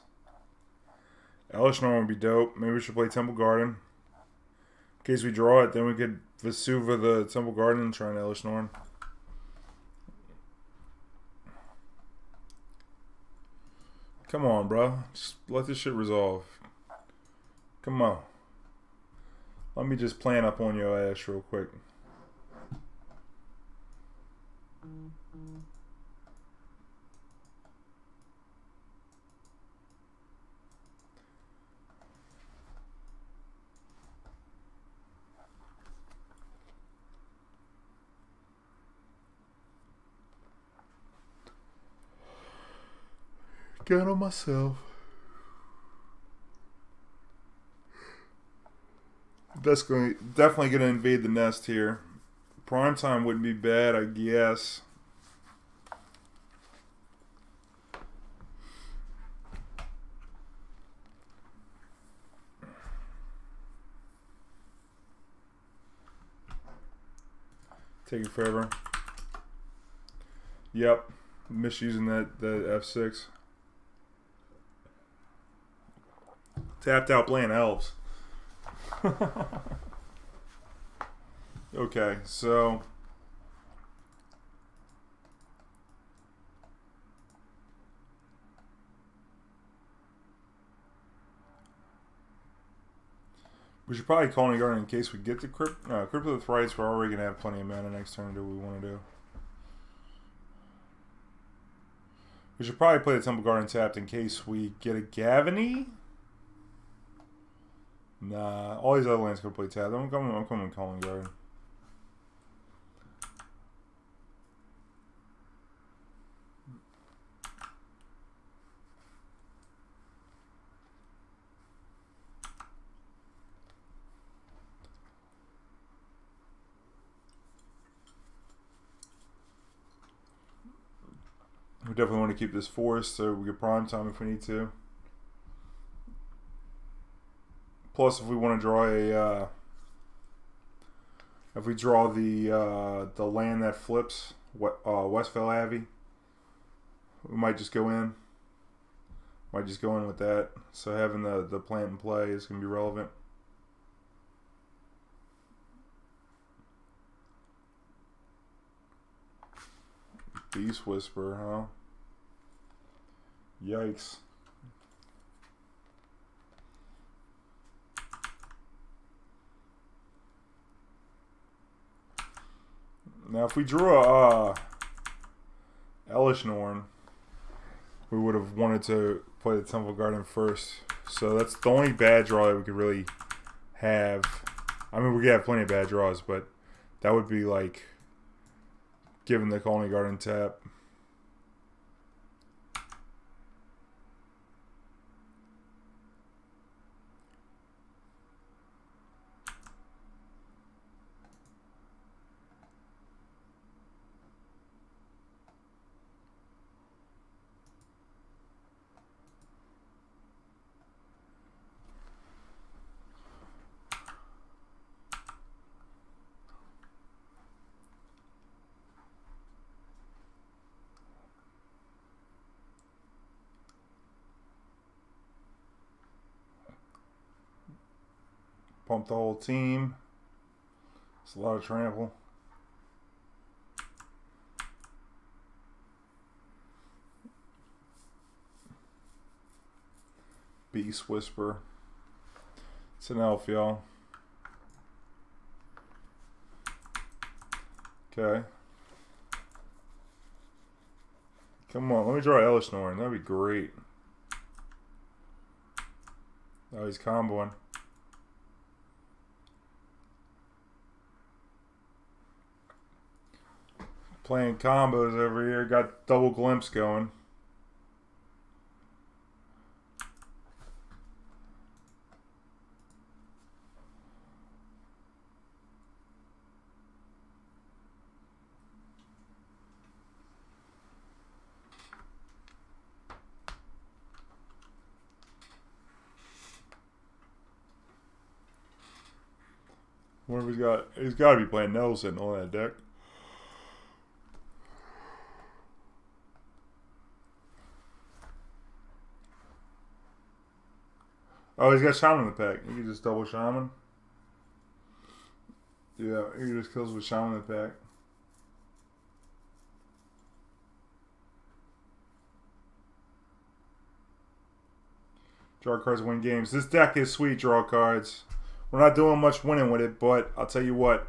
Speaker 1: Elesh Norn would be dope. Maybe we should play Temple Garden. In case we draw it, then we could Vesuva the Temple Garden and try an Elesh Norn. Come on, bro. Just let this shit resolve. Come on. Let me just plan up on your ass real quick. Got on myself. That's definitely going to invade the nest here. Prime time wouldn't be bad, I guess. Taking forever. Yep. Misusing that F6. Tapped out playing elves. Okay, so we should probably call Khalni Garden in case we get the Cryptolith Rites. We're already gonna have plenty of mana next turn. Do what we want to do? We should probably play the Temple Garden tapped in case we get a Gavony. Nah, all these other lands can play tapped. I'm coming Khalni Garden. We definitely want to keep this forest so we get prime time if we need to. Plus, if we want to draw a, if we draw the land that flips, Westvale Abbey, we might just go in. Might just go in with that. So having the plant in play is going to be relevant. Beast Whisperer, huh? Yikes. Now, if we drew a Elesh Norn, we would have wanted to play the Temple Garden first. So that's the only bad draw that we could really have. I mean, we could have plenty of bad draws, but that would be like giving the Khalni Garden tap. Pump the whole team. It's a lot of trample. Beast Whisper. It's an elf, y'all. Okay. Come on, let me draw Elesh Norn. That'd be great. Oh, he's comboing. Playing combos over here. Got double glimpse going. What have we got? He's got to be playing Nelson on that deck. Oh, he's got Shaman in the pack. He can just double Shaman. Yeah, he just kills with Shaman in the pack. Draw cards, win games. This deck is sweet, draw cards. We're not doing much winning with it, but I'll tell you what.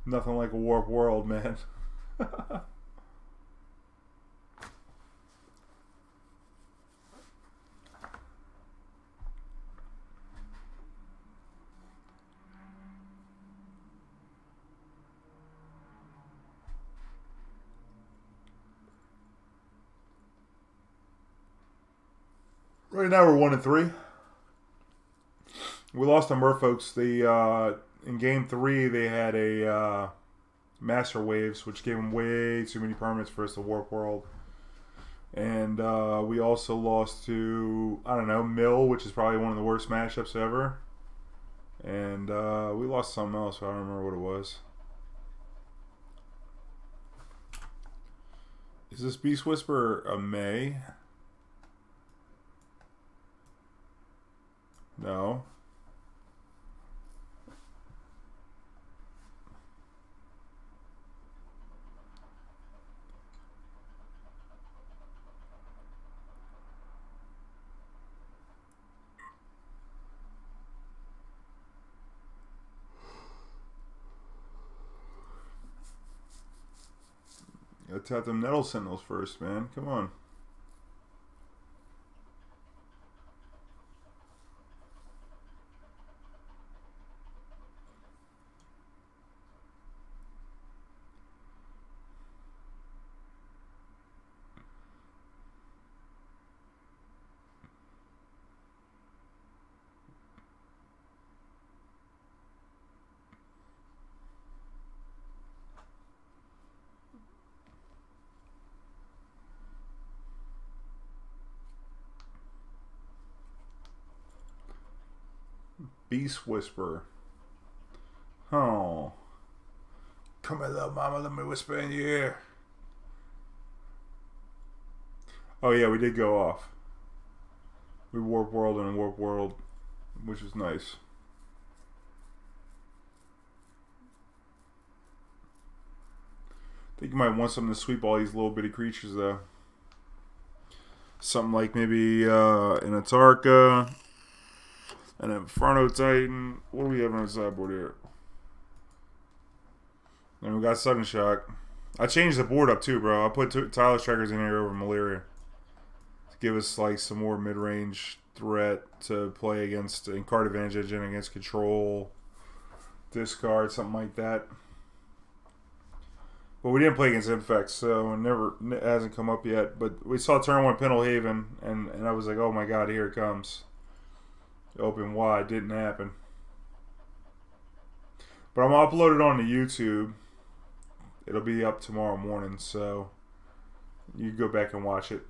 Speaker 1: Nothing like a Warp World, man. Right now we're 1-3. We lost to Merfolks. In game 3 they had a Master Waves, which gave them way too many permanents for us to Warp World. And we also lost to, I don't know, Mill, which is probably one of the worst matchups ever. And we lost something else, I don't remember what it was. Is this Beast Whisper a May? No. Gotta tap them Nettle Sentinels first, man. Come on. Beast Whisper. Oh. Come here, little mama, let me whisper in your ear. Oh yeah, we did go off. We Warp World and Warp World, which is nice. I think you might want something to sweep all these little bitty creatures though. Something like maybe an Atarka. An Inferno Titan. What do we have on our sideboard here? And we got Sudden Shock. I changed the board up too, bro. I put Tireless Trackers in here over Malaria to give us like some more mid-range threat to play against in card advantage and against control, discard, something like that. But we didn't play against Infect, so it hasn't come up yet. But we saw turn 1 Pendelhaven, and I was like, oh my god, here it comes. Open wide, didn't happen. But I'm gonna upload it onto YouTube. It'll be up tomorrow morning, so you can go back and watch it.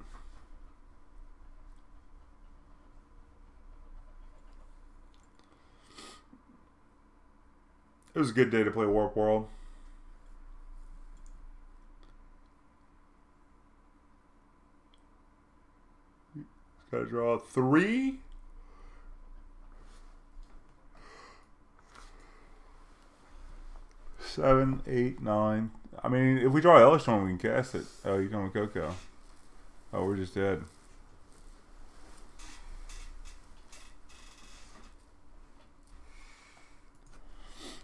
Speaker 1: It was a good day to play Warp World. Gotta draw 3. Seven, 8, 9. I mean, if we draw Elesh Norn, we can cast it. Oh, you're going with Coco. Oh, we're just dead.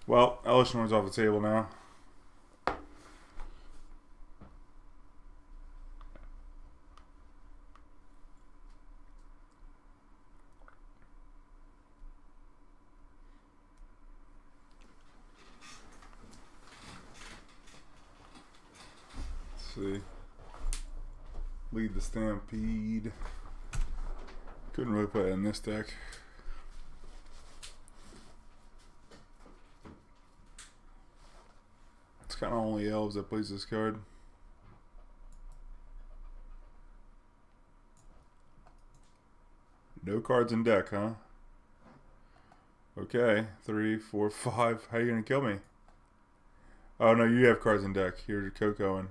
Speaker 1: Well, Elesh Norn's off the table now. See, lead the Stampede. Couldn't really play it in this deck. It's kind of only Elves that plays this card. No cards in deck, huh? Okay, 3, 4, 5. How are you gonna kill me? Oh no, you have cards in deck. You're Cocoing.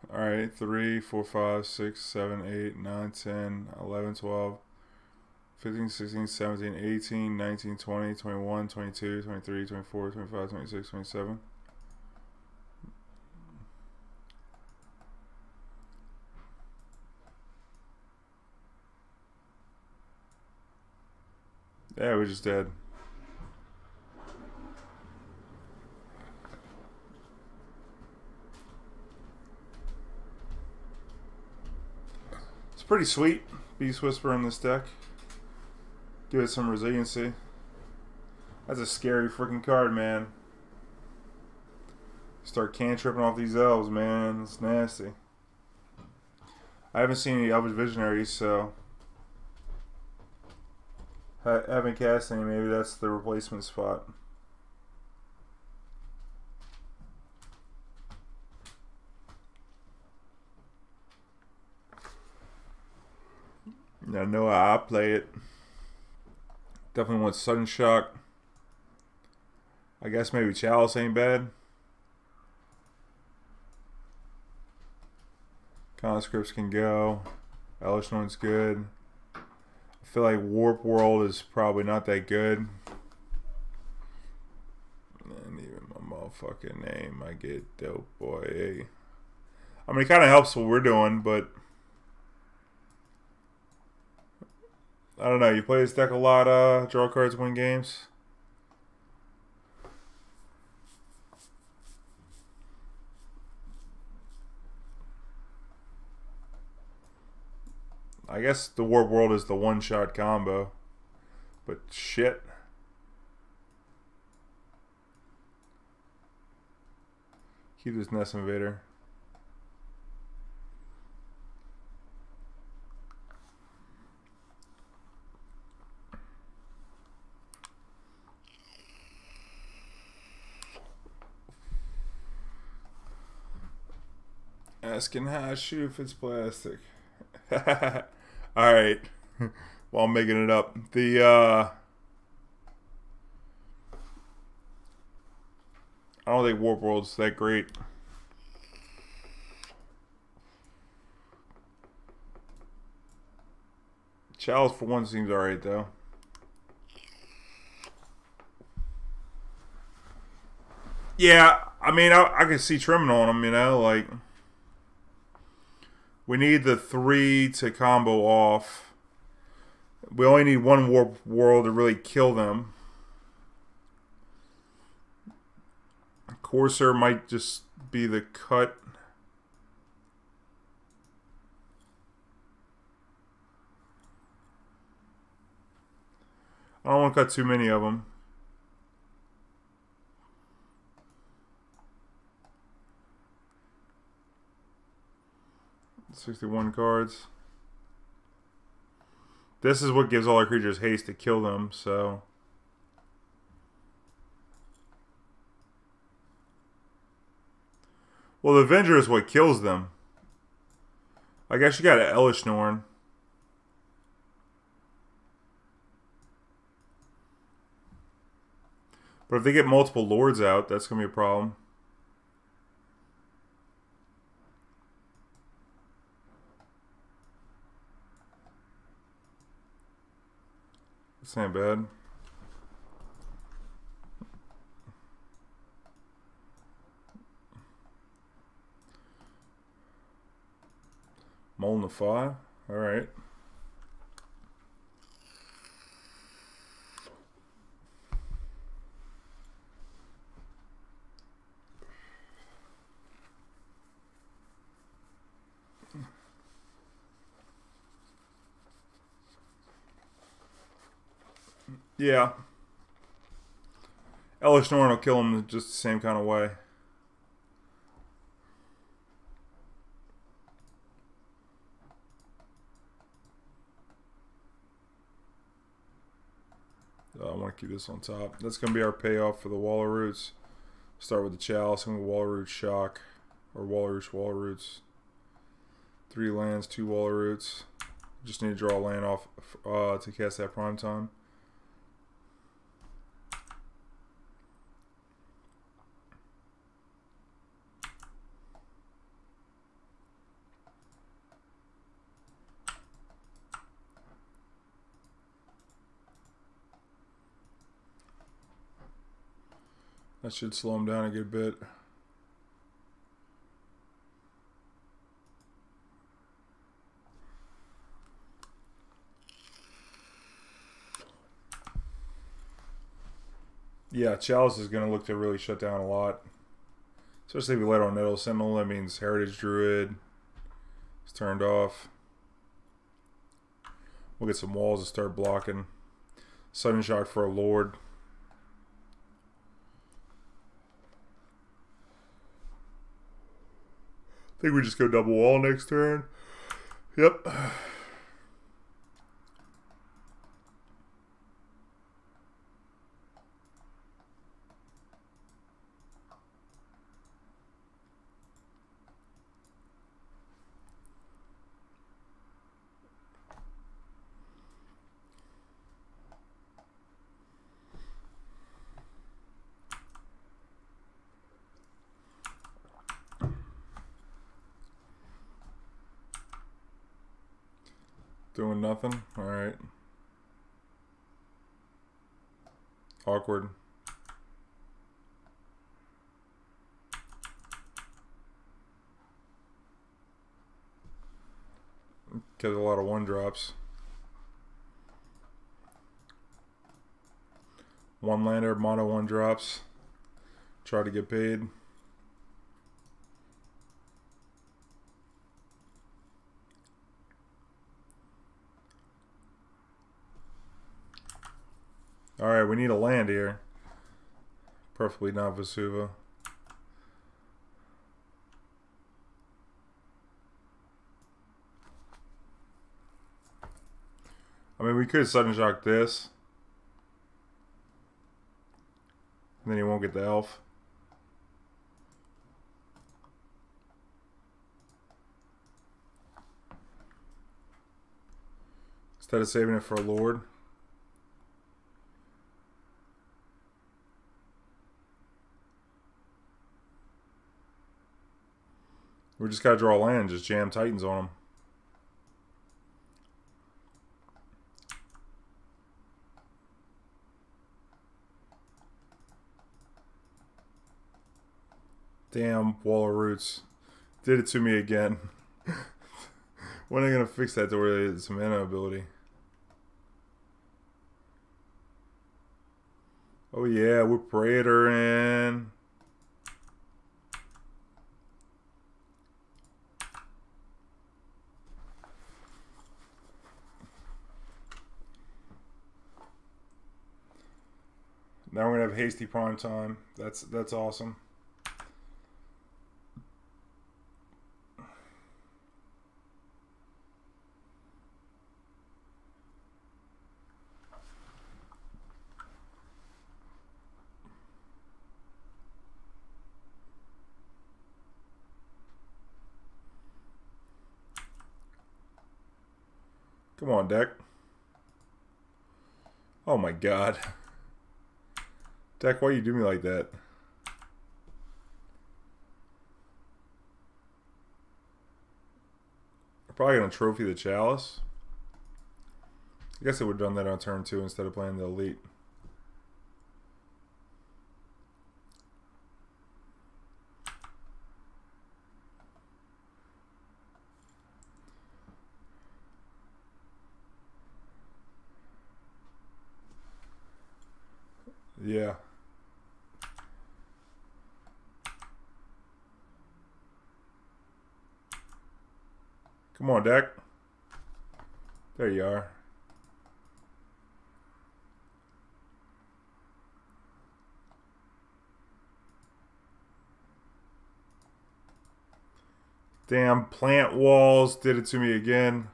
Speaker 1: Alright, 3, 4, 5, 6, 7, 8, 9, 10, 11, 12, 15, 16, 17, 18, 19, 20, 21, 22, 23, 24, 25, 26, 27. Yeah, we're just dead. Pretty sweet, Beast Whisper in this deck. Give it some resiliency. That's a scary freaking card, man. Start cantripping off these elves, man. It's nasty. I haven't seen any Elvish Visionaries, so I haven't cast any. Maybe that's the replacement spot. I know how I play it. Definitely want Sudden Shock. I guess maybe Chalice ain't bad. Conscripts can go. Elesh Norn's good. I feel like Warp World is probably not that good. And even my motherfucking name, I get dope boy. I mean, it kind of helps what we're doing, but I don't know. You play this deck a lot, draw cards, win games. I guess the Warp World is the one-shot combo, but shit. Keep this Nest Invader. Asking how I shoot if it's plastic. Alright. While I'm making it up. I don't think Warp World's that great. Chalice for one seems alright though. Yeah, I mean I can see trimming on them, you know, like we need the 3 to combo off. We only need one Warp World to really kill them. Courser might just be the cut. I don't want to cut too many of them. $61 cards. This is what gives all our creatures haste to kill them, so... Well, the Avenger is what kills them. I guess you got an Elesh Norn. But if they get multiple Lords out, that's going to be a problem. That's not bad. Mole in the 5. Alright. Yeah. Elesh Norn will kill him just the same kind of way. I want to keep this on top. That's going to be our payoff for the Waller Roots. Start with the Chalice and the Waller Root Shock. Or Waller Roots. 3 lands, 2 Waller Roots. Just need to draw a land off to cast that Prime Time. That should slow him down a good bit. Yeah, Chalice is going to look to really shut down a lot. Especially if we let on Nettle Sentinel, that means Heritage Druid is turned off. We'll get some walls to start blocking. Sudden Shock for a Lord. I think we just go double wall next turn. Yep. Doing nothing? Alright. Awkward. Get a lot of 1-drops. 1-lander, mono 1-drops. Try to get paid. Alright, we need a land here. Preferably not Vesuva. I mean, we could sudden shock this. And then he won't get the elf. Instead of saving it for a Lord. We just gotta draw land, just jam Titans on them. Damn, Wall of Roots. Did it to me again. When are they gonna fix that to where there's some mana ability? Oh yeah, we're Praetor in. Now we're gonna have hasty prime time. That's awesome. Come on, deck. Oh my god. Deck, why you do me like that? I'm probably gonna trophy the Chalice. I guess I would have done that on turn 2 instead of playing the Elite. Yeah. Come on, deck. There you are. Damn, plant walls did it to me again.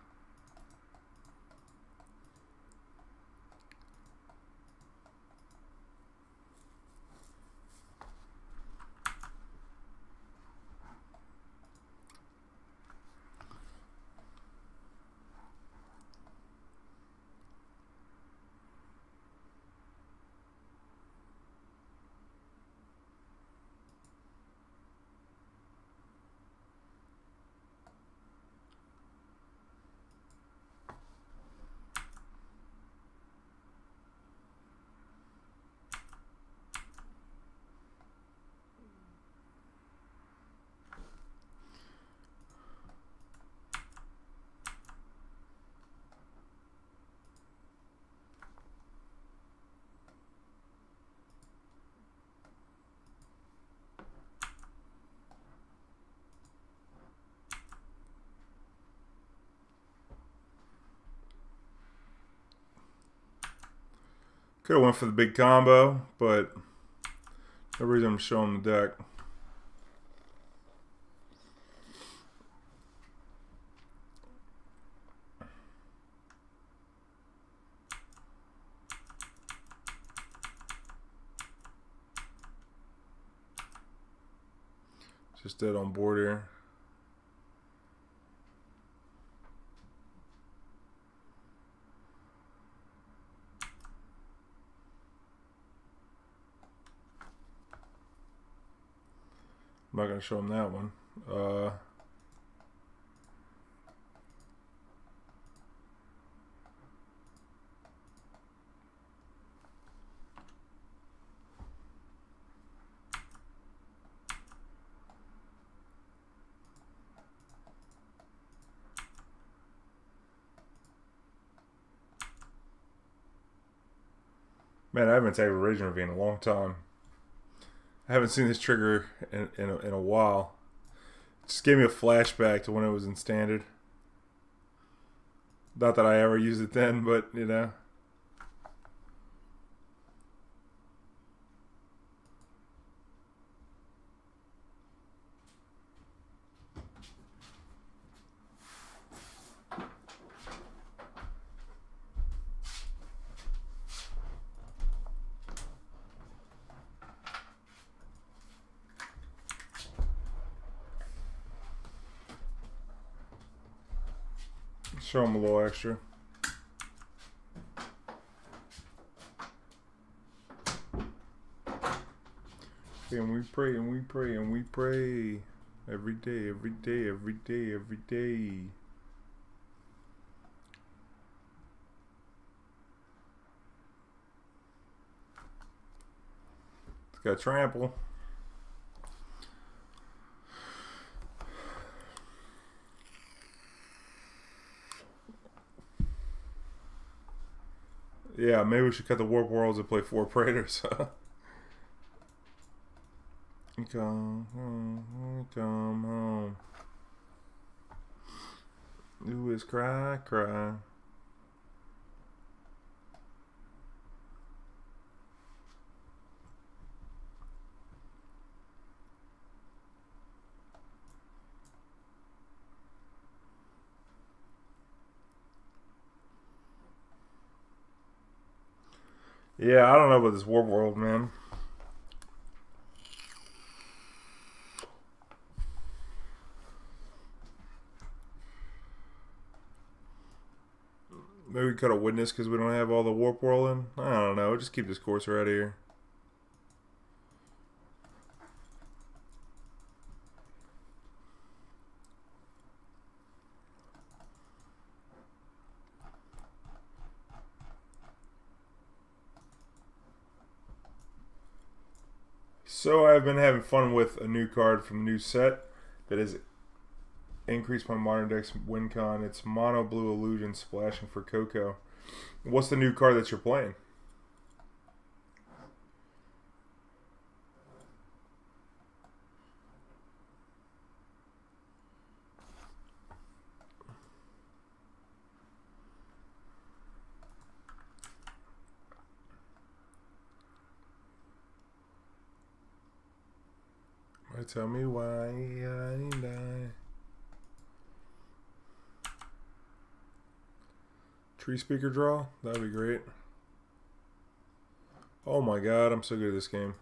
Speaker 1: Could have went for the big combo, but no reason I'm showing the deck. Just dead on board here. I'm not going to show him that one. Man, I haven't taken Raging Ravine in a long time. I haven't seen this trigger in a while. It just gave me a flashback to when it was in Standard. Not that I ever used it then, but, you know. Show them a little extra. And we pray and we pray and we pray. Every day, every day, every day, every day. It's got trample. Yeah, maybe we should cut the Warp Worlds and play 4 Praetors. Come home, come home. Who is cry, cry? Yeah, I don't know about this Warp World, man. Maybe we cut a witness because we don't have all the Warp World in. I don't know. Just keep this Courser out of here. So I've been having fun with a new card from the new set that has increased my modern deck's win con. It's Mono Blue Illusion Splashing for Coco. What's the new card that you're playing? Tell me why I die. Treespeaker draw? That'd be great. Oh my god, I'm so good at this game.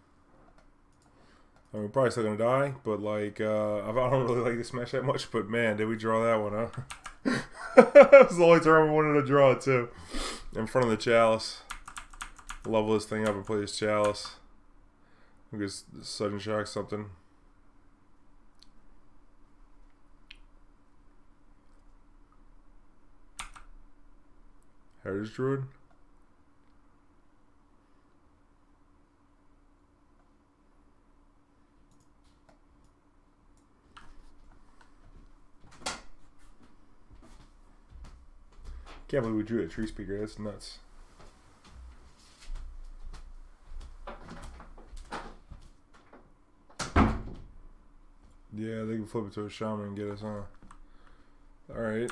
Speaker 1: I mean, we're probably still gonna die, but like, I don't really like this match that much, but man, did we draw that one, huh? That was the only turn we wanted to draw it, too. In front of the Chalice. Level this thing up and play this Chalice. I guess sudden shock something. Heritage Druid. Can't believe we drew a Treespeaker. That's nuts. Yeah, they can flip it to a shaman and get us on. Alright.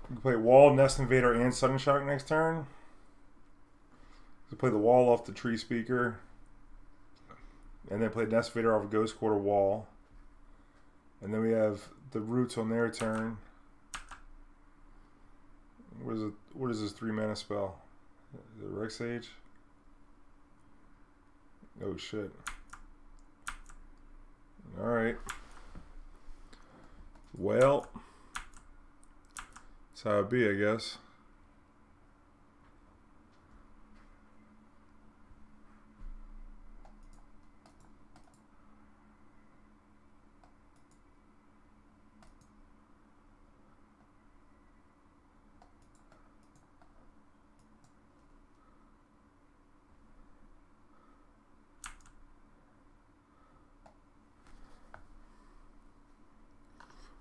Speaker 1: You can play Wall, Nest Invader, and Sudden Shock next turn. You can play the Wall off the Treespeaker. And then play Nest Invader off a Ghost Quarter Wall. And then we have the Roots on their turn. What is this 3-mana spell? Is it Rex Sage? Oh shit. Alright. Well, that's how it be, I guess.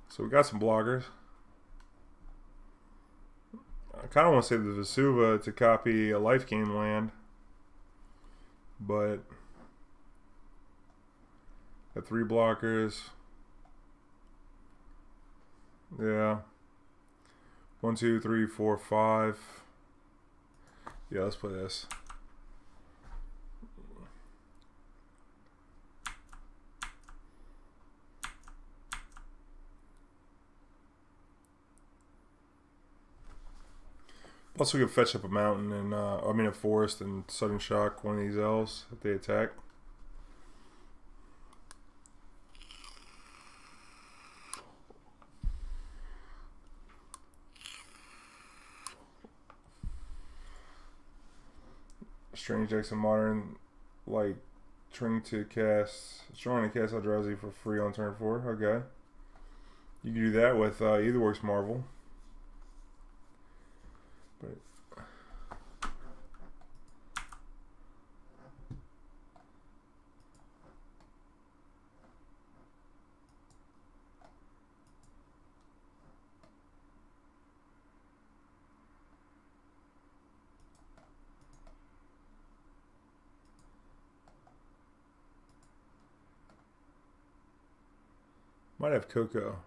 Speaker 1: So we got some blockers. I kind of want to save the Vesuva to copy a life gain land, but got 3 blockers. Yeah. 1, 2, 3, 4, 5. Yeah, let's play this. Also, we can fetch up a mountain and I mean a forest and sudden shock one of these elves if they attack. Strange decks in modern, like trying to cast Eldrazi for free on turn 4. Okay, you can do that with either works Marvel. But Might have Coco.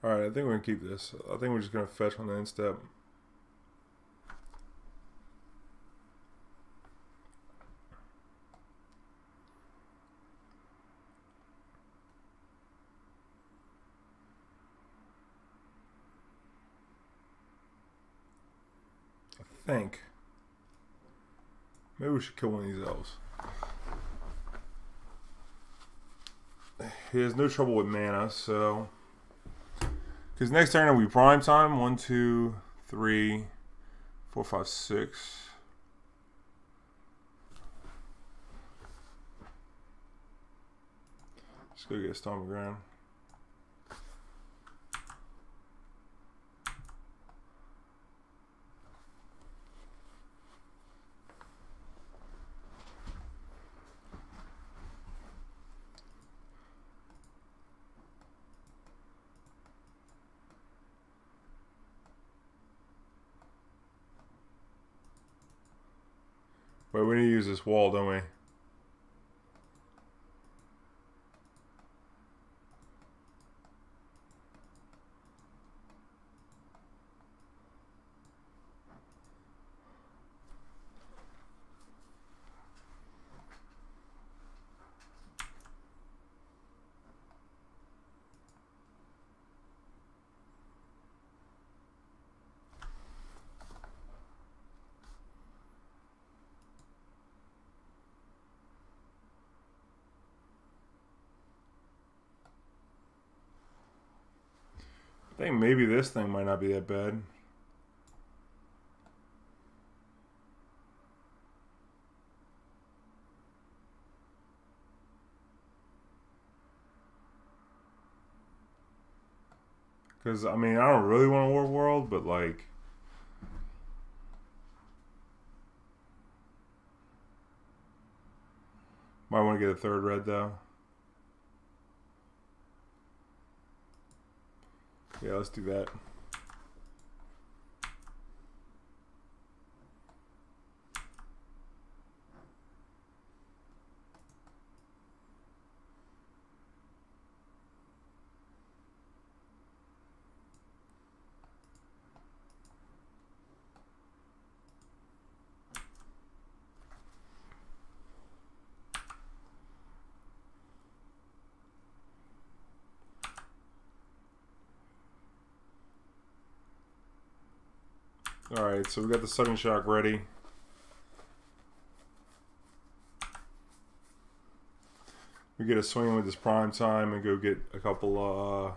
Speaker 1: Alright, I think we're going to keep this. I think we're just going to fetch on the end step. I think. Maybe we should kill one of these elves. He has no trouble with mana, so... Because next turn it'll be prime time. 1, 2, 3, 4, 5, 6. Let's go get Stomping Ground. Wait, we need to use this wall, don't we? I think maybe this thing might not be that bad. Because, I mean, I don't really want a War World, but like... Might want to get a third red, though. Yeah, let's do that. Alright, so we got the Sudden Shock ready. We get a swing with this prime time and go get a couple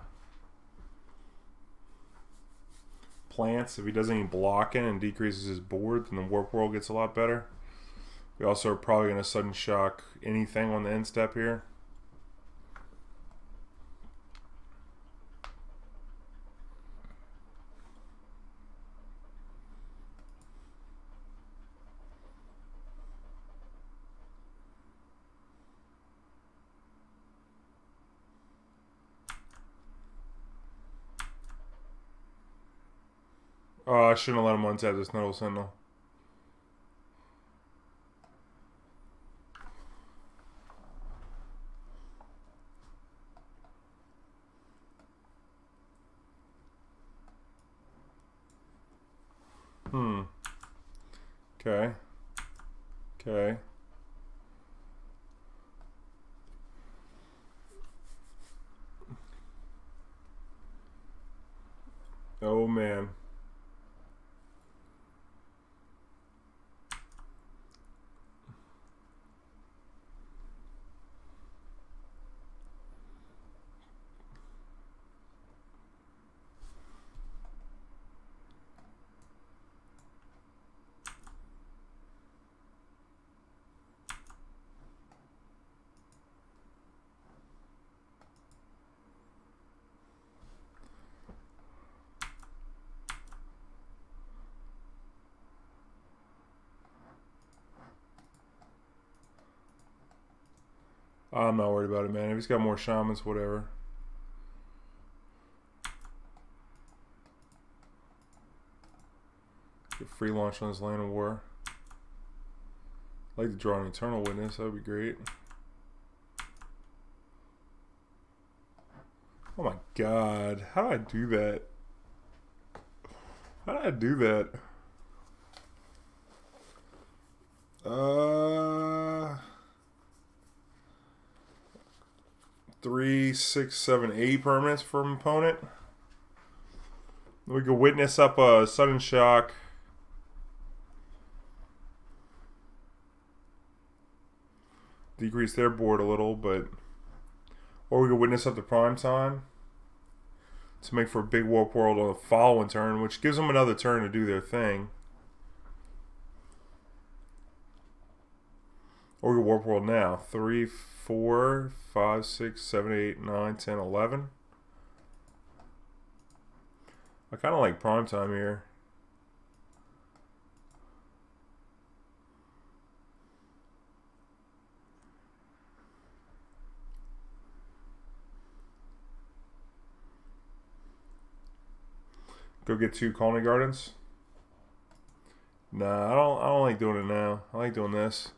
Speaker 1: plants. If he does any blocking and decreases his board, then the Warp World gets a lot better. We also are probably going to Sudden Shock anything on the end step here. Oh, I shouldn't have let him untap this Noble Sentinel. Okay. Okay. Oh, man. I'm not worried about it, man. If he's got more shamans, whatever. Get free launch on this Land of War. I'd like to draw an Eternal Witness. That would be great. Oh my god. How did I do that? How did I do that? 3, 6, 7, 8 permanents from opponent. We could witness up a sudden shock. Decrease their board a little, but... Or we could witness up the prime time to make for a big warp world on the following turn, which gives them another turn to do their thing. Or we could warp world now. 3, 4, 5, 6, 7, 8, 9, 10, 11. I kind of like prime time here. Go get 2 Khalni Gardens. Nah, I don't like doing it now. I like doing this.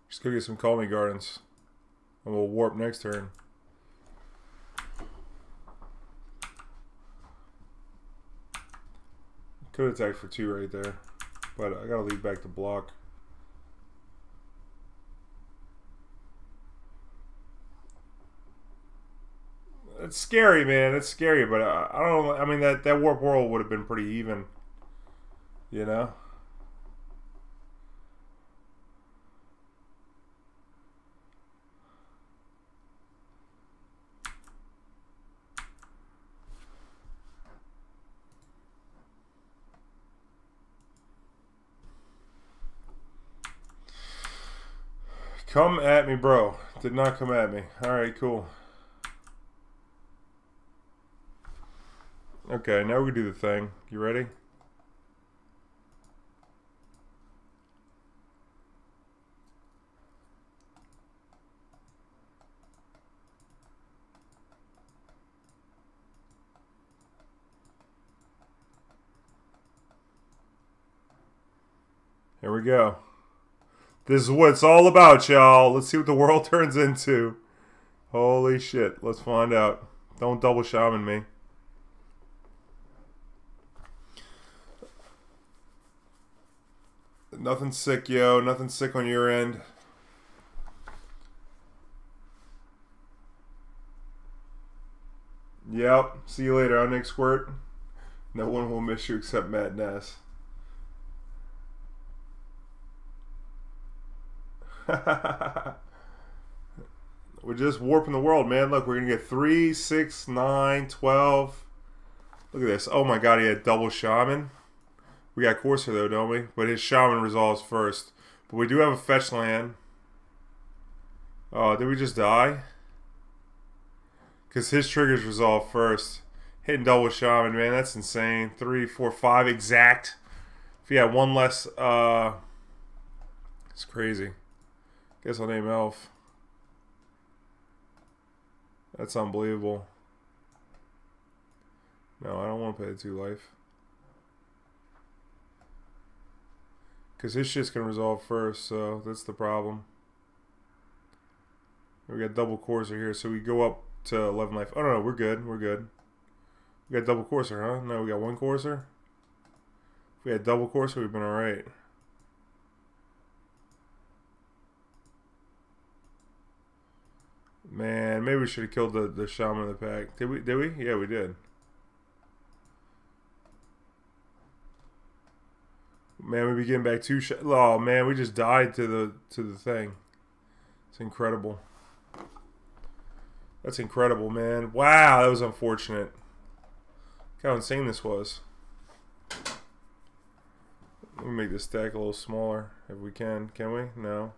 Speaker 1: Just go get some Khalni Gardens. And we'll warp next turn. Could attack for 2 right there. But I gotta leave back the block. It's scary, man. It's scary, but I don't know. I mean, that warp world would have been pretty even. You know? Come at me, bro. Did not come at me. Alright, cool. Okay, now we can do the thing. You ready? Here we go. This is what it's all about, y'all. Let's see what the world turns into. Holy shit. Let's find out. Don't double shaman me. Nothing sick, yo. Nothing sick on your end. Yep. See you later, Nick Squirt. No one will miss you except Matt Ness. We're just warping the world, man. Look, we're gonna get 3, 6, 9, 12. Look at this. Oh my god, he had double shaman. We got Courser though, don't we? But his shaman resolves first. But we do have a fetch land. Oh, did we just die? Because his triggers resolve first. Hitting double shaman, man, that's insane. 3, 4, 5 exact. If he had one less, it's crazy. Guess I'll name Elf. That's unbelievable. No, I don't want to pay the 2 life. Because his shit's going to resolve first, so that's the problem. We got double Courser here, so we go up to 11 life. Oh, no, we're good. We're good. We got double Courser, huh? No, we got 1 Courser. If we had double Courser, we've been alright. Man, maybe we should have killed the shaman of the pack. Did we? Did we? Yeah, we did. Man, we be getting back 2 shots. Oh man, we just died to the thing. It's incredible. That's incredible, man. Wow, that was unfortunate. Look how insane this was. Let me make this stack a little smaller if we can. Can we? No.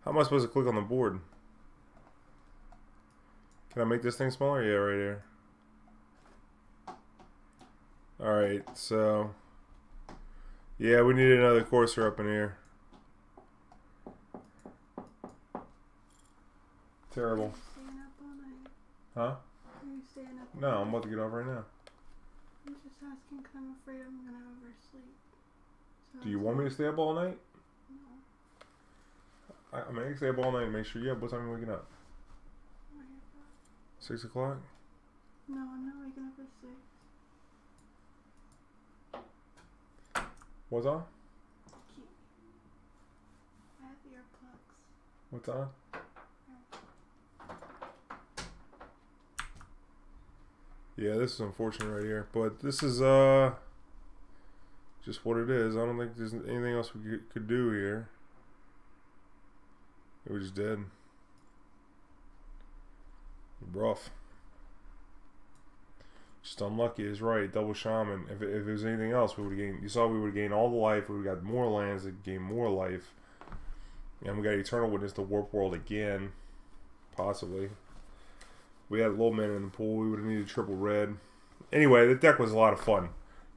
Speaker 1: How am I supposed to click on the board? Can I make this thing smaller? Yeah, right here. Alright, so... Yeah, we need another Courser up in here. Terrible.
Speaker 2: Are you staying up all night?
Speaker 1: Huh?
Speaker 2: Are you staying up all
Speaker 1: No,
Speaker 2: night?
Speaker 1: I'm about to get off right now.
Speaker 2: I'm just asking because I'm afraid I'm going to oversleep. So
Speaker 1: Do you want me to stay up all night?
Speaker 2: No.
Speaker 1: I mean, I can stay up all night and make sure. Yeah, what time are you waking up? 6 o'clock?
Speaker 2: No, I'm not waking up at 6.
Speaker 1: What's on?
Speaker 2: I have earplugs.
Speaker 1: What's on? Yeah, this is unfortunate right here, but this is just what it is. I don't think there's anything else we could do here. We're just dead. Rough. Just unlucky is right. Double shaman. If it was anything else, we would have gained. You saw we would have gained all the life. We would have got more lands that gain more life. And we got Eternal Witness to Warp World again. Possibly. We had little men in the pool. We would have needed triple red. Anyway, the deck was a lot of fun.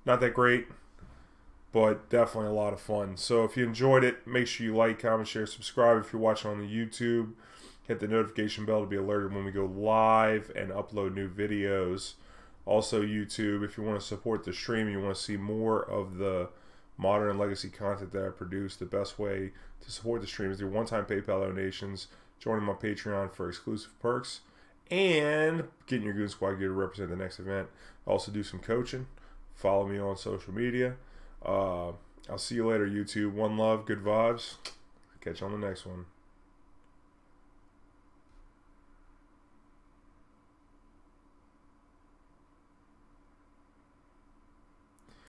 Speaker 1: Not that great, but definitely a lot of fun. So if you enjoyed it, make sure you like, comment, share, subscribe. If you're watching on the YouTube, hit the notification bell to be alerted when we go live and upload new videos. Also, YouTube, if you want to support the stream, you want to see more of the modern and legacy content that I produce, the best way to support the stream is through one-time PayPal donations, joining my Patreon for exclusive perks, and getting your Goon Squad gear to represent the next event. I also do some coaching. Follow me on social media. I'll see you later, YouTube. One love, good vibes. Catch you on the next one.